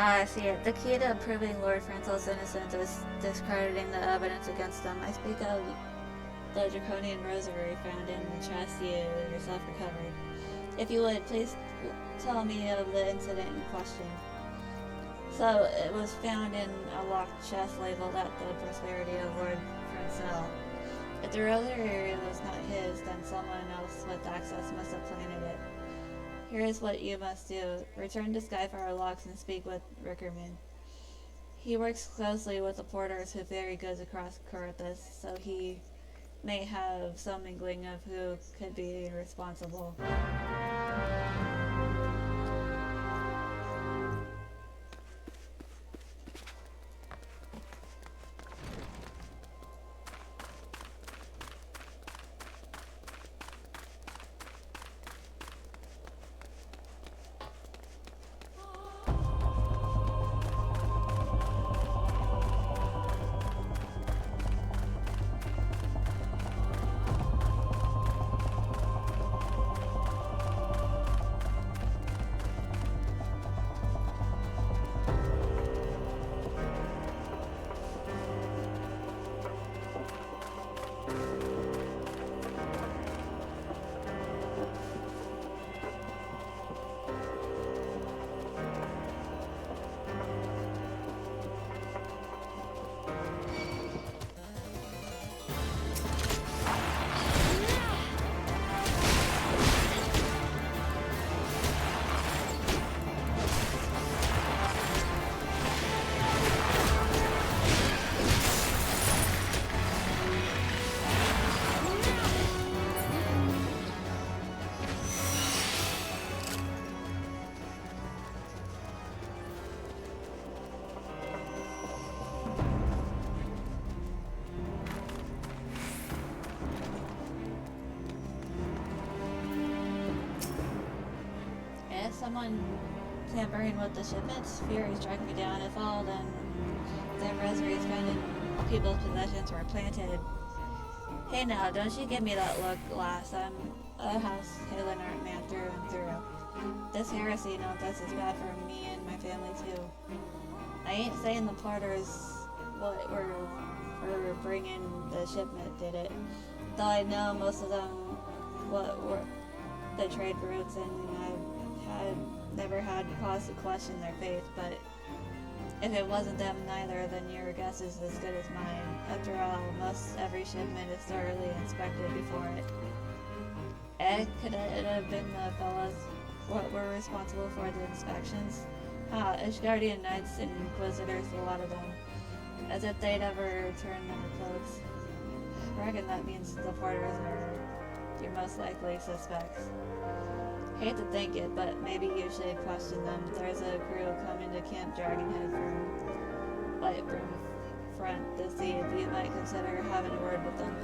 Ah, I see it. The key to proving Lord Francel's innocence is discrediting the evidence against him. I speak of the draconian rosary found in the chest you yourself recovered. If you would, please tell me of the incident in question. So, it was found in a locked chest labeled at the prosperity of Lord Francel. If the rosary was not his, then someone else with access must have planted it. Here is what you must do. Return to Skyfire Locks and speak with Rickerman. He works closely with the porters who ferry goods across Corinthus, so he may have some inkling of who could be responsible. Someone tampering with the shipments, fury struck me down. If all then rosaries found in people's possessions were planted. Hey now, don't you give me that look, lass. I'm a house Halen man through and through. This heresy, no, this is bad for me and my family too. I ain't saying the porters what were bringing the shipment did it, though I know most of them what were the trade routes, and I've never had cause to question their faith, but if it wasn't them neither, then your guess is as good as mine. After all, most every shipment is thoroughly inspected before it. Could it have been the fellows what were responsible for the inspections? Ishgardian Knights and Inquisitors, a lot of them. As if they'd ever turn them clothes. I reckon that means the porters are your most likely suspects. Hate to think it, but maybe you should question them. There's a crew coming to Camp Dragonhead from Lightbroom Front this eve. You might consider having a word with them.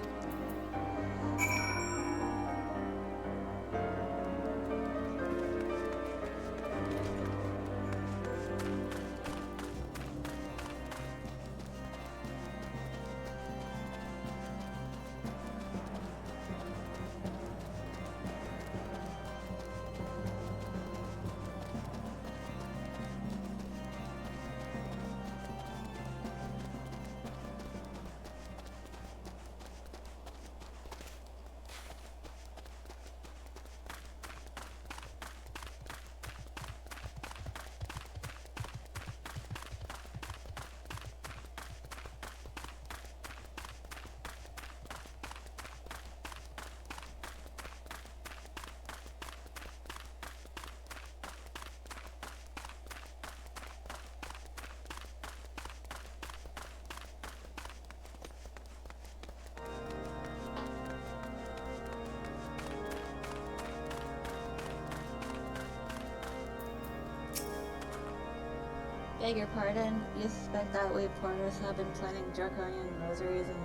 Beg your pardon? You suspect that we porters have been planning draconian rosaries and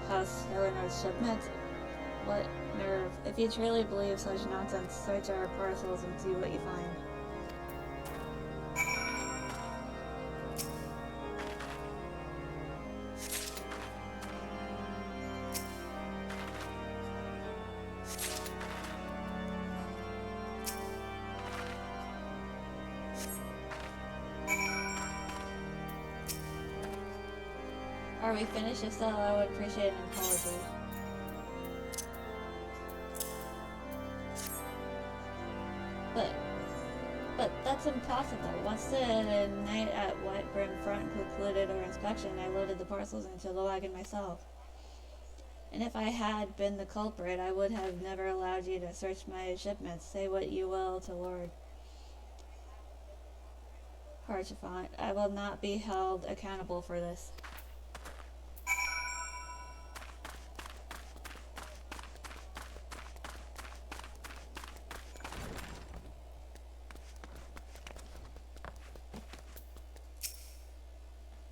House Eleanor's shipment? What nerve. If you truly believe such nonsense, search our parcels and see what you find. Are we finished? If so, I would appreciate an apology. But that's impossible. Once the night at White Brim Front concluded our inspection, I loaded the parcels into the wagon myself. And if I had been the culprit, I would have never allowed you to search my shipments. Say what you will to Lord Harchefant. I will not be held accountable for this.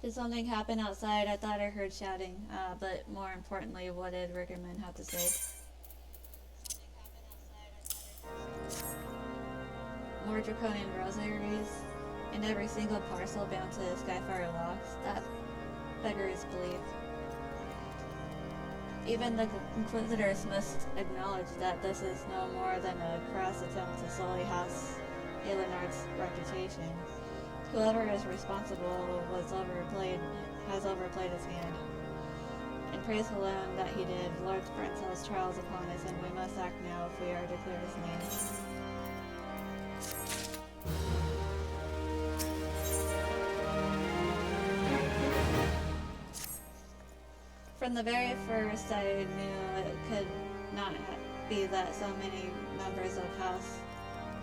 Did something happen outside? I thought I heard shouting. But more importantly, what did Rickerman have to say? More draconian rosaries, and every single parcel bound to Skyfire locks. That beggars belief. Even the Inquisitors must acknowledge that this is no more than a crass attempt to sully House Aelinard's reputation. Whoever is responsible has overplayed his hand. And praise alone that he did. Lord Frenzel's trials upon us, and we must act now if we are to clear his name. From the very first, I knew it could not be that so many members of House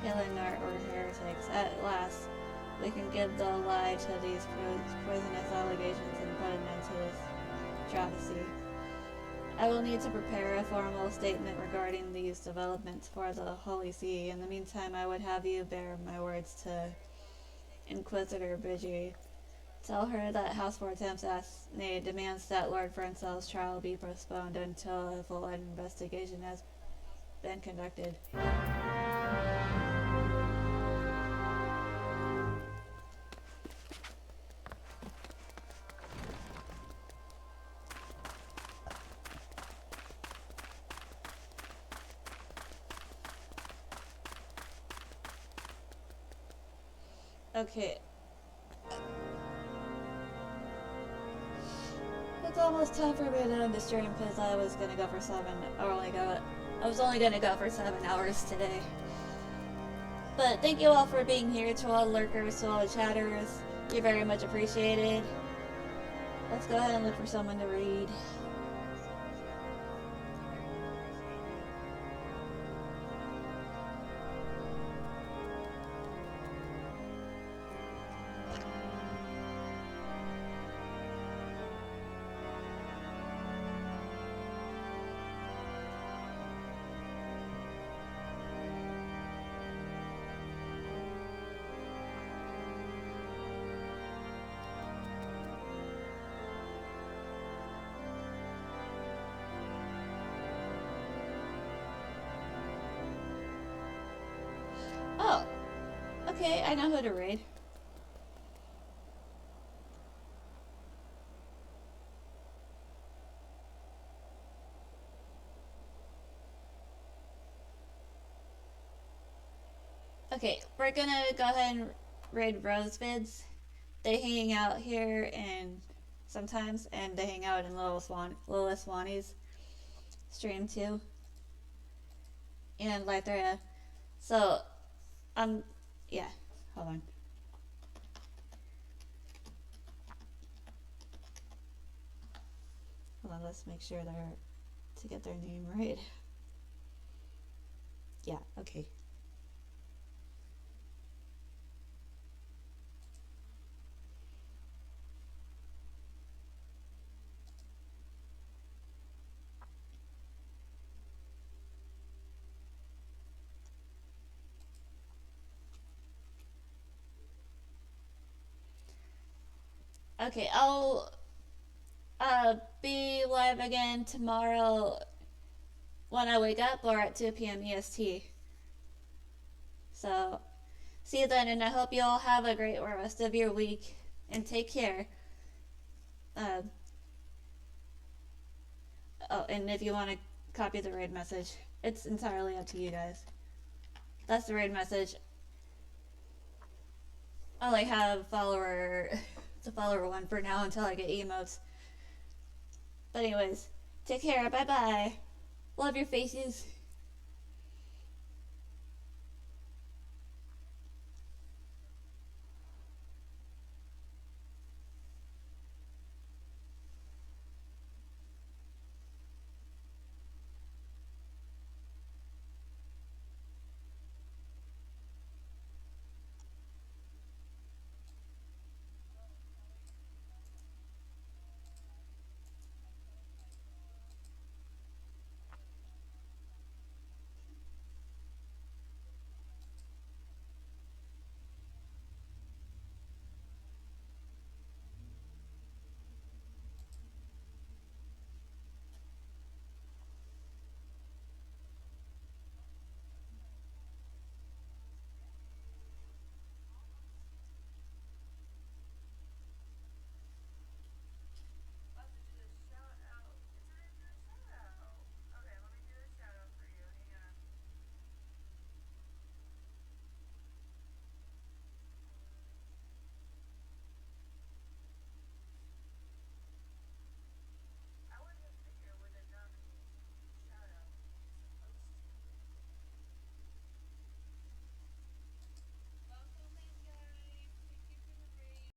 Aelinard were heretics. At last, we can give the lie to these poisonous allegations and put an end to this travesty. I will need to prepare a formal statement regarding these developments for the Holy See. In the meantime, I would have you bear my words to Inquisitor Bridgie. Tell her that House Fortemps demands that Lord Frenzel's trial be postponed until a full investigation has been conducted. Okay. It's almost time for me to end the stream because I was only gonna go for 7 hours today. But thank you all for being here, to all lurkers, to all the chatters. You're very much appreciated. Let's go ahead and look for someone to read. Oh, okay, I know who to read. Okay, we're gonna go ahead and raid Rosevids. They hang out here and sometimes, and they hang out in Lila Swanee's stream too. And Lythria. So, yeah, hold on. Hold on, let's make sure to get their name right. Yeah, okay. Okay, I'll be live again tomorrow when I wake up or at 2 p.m. EST. So, see you then, and I hope you all have a great rest of your week, and take care. Uh, oh, and if you want to copy the raid message, it's entirely up to you guys. That's the raid message. I only have it's a follower one for now until I get emotes. But anyways, take care, bye bye. Love your faces.